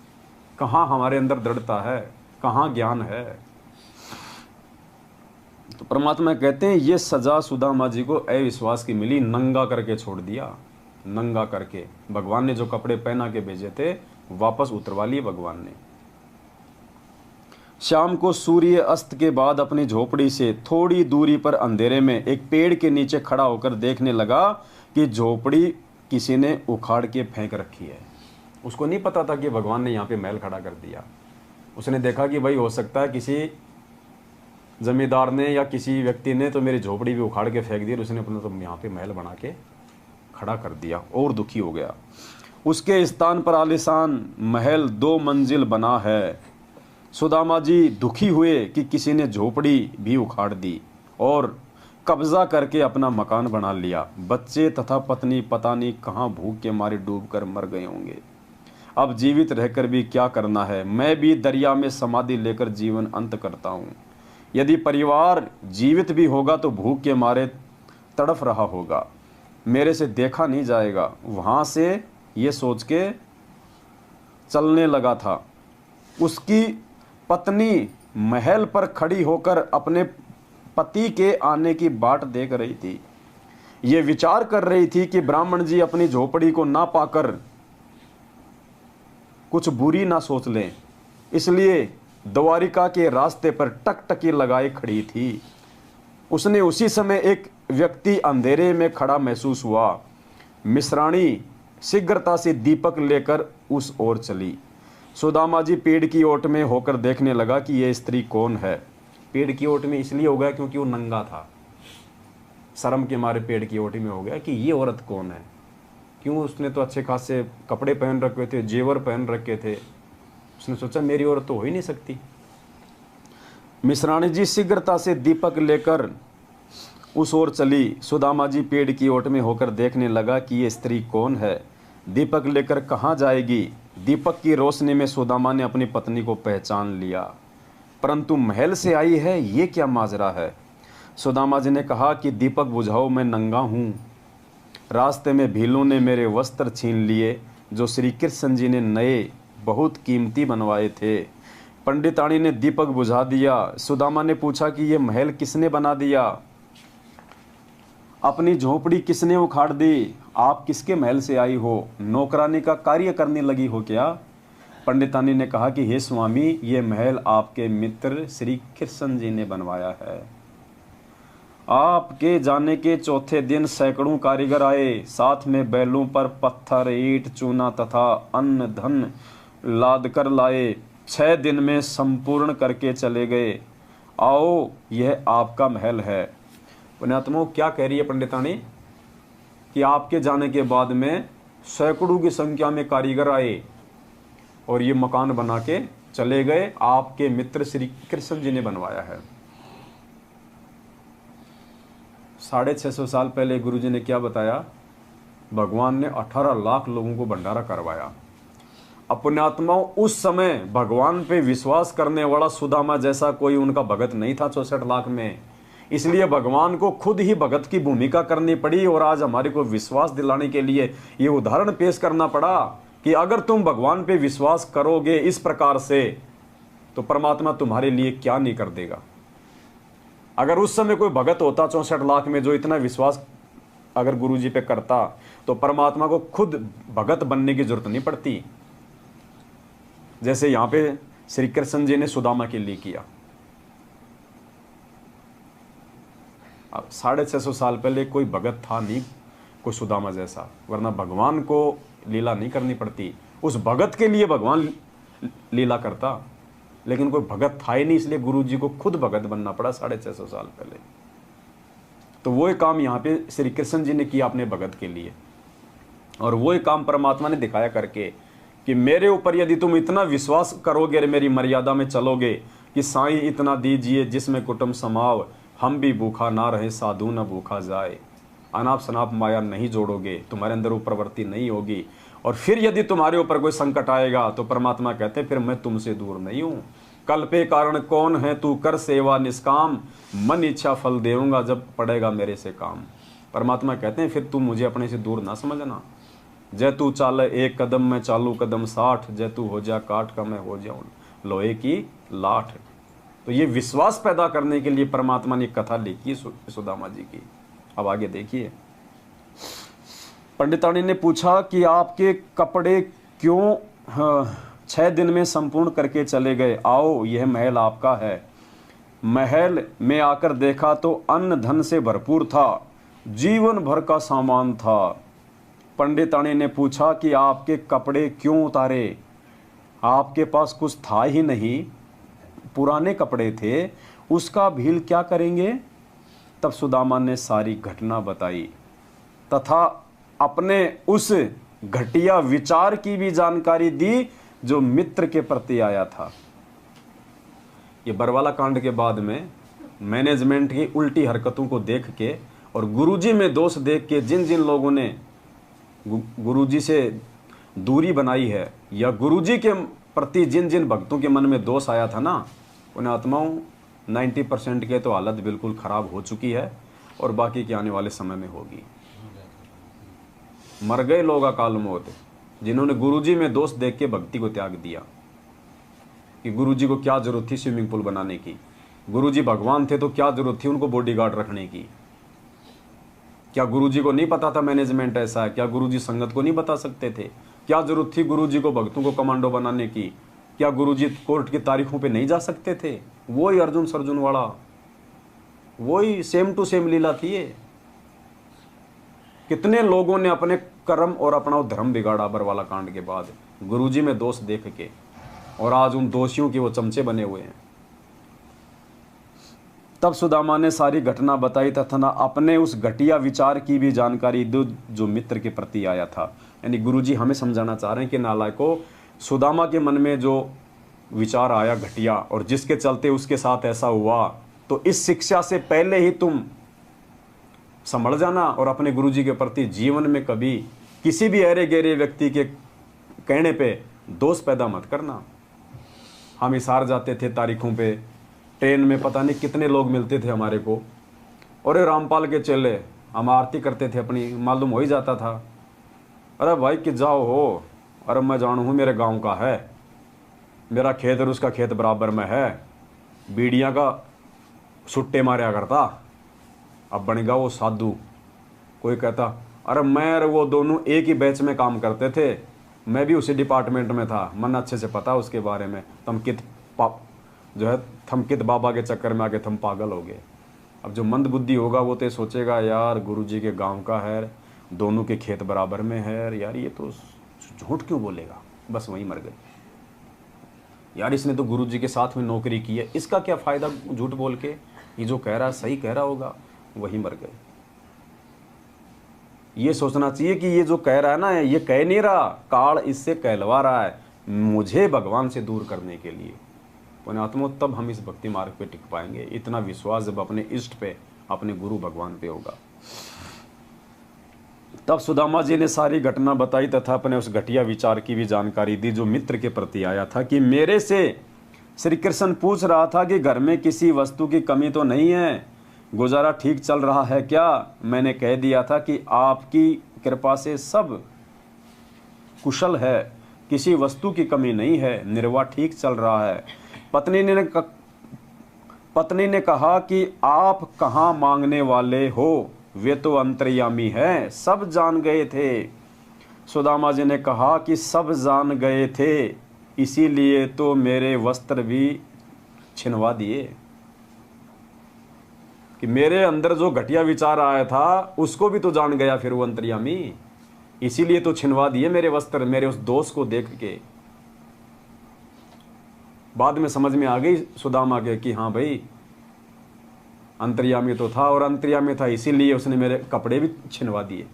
Speaker 1: कहाँ हमारे अंदर दृढ़ता है, कहाँ ज्ञान है। तो परमात्मा कहते हैं ये सजा सुदामा जी को अविश्वास की मिली, नंगा करके छोड़ दिया, नंगा करके। भगवान ने जो कपड़े पहना के भेजे थे वापस उतरवा लिए भगवान ने। शाम को सूर्य अस्त के बाद अपनी झोपड़ी से थोड़ी दूरी पर अंधेरे में एक पेड़ के नीचे खड़ा होकर देखने लगा कि झोपड़ी किसी ने उखाड़ के फेंक रखी है। उसको नहीं पता था कि भगवान ने यहाँ पे महल खड़ा कर दिया। उसने देखा कि भाई हो सकता है किसी जमींदार ने या किसी व्यक्ति ने तो मेरी झोपड़ी भी उखाड़ के फेंक दी, उसने अपना तो यहाँ पे महल बना के खड़ा कर दिया और दुखी हो गया। उसके स्थान पर आलीशान महल 2 मंजिल बना है। सुदामा जी दुखी हुए कि किसी ने झोपड़ी भी उखाड़ दी और कब्जा करके अपना मकान बना लिया। बच्चे तथा पत्नी पता नहीं कहाँ भूख के मारे डूब कर मर गए होंगे। अब जीवित रहकर भी क्या करना है, मैं भी दरिया में समाधि लेकर जीवन अंत करता हूँ। यदि परिवार जीवित भी होगा तो भूख के मारे तड़फ रहा होगा, मेरे से देखा नहीं जाएगा। वहाँ से ये सोच के चलने लगा था। उसकी पत्नी महल पर खड़ी होकर अपने पति के आने की बाट देख रही थी। ये विचार कर रही थी कि ब्राह्मण जी अपनी झोपड़ी को ना पाकर कुछ बुरी ना सोच लें, इसलिए द्वारिका के रास्ते पर टकटकी लगाए खड़ी थी। उसने उसी समय एक व्यक्ति अंधेरे में खड़ा महसूस हुआ। मिश्राणी शीघ्रता से दीपक लेकर उस ओर चली। सुदामा जी पेड़ की ओट में होकर देखने लगा कि यह स्त्री कौन है। पेड़ की ओट में इसलिए हो गया क्योंकि वो नंगा था, शर्म के मारे पेड़ की ओट में हो गया कि ये औरत कौन है। क्यों, उसने तो अच्छे खासे कपड़े पहन रखे थे, जेवर पहन रखे थे। उसने सोचा मेरी औरत तो हो ही नहीं सकती। मिश्राणी जी शीघ्रता से दीपक लेकर उस ओर चली। सुदामा जी पेड़ की ओट में होकर देखने लगा कि ये स्त्री कौन है, दीपक लेकर कहाँ जाएगी। दीपक की रोशनी में सुदामा ने अपनी पत्नी को पहचान लिया, परंतु महल से आई है, ये क्या माजरा है। सुदामा जी ने कहा कि दीपक बुझाओ, मैं नंगा हूँ। रास्ते में भीलों ने मेरे वस्त्र छीन लिए जो श्री कृष्ण जी ने नए बहुत कीमती बनवाए थे। पंडितानी ने दीपक बुझा दिया। सुदामा ने पूछा कि ये महल किसने बना दिया, अपनी झोपड़ी किसने उखाड़ दी, आप किसके महल से आई हो, नौकरानी का कार्य करने लगी हो क्या। पंडितानी ने कहा कि हे स्वामी, ये महल आपके मित्र श्री कृष्ण जी ने बनवाया है। आपके जाने के चौथे दिन सैकड़ों कारीगर आए, साथ में बैलों पर पत्थर, ईंट, चूना तथा अन्न धन लाद कर लाए। 6 दिन में संपूर्ण करके चले गए। आओ, यह आपका महल है। पुण्यात्माओं, क्या कह रही है पंडितानी कि आपके जाने के बाद में सैकड़ों की संख्या में कारीगर आए और ये मकान बना के चले गए। आपके मित्र श्री कृष्ण जी ने बनवाया है। 650 साल पहले गुरु जी ने क्या बताया, भगवान ने 18 लाख लोगों को भंडारा करवाया। पुण्यात्माओं, उस समय भगवान पे विश्वास करने वाला सुदामा जैसा कोई उनका भगत नहीं था 64 लाख में। इसलिए भगवान को खुद ही भगत की भूमिका करनी पड़ी और आज हमारे को विश्वास दिलाने के लिए ये उदाहरण पेश करना पड़ा कि अगर तुम भगवान पे विश्वास करोगे इस प्रकार से तो परमात्मा तुम्हारे लिए क्या नहीं कर देगा। अगर उस समय कोई भगत होता 64 लाख में जो इतना विश्वास अगर गुरु जी पे करता तो परमात्मा को खुद भगत बनने की जरूरत नहीं पड़ती, जैसे यहां पे श्री कृष्ण जी ने सुदामा के लिए किया। अब 650 साल पहले कोई भगत था नहीं कोई सुदामा जैसा, वरना भगवान को लीला नहीं करनी पड़ती। उस भगत के लिए भगवान लीला करता, लेकिन कोई भगत था ही नहीं, इसलिए गुरु जी को खुद भगत बनना पड़ा 650 साल पहले। तो वो काम यहाँ पे श्री कृष्ण जी ने किया अपने भगत के लिए, और वो काम परमात्मा ने दिखाया करके कि मेरे ऊपर यदि तुम इतना विश्वास करोगे और मेरी मर्यादा में चलोगे कि साईं इतना दीजिए जिसमें कुटुंब समाव, हम भी भूखा ना रहे साधु न भूखा जाए, अनाप शनाप माया नहीं जोड़ोगे, तुम्हारे अंदर वो प्रवृत्ति नहीं होगी, और फिर यदि तुम्हारे ऊपर कोई संकट आएगा तो परमात्मा कहते फिर मैं तुमसे दूर नहीं हूँ। कल पे कारण कौन है, तू कर सेवा निष्काम, मन इच्छा फल देऊंगा जब पड़ेगा मेरे से काम। परमात्मा कहते हैं फिर तुम मुझे अपने से दूर ना समझना। जय तू चाल 1 कदम मैं चालू कदम 60, जय तू हो जा काठ का मैं हो जाऊं लोहे की लाठ। तो ये विश्वास पैदा करने के लिए परमात्मा ने कथा लिखी सुदामा जी की। अब आगे देखिए, पंडितानी ने पूछा कि आपके कपड़े क्यों 6 दिन में संपूर्ण करके चले गए? आओ, यह महल आपका है। महल में आकर देखा तो अन्न धन से भरपूर था, जीवन भर का सामान था। पंडितानी ने पूछा कि आपके कपड़े क्यों उतारे? आपके पास कुछ था ही नहीं, पुराने कपड़े थे, उसका भील क्या करेंगे? तब सुदामा ने सारी घटना बताई तथा अपने उस घटिया विचार की भी जानकारी दी जो मित्र के प्रति आया था। ये बरवाला कांड के बाद में मैनेजमेंट की उल्टी हरकतों को देख के और गुरुजी में दोष देख के जिन जिन लोगों ने गुरुजी से दूरी बनाई है या गुरुजी के प्रति जिन जिन भक्तों के मन में दोष आया था ना, उन आत्माओं 90% के तो हालत बिल्कुल खराब हो चुकी है और बाकी के आने वाले समय में होगी। मर गए लोग अकाल मौत, जिन्होंने गुरुजी में दोष देख के भक्ति को त्याग दिया कि गुरुजी को क्या जरूरत थी स्विमिंग पूल बनाने की, गुरुजी भगवान थे तो क्या जरूरत थी उनको बॉडीगार्ड रखने की। क्या गुरुजी को नहीं पता था मैनेजमेंट ऐसा है? क्या गुरुजी संगत को नहीं बता सकते थे? क्या जरूरत थी गुरुजी को भक्तों को कमांडो बनाने की? क्या गुरुजी कोर्ट की तारीखों पे नहीं जा सकते थे? वही अर्जुन सर्जुन वाला, वही सेम टू सेम लीला थी ये। कितने लोगों ने अपने कर्म और अपना धर्म बिगाड़ा बरवाला कांड के बाद गुरुजी में दोष देख के, और आज उन दोषियों के वो चमचे बने हुए हैं। तब सुदामा ने सारी घटना बताई तथा अपने उस घटिया विचार की भी जानकारी दी जो मित्र के प्रति आया था। यानी गुरुजी हमें समझाना चाह रहे हैं कि नालायकों, सुदामा के मन में जो विचार आया घटिया और जिसके चलते उसके साथ ऐसा हुआ, तो इस शिक्षा से पहले ही तुम संभल जाना और अपने गुरुजी के प्रति जीवन में कभी किसी भी अरे गहरे व्यक्ति के कहने पे दोष पैदा मत करना। हम हिसार जाते थे तारीखों पे, ट्रेन में पता नहीं कितने लोग मिलते थे हमारे को, और रामपाल के चेले, हम आरती करते थे अपनी, मालूम हो ही जाता था। अरे भाई कि जाओ हो, अरे मैं जानू हूँ मेरे गांव का है, मेरा खेत और उसका खेत बराबर में है, बीड़ियाँ का सुट्टे मारा करता, अब बन गया वो साधु। कोई कहता अरे मैं और वो दोनों एक ही बैच में काम करते थे, मैं भी उसी डिपार्टमेंट में था, मन अच्छे से पता उसके बारे में, थमकित बाबा के चक्कर में आके थम पागल हो गए। अब जो मंद बुद्धि होगा वो तो सोचेगा यार गुरुजी के गांव का है, दोनों के खेत बराबर में है, यार ये तो झूठ क्यों बोलेगा, बस वहीं मर गए। यार इसने तो गुरुजी के साथ में नौकरी की है, इसका क्या फ़ायदा झूठ बोल के, ये जो कह रहा है सही कह रहा होगा, वहीं मर गए। ये सोचना चाहिए कि ये जो कह रहा है ना, ये कह नहीं रहा, काल इससे कहलवा रहा है मुझे भगवान से दूर करने के लिए। पुण्यात्मा, तब हम इस भक्ति मार्ग पे टिक पाएंगे। इतना विश्वास जब अपने इष्ट पे, अपने गुरु भगवान पे होगा। तब सुदामा जी ने सारी घटना बताई तथा अपने उस घटिया विचार की भी जानकारी दी जो मित्र के प्रति आया था कि मेरे से श्री कृष्ण पूछ रहा था कि घर में किसी वस्तु की कमी तो नहीं है, गुजारा ठीक चल रहा है क्या? मैंने कह दिया था कि आपकी कृपा से सब कुशल है, किसी वस्तु की कमी नहीं है, निर्वाह ठीक चल रहा है। पत्नी ने कहा कि आप कहाँ मांगने वाले हो, वे तो अंतर्यामी है, सब जान गए थे। सुदामा जी ने कहा कि सब जान गए थे, इसीलिए तो मेरे वस्त्र भी छिनवा दिए। कि मेरे अंदर जो घटिया विचार आया था उसको भी तो जान गया फिर वो अंतर्यामी, इसीलिए तो छिनवा दिए मेरे वस्त्र, मेरे उस दोष को देख के। बाद में समझ में आ गई सुदामा के कि हाँ भाई अंतर्यामी तो था, और अंतर्यामी था इसीलिए उसने मेरे कपड़े भी छिनवा दिए।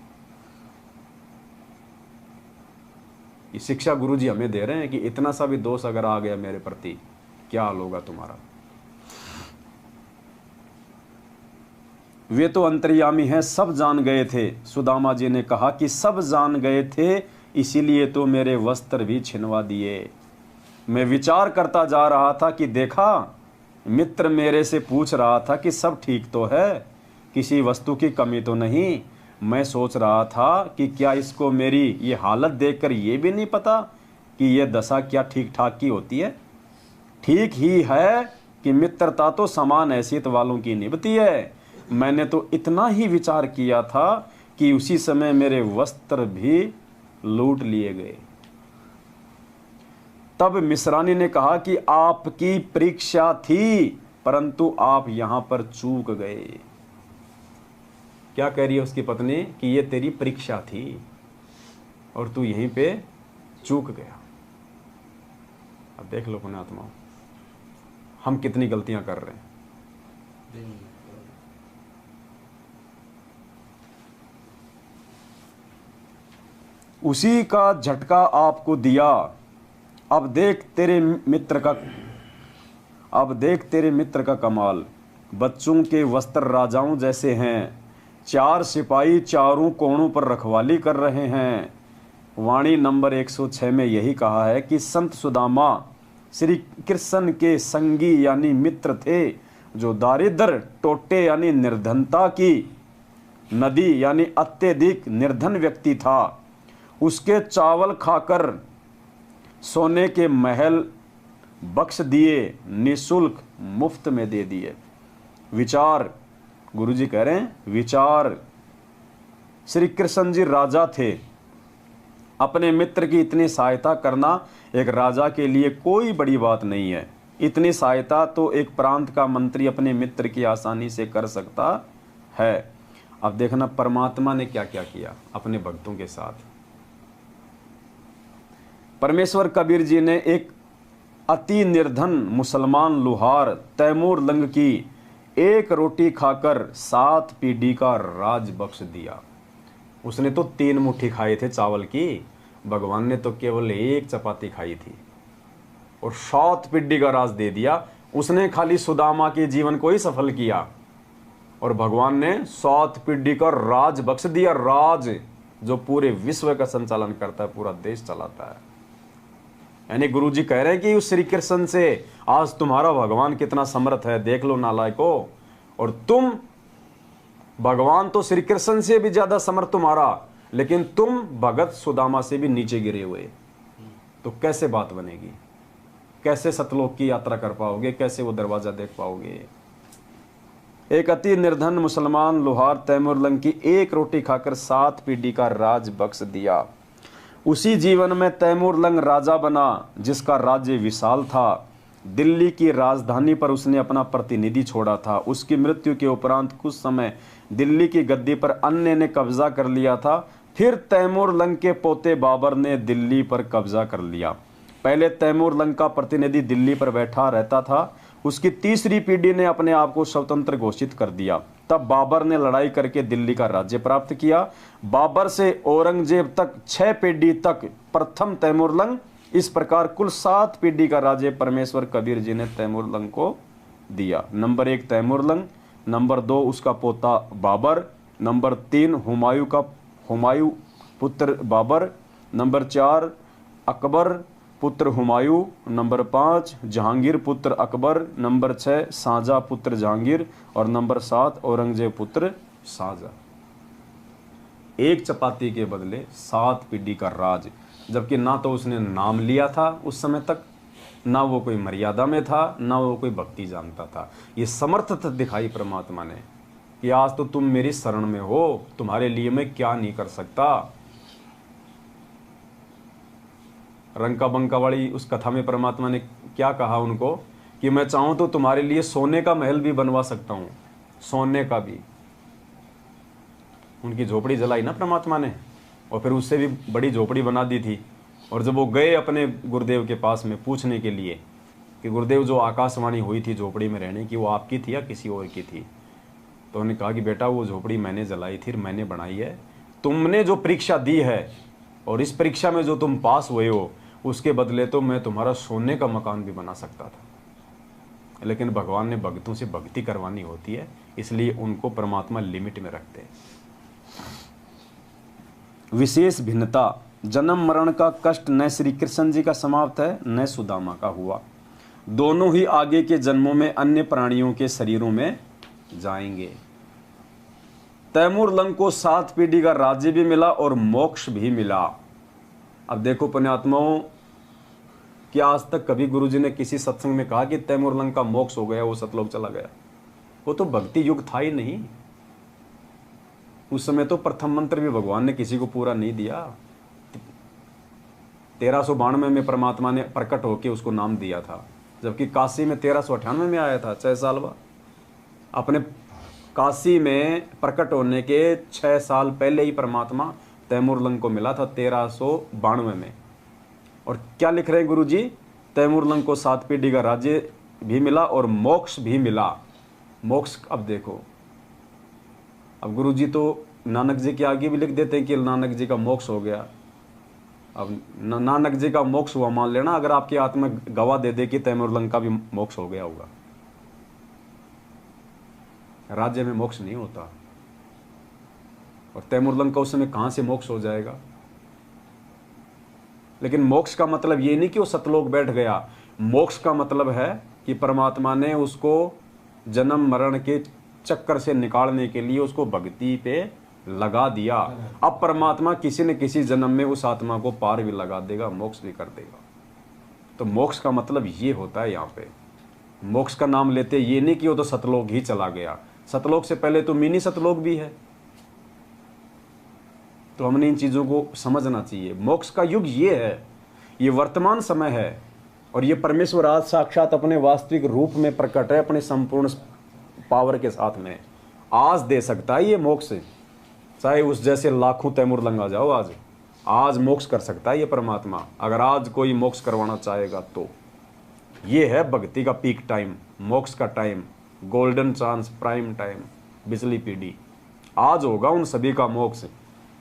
Speaker 1: ये शिक्षा गुरुजी हमें दे रहे हैं कि इतना सा भी दोष अगर आ गया मेरे प्रति, क्या हाल होगा तुम्हारा। वे तो अंतर्यामी हैं, सब जान गए थे। सुदामा जी ने कहा कि सब जान गए थे, इसीलिए तो मेरे वस्त्र भी छिनवा दिए। मैं विचार करता जा रहा था कि देखा, मित्र मेरे से पूछ रहा था कि सब ठीक तो है, किसी वस्तु की कमी तो नहीं। मैं सोच रहा था कि क्या इसको मेरी ये हालत देखकर ये भी नहीं पता कि ये दशा क्या ठीक ठाक की होती है। ठीक ही है कि मित्रता तो समान हैसियत वालों की निभती है। मैंने तो इतना ही विचार किया था कि उसी समय मेरे वस्त्र भी लूट लिए गए। तब मिश्रानी ने कहा कि आपकी परीक्षा थी, परंतु आप यहां पर चूक गए। क्या कह रही है उसकी पत्नी कि ये तेरी परीक्षा थी और तू यहीं पे चूक गया। अब देख लो पुण्यात्मा, हम कितनी गलतियां कर रहे हैं। उसी का झटका आपको दिया। अब देख तेरे मित्र का कमाल। बच्चों के वस्त्र राजाओं जैसे हैं। 4 सिपाही चारों कोणों पर रखवाली कर रहे हैं। वाणी नंबर 106 में यही कहा है कि संत सुदामा श्री कृष्ण के संगी यानी मित्र थे, जो दारिद्र टोटे यानी निर्धनता की नदी यानी अत्यधिक निर्धन व्यक्ति था। उसके चावल खाकर सोने के महल बख्श दिए, निशुल्क मुफ्त में दे दिए। विचार, गुरुजी कह रहे हैं विचार। श्री कृष्ण जी राजा थे। अपने मित्र की इतनी सहायता करना एक राजा के लिए कोई बड़ी बात नहीं है। इतनी सहायता तो एक प्रांत का मंत्री अपने मित्र की आसानी से कर सकता है। अब देखना परमात्मा ने क्या क्या किया अपने भक्तों के साथ। परमेश्वर कबीर जी ने एक अति निर्धन मुसलमान लुहार तैमूर लंग की 1 रोटी खाकर 7 पीढ़ी का राज बख्श दिया। उसने तो 3 मुट्ठी खाए थे चावल की, भगवान ने तो केवल 1 चपाती खाई थी और 7 पीढ़ी का राज दे दिया। उसने खाली सुदामा के जीवन को ही सफल किया और भगवान ने 7 पीढ़ी का राज बख्श दिया। राज जो पूरे विश्व का संचालन करता है, पूरा देश चलाता है। यानी गुरुजी कह रहे हैं कि उस श्री कृष्ण से आज तुम्हारा भगवान कितना समर्थ है, देख लो नालायको। और तुम, भगवान तो श्री कृष्ण से भी ज्यादा समर्थ तुम्हारा, लेकिन तुम भगत सुदामा से भी नीचे गिरे हुए। तो कैसे बात बनेगी? कैसे सतलोक की यात्रा कर पाओगे? कैसे वो दरवाजा देख पाओगे? एक अति निर्धन मुसलमान लुहार तैमूर लंग की 1 रोटी खाकर 7 पीढ़ी का राज बख्श दिया। उसी जीवन में तैमूर लंग राजा बना, जिसका राज्य विशाल था। दिल्ली की राजधानी पर उसने अपना प्रतिनिधि छोड़ा था। उसकी मृत्यु के उपरांत कुछ समय दिल्ली की गद्दी पर अन्य ने कब्जा कर लिया था। फिर तैमूर लंग के पोते बाबर ने दिल्ली पर कब्जा कर लिया। पहले तैमूर लंग का प्रतिनिधि दिल्ली पर बैठा रहता था। उसकी तीसरी पीढ़ी ने अपने आप को स्वतंत्र घोषित कर दिया। तब बाबर ने लड़ाई करके दिल्ली का राज्य प्राप्त किया। बाबर से औरंगजेब तक 6 पीढ़ी तक प्रथम तैमूर लंग। इस प्रकार कुल 7 पीढ़ी का राज्य परमेश्वर कबीर जी ने तैमूर लंग को दिया। नंबर 1 तैमूर लंग, नंबर 2 उसका पोता बाबर, नंबर 3 हुमायूं पुत्र बाबर, नंबर 4 अकबर पुत्र हुमायूं, नंबर 5 जहांगीर पुत्र अकबर, नंबर 6 शाहजहां पुत्र जहांगीर और नंबर 7 औरंगजेब पुत्र शाहजहां। 1 चपाती के बदले 7 पीढ़ी का राज, जबकि ना तो उसने नाम लिया था उस समय तक, ना वो कोई मर्यादा में था, ना वो कोई भक्ति जानता था। ये समर्थता दिखाई परमात्मा ने कि आज तो तुम मेरी शरण में हो, तुम्हारे लिए मैं क्या नहीं कर सकता। रंका बंका वाली उस कथा में परमात्मा ने क्या कहा उनको कि मैं चाहूं तो तुम्हारे लिए सोने का महल भी बनवा सकता हूं, सोने का भी। उनकी झोपड़ी जलाई ना परमात्मा ने, और फिर उससे भी बड़ी झोपड़ी बना दी थी। और जब वो गए अपने गुरुदेव के पास में पूछने के लिए कि गुरुदेव जो आकाशवाणी हुई थी झोपड़ी में रहने की, वो आपकी थी या किसी और की थी, तो उन्होंने कहा कि बेटा वो झोपड़ी मैंने जलाई थी, मैंने बनाई है। तुमने जो परीक्षा दी है और इस परीक्षा में जो तुम पास हुए हो, उसके बदले तो मैं तुम्हारा सोने का मकान भी बना सकता था। लेकिन भगवान ने भक्तों से भक्ति करवानी होती है, इसलिए उनको परमात्मा लिमिट में रखते हैं। विशेष भिन्नता, जन्म मरण का कष्ट न श्री कृष्ण जी का समाप्त है न सुदामा का हुआ। दोनों ही आगे के जन्मों में अन्य प्राणियों के शरीरों में जाएंगे। तैमूर लंग को 7 पीढ़ी का राज्य भी मिला और मोक्ष भी मिला। अब देखो पुण्यात्माओं, कि आज तक कभी गुरुजी ने किसी सत्संग में कहा कि तैमूर लंग का मोक्ष हो गया, वो सतलोक चला गया? वो तो भक्ति युग था ही नहीं। उस समय तो प्रथम मंत्र भी भगवान ने किसी को पूरा नहीं दिया। 1392 में परमात्मा ने प्रकट होकर उसको नाम दिया था, जबकि काशी में 1398 में आया था, 6 साल बाद। अपने काशी में प्रकट होने के 6 साल पहले ही परमात्मा तैमूर लंग को मिला था, 1392 में। और क्या लिख रहे हैं गुरु जी? तैमूर लंग को 7 पीढ़ी का राज्य भी मिला और मोक्ष भी मिला। मोक्ष अब देखो, अब गुरु जी तो नानक जी के आगे भी लिख देते हैं कि नानक जी का मोक्ष हो गया। अब नानक जी का मोक्ष हुआ मान लेना, अगर आपकी आत्मा गवाह दे दे कि तैमूर लंग का भी मोक्ष हो गया होगा। राज्य में मोक्ष नहीं होता, और तैमूर लंग का उस समय कहां से मोक्ष हो जाएगा? लेकिन मोक्ष का मतलब ये नहीं कि वो सतलोक बैठ गया। मोक्ष का मतलब है कि परमात्मा ने उसको जन्म मरण के चक्कर से निकालने के लिए उसको भक्ति पे लगा दिया। अब परमात्मा किसी न किसी जन्म में उस आत्मा को पार भी लगा देगा, मोक्ष भी कर देगा। तो मोक्ष का मतलब ये होता है। यहाँ पे मोक्ष का नाम लेते ये नहीं कि वो तो सतलोक ही चला गया। सतलोक से पहले तो मिनी सतलोक भी है। तो हमने इन चीजों को समझना चाहिए। मोक्ष का युग ये है, ये वर्तमान समय है, और ये परमेश्वर आज साक्षात अपने वास्तविक रूप में प्रकट है, अपने संपूर्ण पावर के साथ में आज दे सकता है ये मोक्ष। चाहे उस जैसे लाखों तैमूर लंग आ जाओ, आज मोक्ष कर सकता है ये परमात्मा। अगर आज कोई मोक्ष करवाना चाहेगा तो ये है भक्ति का पीक टाइम, मोक्ष का time, golden chance, prime time, बिजली पीढ़ी। आज होगा उन सभी का मोक्ष।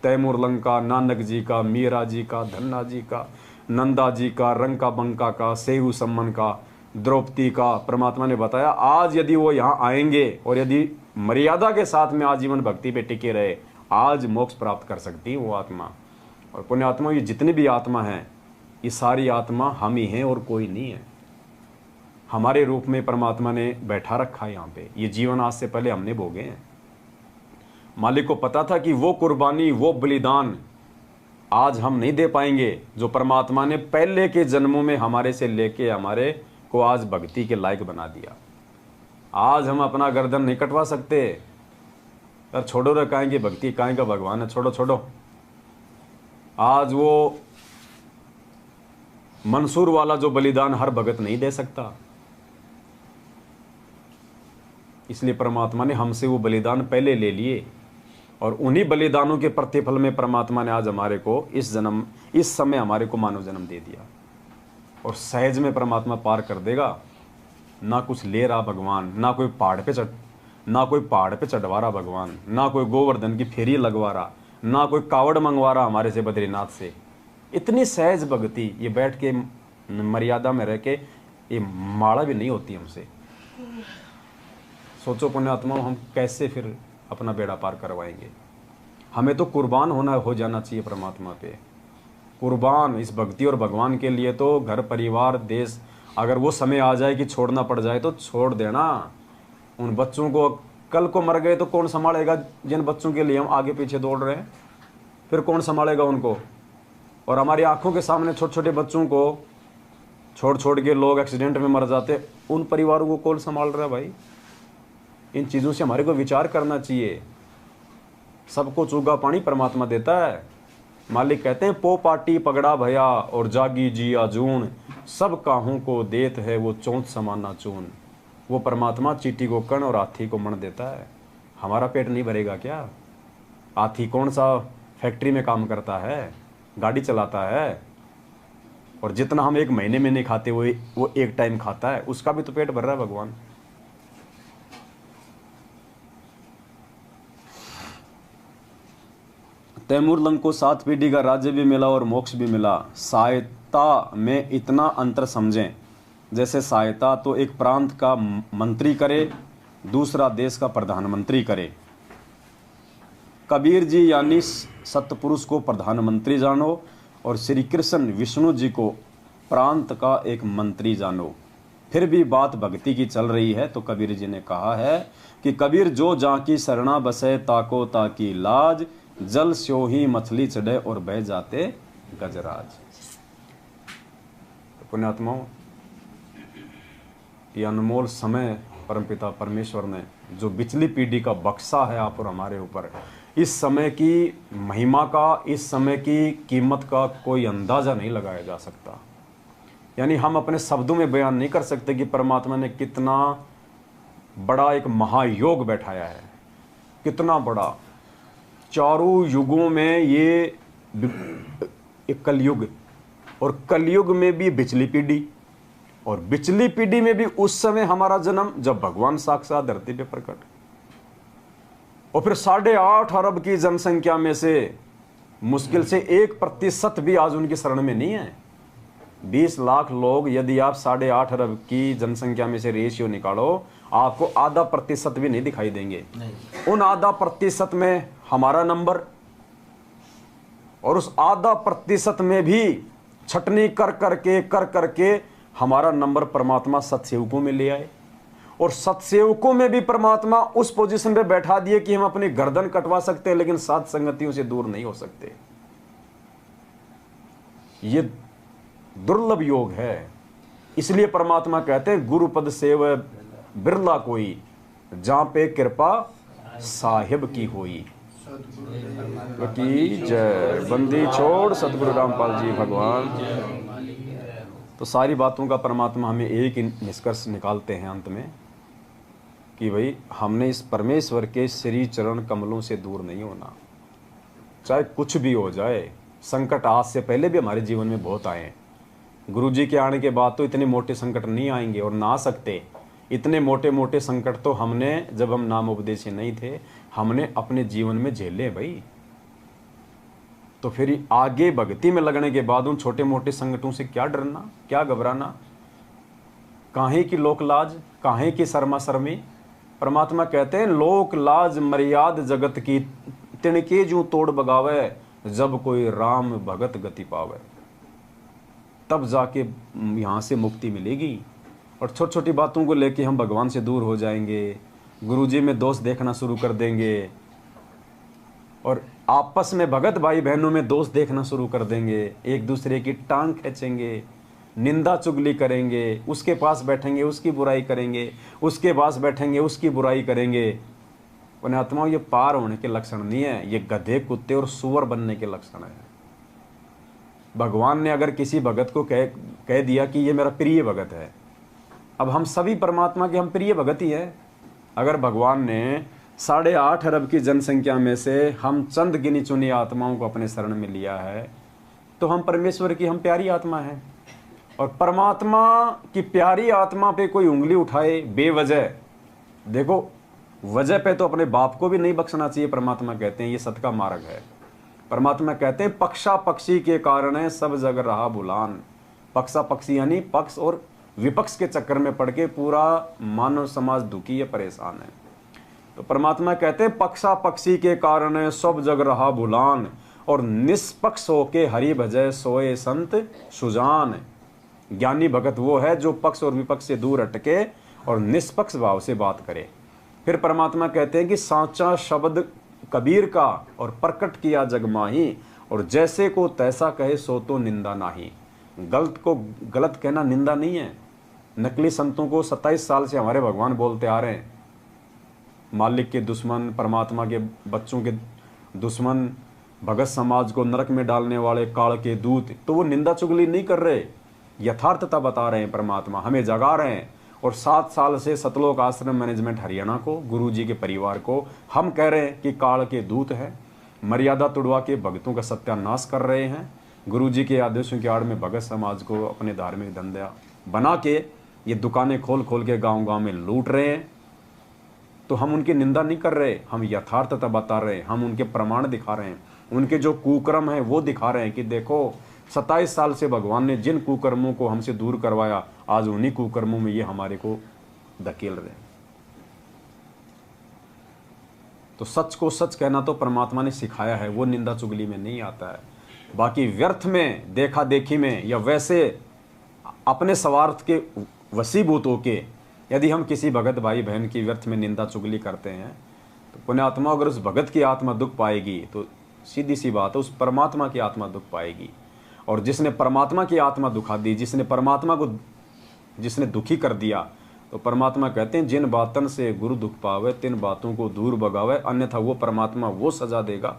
Speaker 1: तैमूर लंग का, नानक जी का, मीरा जी का, धन्ना जी का, नंदा जी का, रंका बंका का, सेहू सम्मन का, द्रौपदी का। परमात्मा ने बताया आज यदि वो यहाँ आएंगे और यदि मर्यादा के साथ में आजीवन भक्ति पे टिके रहे, आज मोक्ष प्राप्त कर सकती है वो आत्मा। और पुण्यात्मा, ये जितनी भी आत्मा हैं, ये सारी आत्मा हम ही हैं और कोई नहीं है। हमारे रूप में परमात्मा ने बैठा रखा है यहाँ पे। ये जीवन आज से पहले हमने भोगे हैं। मालिक को पता था कि वो कुर्बानी, वो बलिदान आज हम नहीं दे पाएंगे जो परमात्मा ने पहले के जन्मों में हमारे से लेके हमारे को आज भक्ति के लायक बना दिया। आज हम अपना गर्दन नहीं कटवा सकते। यार छोड़ो रे, काहे की भक्ति, काहे का भगवान है, छोड़ो छोड़ो। आज वो मंसूर वाला जो बलिदान हर भगत नहीं दे सकता, इसलिए परमात्मा ने हमसे वो बलिदान पहले ले लिए, और उन्हीं बलिदानों के प्रतिफल में परमात्मा ने आज हमारे को इस समय हमारे को मानव जन्म दे दिया। और सहज में परमात्मा पार कर देगा। ना कुछ ले रहा भगवान, ना कोई पहाड़ पे चढ़वा रहा भगवान, ना कोई गोवर्धन की फेरी लगवा रहा, ना कोई कावड़ मंगवा रहा हमारे से बद्रीनाथ से। इतनी सहज भक्ति, ये बैठ के मर्यादा में रह के ये माड़ा भी नहीं होती हमसे। सोचो पुण्यात्मा, हम कैसे फिर अपना बेड़ा पार करवाएंगे? हमें तो कुर्बान हो जाना चाहिए परमात्मा पे। कुर्बान इस भक्ति और भगवान के लिए तो घर परिवार देश, अगर वो समय आ जाए कि छोड़ना पड़ जाए तो छोड़ देना। उन बच्चों को कल को मर गए तो कौन संभालेगा? जिन बच्चों के लिए हम आगे पीछे दौड़ रहे हैं, फिर कौन संभालेगा उनको? और हमारी आंखों के सामने छोटे छोटे बच्चों को छोड़ के लोग एक्सीडेंट में मर जाते, उन परिवारों को कौन संभाल रहा है भाई? इन चीज़ों से हमारे को विचार करना चाहिए। सबको चूगा पानी परमात्मा देता है। मालिक कहते हैं, पो पाटी पगड़ा भया और जागी जिया जून, सब काहू को देत है वो चौंत समाना चून। वो परमात्मा चीटी को कण और हाथी को मण देता है। हमारा पेट नहीं भरेगा क्या? हाथी कौन सा फैक्ट्री में काम करता है, गाड़ी चलाता है, और जितना हम एक महीने में नहीं खाते वो एक टाइम खाता है, उसका भी तो पेट भर रहा है भगवान। तैमूर लंग को 7 पीढ़ी का राज्य भी मिला और मोक्ष भी मिला। सहायता में इतना अंतर समझें, जैसे सहायता तो एक प्रांत का मंत्री करे, दूसरा देश का प्रधानमंत्री करे। कबीर जी यानी सतपुरुष को प्रधानमंत्री जानो, और श्री कृष्ण विष्णु जी को प्रांत का एक मंत्री जानो। फिर भी बात भक्ति की चल रही है तो कबीर जी ने कहा है कि कबीर जो जाकी शरणा बसे ताको ताकी लाज, जल स्यो ही मछली चढ़े और बह जाते गजराज। पुण्यात्माओं, ये अनमोल समय परमपिता परमेश्वर ने जो पिछली पीढ़ी का बख्शा है आप और हमारे ऊपर, इस समय की महिमा का, इस समय की कीमत का कोई अंदाज़ा नहीं लगाया जा सकता। यानी हम अपने शब्दों में बयान नहीं कर सकते कि परमात्मा ने कितना बड़ा एक महायोग बैठाया है, कितना बड़ा। चारों युगों में ये एक कलयुग, और कलयुग में भी बिचली पीढ़ी, और बिचली पीढ़ी में भी उस समय हमारा जन्म जब भगवान साक्षात धरती पे प्रकट, और फिर 8.5 अरब की जनसंख्या में से मुश्किल से 1% भी आज उनकी शरण में नहीं है। 20 लाख लोग, यदि आप 8.5 अरब की जनसंख्या में से रेशियो निकालो, आपको आधा प्रतिशत भी नहीं दिखाई देंगे। उन आधा प्रतिशत में हमारा नंबर, और उस आधा प्रतिशत में भी छटनी कर करके हमारा नंबर परमात्मा सतसेवकों में ले आए, और सतसेवकों में भी परमात्मा उस पोजीशन पे बैठा दिए कि हम अपनी गर्दन कटवा सकते हैं, लेकिन सात संगतियों से दूर नहीं हो सकते। ये दुर्लभ योग है। इसलिए परमात्मा कहते हैं गुरुपद सेव बिरला कोई, जहां पे कृपा साहिब की होई। की जय। बंदी छोड़ सतगुरु रामपाल जी भगवान। तो सारी बातों का परमात्मा हमें एक ही निष्कर्ष निकालते हैं अंत में कि भाई हमने इस परमेश्वर के श्री चरण कमलों से दूर नहीं होना, चाहे कुछ भी हो जाए। संकट आज से पहले भी हमारे जीवन में बहुत आए हैं। गुरु जी के आने के बाद तो इतने मोटे संकट नहीं आएंगे और ना आ सकते। इतने मोटे मोटे संकट तो हमने, जब हम नाम उपदेशी नहीं थे, हमने अपने जीवन में झेले भाई। तो फिर आगे भक्ति में लगने के बाद उन छोटे मोटे संकटों से क्या डरना, क्या घबराना, काहे की लोक लाज, काहे की शर्मा शर्मी। परमात्मा कहते हैं लोक लाज मर्याद जगत की, तिनके जू तोड़ बगावे, जब कोई राम भगत गति पावे। तब जाके यहाँ से मुक्ति मिलेगी। और छोटी छोटी बातों को लेके हम भगवान से दूर हो जाएंगे, गुरुजी में दोष देखना शुरू कर देंगे, और आपस में भगत भाई बहनों में दोष देखना शुरू कर देंगे, एक दूसरे की टांग खींचेंगे, निंदा चुगली करेंगे, उसके पास बैठेंगे उसकी बुराई करेंगे, उसके पास बैठेंगे उसकी बुराई करेंगे। पुण्यात्माओं, ये पार होने के लक्षण नहीं है, ये गधे कुत्ते और सुअर बनने के लक्षण है। भगवान ने अगर किसी भगत को कह दिया कि ये मेरा प्रिय भगत है, अब हम सभी परमात्मा के हम प्रिय भगत ही हैं। अगर भगवान ने 8.5 अरब की जनसंख्या में से हम चंद गिनी चुनी आत्माओं को अपने शरण में लिया है, तो हम परमेश्वर की हम प्यारी आत्मा है। और परमात्मा की प्यारी आत्मा पे कोई उंगली उठाए बेवजह, देखो वजह पे तो अपने बाप को भी नहीं बख्शना चाहिए। परमात्मा कहते हैं ये सत का मार्ग है। परमात्मा कहते हैं पक्षा पक्षी के कारण सब जग रहा बुलान। पक्षा पक्षी यानी पक्ष और विपक्ष के चक्कर में पड़ के पूरा मानव समाज दुखी है, परेशान है। तो परमात्मा कहते हैं पक्षा पक्षी के कारण सब जग रहा बुलान, और निष्पक्ष होके हरि भजय सोए संत सुजान। ज्ञानी भगत वो है जो पक्ष और विपक्ष से दूर हटके और निष्पक्ष भाव से बात करे। फिर परमात्मा कहते हैं कि सांचा शब्द कबीर का और प्रकट किया जग माही, और जैसे को तैसा कहे सो तो निंदा नाही। गलत को गलत कहना निंदा नहीं है। नकली संतों को 27 साल से हमारे भगवान बोलते आ रहे हैं, मालिक के दुश्मन, परमात्मा के बच्चों के दुश्मन, भगत समाज को नरक में डालने वाले काल के दूत। तो वो निंदा चुगली नहीं कर रहे, यथार्थता बता रहे हैं। परमात्मा हमें जगा रहे हैं। और 7 साल से सतलोक आश्रम मैनेजमेंट हरियाणा को, गुरुजी के परिवार को हम कह रहे हैं कि काल के दूत हैं, मर्यादा तुड़वा के भक्तों का सत्यानाश कर रहे हैं। गुरुजी के आदेशों की आड़ में भगत समाज को अपने धार्मिक धंधा बना के ये दुकानें खोल खोल के गांव गांव में लूट रहे हैं। तो हम उनकी निंदा नहीं कर रहे, हम यथार्थता बता रहे हैं, हम उनके प्रमाण दिखा रहे हैं, उनके जो कुकर्म है वो दिखा रहे हैं कि देखो 27 साल से भगवान ने जिन कुकर्मों को हमसे दूर करवाया, आज उन्हीं कुकर्मों में ये हमारे को धकेल रहे हैं। तो सच को सच कहना तो परमात्मा ने सिखाया है, वो निंदा चुगली में नहीं आता है। बाकी व्यर्थ में, देखा देखी में, या वैसे अपने स्वार्थ के वसीभूत होके यदि हम किसी भगत भाई बहन की व्यर्थ में निंदा चुगली करते हैं, तो पुण्यात्मा अगर उस भगत की आत्मा दुख पाएगी तो सीधी सी बात है उस परमात्मा की आत्मा दुख पाएगी। और जिसने परमात्मा की आत्मा दुखा दी, जिसने परमात्मा को जिसने दुखी कर दिया, तो परमात्मा कहते हैं जिन बातन से गुरु दुख पावे तिन बातों को दूर भगावे, अन्यथा वो परमात्मा वो सजा देगा।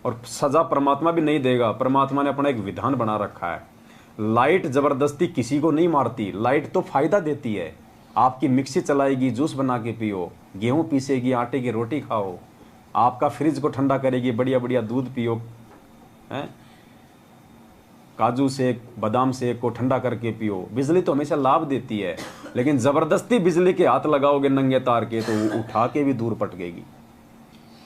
Speaker 1: और सजा परमात्मा भी नहीं देगा, परमात्मा ने अपना एक विधान बना रखा है। लाइट जबरदस्ती किसी को नहीं मारती, लाइट तो फायदा देती है। आपकी मिक्सी चलाएगी, जूस बना के पियो, गेहूं पीसेगी, आटे की रोटी खाओ, आपका फ्रिज को ठंडा करेगी, बढ़िया बढ़िया दूध पियो, हैं, काजू शेक, बादाम शेक को ठंडा करके पियो। बिजली तो हमेशा लाभ देती है, लेकिन जबरदस्ती बिजली के हाथ लगाओगे नंगे तार के तो वो उठा के भी दूर पटकेगी।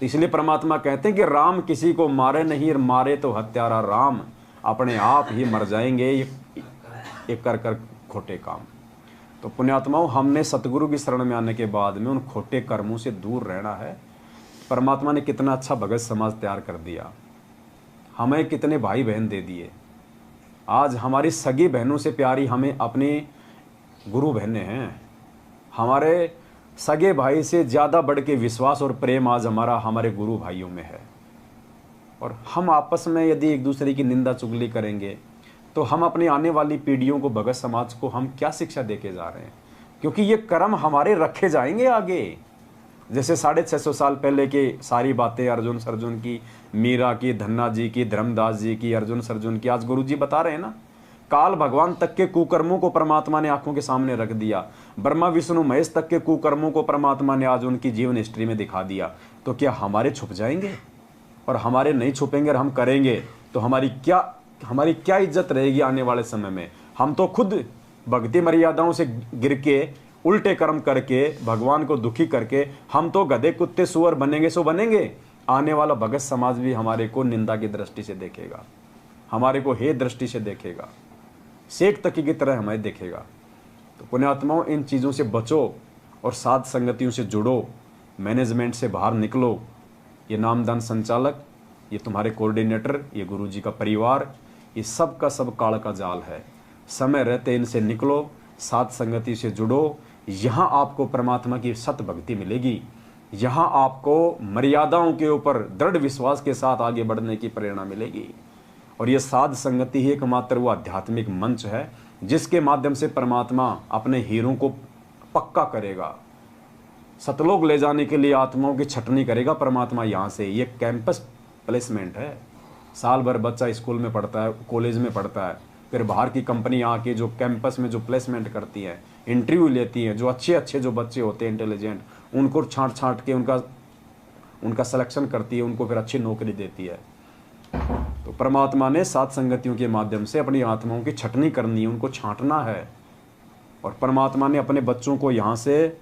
Speaker 1: इसलिए परमात्मा कहते हैं कि राम किसी को मारे नहीं, मारे तो हत्यारा राम, अपने आप ही मर जाएंगे ये कर कर खोटे काम। तो पुण्यात्माओं, हमने सतगुरु की शरण में आने के बाद में उन खोटे कर्मों से दूर रहना है। परमात्मा ने कितना अच्छा भगत समाज तैयार कर दिया, हमें कितने भाई बहन दे दिए। आज हमारी सगी बहनों से प्यारी हमें अपनी गुरु बहनें हैं। हमारे सगे भाई से ज़्यादा बढ़ के विश्वास और प्रेम आज हमारा हमारे गुरु भाइयों में है। और हम आपस में यदि एक दूसरे की निंदा चुगली करेंगे तो हम अपनी आने वाली पीढ़ियों को, भगत समाज को हम क्या शिक्षा देके जा रहे हैं? क्योंकि ये कर्म हमारे रखे जाएंगे आगे। जैसे 650 साल पहले की सारी बातें अर्जुन सर्जुन की, मीरा की, धन्ना जी की, धर्मदास जी की, अर्जुन सर्जुन की, आज गुरु जी बता रहे हैं ना। काल भगवान तक के कुकर्मों को परमात्मा ने आंखों के सामने रख दिया। ब्रह्मा विष्णु महेश तक के कुकर्मों को परमात्मा ने आज उनकी जीवन हिस्ट्री में दिखा दिया। तो क्या हमारे छुप जाएंगे? और हमारे नहीं छुपेंगे और हम करेंगे तो हमारी क्या इज्जत रहेगी आने वाले समय में? हम तो खुद भक्ति मर्यादाओं से गिर के, उल्टे कर्म करके, भगवान को दुखी करके हम तो गधे कुत्ते सुअर बनेंगे सो बनेंगे। आने वाला भगत समाज भी हमारे को निंदा की दृष्टि से देखेगा, हमारे को हे दृष्टि से देखेगा, शेख तकी की तरह हमें देखेगा। तो पुण्यात्माओं, इन चीज़ों से बचो और साध संगतियों से जुड़ो, मैनेजमेंट से बाहर निकलो। ये नामदान संचालक, ये तुम्हारे कोऑर्डिनेटर, ये गुरुजी का परिवार, ये सब का सब काल का जाल है। समय रहते इनसे निकलो, साध संगति से जुड़ो। यहाँ आपको परमात्मा की सत भक्ति मिलेगी, यहाँ आपको मर्यादाओं के ऊपर दृढ़ विश्वास के साथ आगे बढ़ने की प्रेरणा मिलेगी। और ये साध संगति ही एकमात्र वो आध्यात्मिक मंच है जिसके माध्यम से परमात्मा अपने हीरों को पक्का करेगा। सतलोक ले जाने के लिए आत्माओं की छटनी करेगा परमात्मा यहाँ से। ये कैंपस प्लेसमेंट है। साल भर बच्चा स्कूल में पढ़ता है, कॉलेज में पढ़ता है, फिर बाहर की कंपनी आके जो कैंपस में जो प्लेसमेंट करती है, इंटरव्यू लेती हैं, जो अच्छे जो बच्चे होते हैं इंटेलिजेंट, उनको छांट के उनका सिलेक्शन करती है, उनको फिर अच्छी नौकरी देती है। तो परमात्मा ने सात संगतियों के माध्यम से अपनी आत्माओं की छटनी करनी है, उनको छांटना है। और परमात्मा ने अपने बच्चों को यहाँ से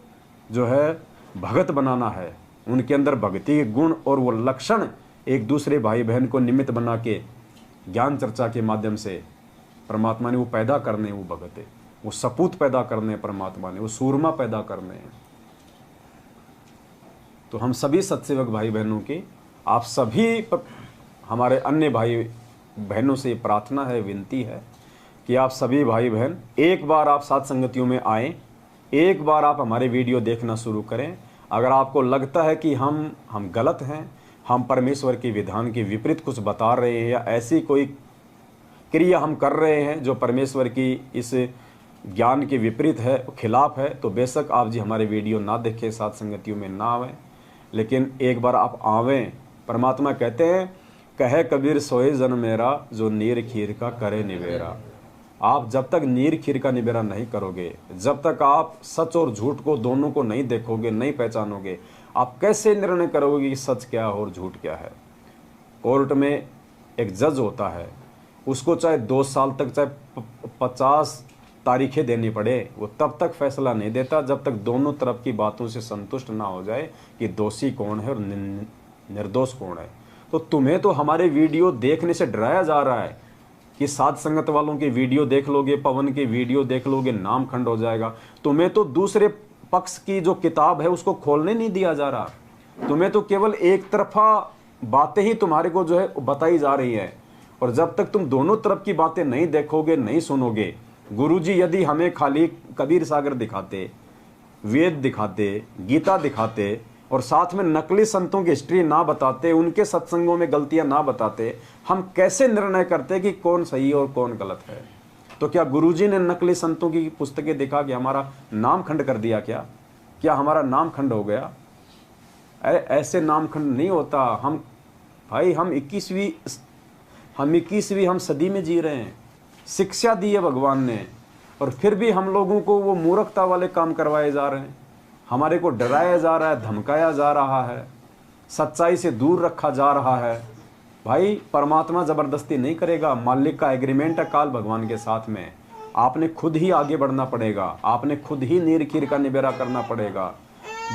Speaker 1: जो है भगत बनाना है। उनके अंदर भक्ति के गुण और वो लक्षण एक दूसरे भाई बहन को निमित्त बना के ज्ञान चर्चा के माध्यम से परमात्मा ने वो पैदा करने, वो भगत है, वो सपूत पैदा करने परमात्मा ने, वो सूरमा पैदा करने हैं। तो हम सभी सत्सेवक भाई बहनों की, आप सभी हमारे अन्य भाई बहनों से प्रार्थना है, विनती है कि आप सभी भाई बहन एक बार आप साथ संगतियों में आएँ, एक बार आप हमारे वीडियो देखना शुरू करें। अगर आपको लगता है कि हम गलत हैं, हम परमेश्वर के विधान के विपरीत कुछ बता रहे हैं या ऐसी कोई क्रिया हम कर रहे हैं जो परमेश्वर की इस ज्ञान के विपरीत है, खिलाफ है, तो बेशक आप जी हमारे वीडियो ना देखें, साथ संगतियों में ना आवें, लेकिन एक बार आप आवें। परमात्मा कहते हैं, कहे कबीर सोए जन मेरा, जो नीर खीर का करे निबेरा। आप जब तक नीर खीर का निबेरा नहीं करोगे, जब तक आप सच और झूठ को दोनों को नहीं देखोगे, नहीं पहचानोगे, आप कैसे निर्णय करोगे कि सच क्या है और झूठ क्या है? कोर्ट में एक जज होता है, उसको चाहे 2 साल तक, चाहे 50 तारीखें देनी पड़े, वो तब तक फैसला नहीं देता जब तक दोनों तरफ की बातों से संतुष्ट ना हो जाए कि दोषी कौन है और निर्दोष कौन है। तो तुम्हें तो हमारे वीडियो देखने से डराया जा रहा है कि साध संगत वालों के वीडियो देख लोगे, पवन के वीडियो देख लोगे, नाम खंड हो जाएगा। तुम्हें तो दूसरे पक्ष की जो किताब है उसको खोलने नहीं दिया जा रहा। तुम्हें तो केवल एक तरफा बातें ही तुम्हारे को जो है बताई जा रही है। और जब तक तुम दोनों तरफ की बातें नहीं देखोगे, नहीं सुनोगे, गुरुजी यदि हमें खाली कबीर सागर दिखाते, वेद दिखाते, गीता दिखाते और साथ में नकली संतों की हिस्ट्री ना बताते, उनके सत्संगों में गलतियां ना बताते, हम कैसे निर्णय करते कि कौन सही और कौन गलत है? तो क्या गुरुजी ने नकली संतों की पुस्तकें दिखा के हमारा नाम खंड कर दिया? क्या हमारा नाम खंड हो गया? ऐसे नाम खंड नहीं होता। हम भाई हम 21वीं सदी में जी रहे हैं। शिक्षा दी है भगवान ने, और फिर भी हम लोगों को वो मूर्खता वाले काम करवाए जा रहे हैं। हमारे को डराया जा रहा है, धमकाया जा रहा है, सच्चाई से दूर रखा जा रहा है। भाई परमात्मा जबरदस्ती नहीं करेगा, मालिक का एग्रीमेंट है काल भगवान के साथ में। आपने खुद ही आगे बढ़ना पड़ेगा, आपने खुद ही नीर खीर का निबेरा करना पड़ेगा।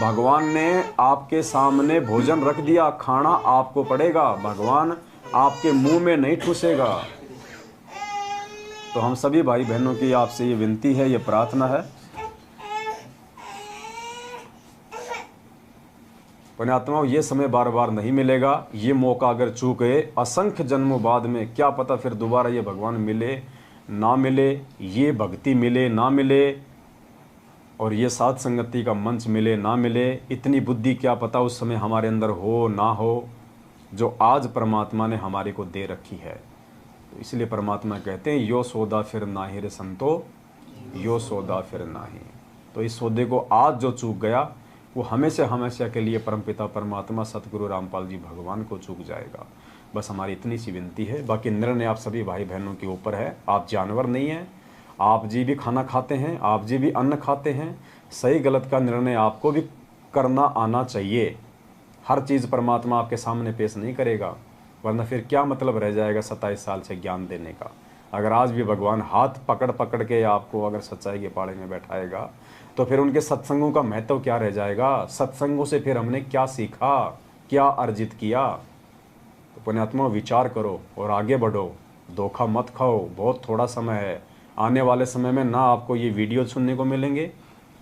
Speaker 1: भगवान ने आपके सामने भोजन रख दिया, खाना आपको पड़ेगा। भगवान आपके मुंह में नहीं ठूसेगा। तो हम सभी भाई बहनों की आपसे ये विनती है, ये प्रार्थना है, पुण्यात्माओं, ये समय बार बार नहीं मिलेगा। ये मौका अगर चूक गए असंख्य जन्मों बाद में, क्या पता फिर दोबारा ये भगवान मिले ना मिले, ये भक्ति मिले ना मिले, और ये साथ संगति का मंच मिले ना मिले। इतनी बुद्धि क्या पता उस समय हमारे अंदर हो ना हो, जो आज परमात्मा ने हमारे को दे रखी है। तो इसलिए परमात्मा कहते हैं, यो सौदा फिर नाहि रे संतो, यो सौदा फिर नाहि। तो इस सौदे को आज जो चूक गया, वो हमेशा हमेशा के लिए परमपिता परमात्मा सतगुरु रामपाल जी भगवान को चूक जाएगा। बस हमारी इतनी सी विनती है। बाकी निर्णय आप सभी भाई बहनों के ऊपर है। आप जानवर नहीं हैं, आप जी भी खाना खाते हैं, आप जी भी अन्न खाते हैं। सही गलत का निर्णय आपको भी करना आना चाहिए। हर चीज़ परमात्मा आपके सामने पेश नहीं करेगा, वरना फिर क्या मतलब रह जाएगा 27 साल से ज्ञान देने का। अगर आज भी भगवान हाथ पकड़ पकड़ के आपको अगर सच्चाई के पाड़े में बैठाएगा, तो फिर उनके सत्संगों का महत्व क्या रह जाएगा? सत्संगों से फिर हमने क्या सीखा, क्या अर्जित किया? तो पुण्यात्मा विचार करो और आगे बढ़ो, धोखा मत खाओ। बहुत थोड़ा समय है। आने वाले समय में ना आपको ये वीडियो सुनने को मिलेंगे,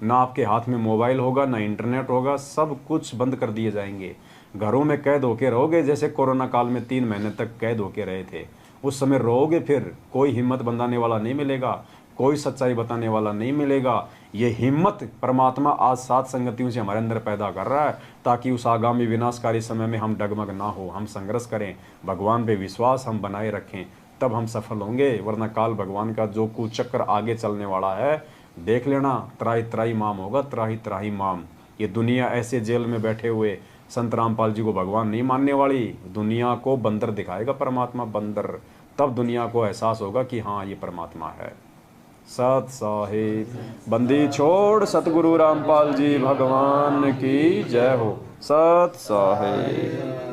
Speaker 1: ना आपके हाथ में मोबाइल होगा, ना इंटरनेट होगा। सब कुछ बंद कर दिए जाएंगे। घरों में कैद होके रहोगे, जैसे कोरोना काल में 3 महीने तक कैद होके रहे थे। उस समय रहोगे, फिर कोई हिम्मत बंधाने वाला नहीं मिलेगा, कोई सच्चाई बताने वाला नहीं मिलेगा। ये हिम्मत परमात्मा आज सात संगतियों से हमारे अंदर पैदा कर रहा है, ताकि उस आगामी विनाशकारी समय में हम डगमग ना हो, हम संघर्ष करें, भगवान पे विश्वास हम बनाए रखें, तब हम सफल होंगे। वरना काल भगवान का जो कुचक्र आगे चलने वाला है, देख लेना, त्राही त्राही माम होगा, त्राही त्राही माम। ये दुनिया ऐसे जेल में बैठे हुए संत रामपाल जी को भगवान नहीं मानने वाली, दुनिया को बंदर दिखाएगा परमात्मा, बंदर। तब दुनिया को एहसास होगा कि हाँ ये परमात्मा है। सत साहिब बंदी छोड़ सतगुरु रामपाल जी भगवान की जय हो। सत साहिब।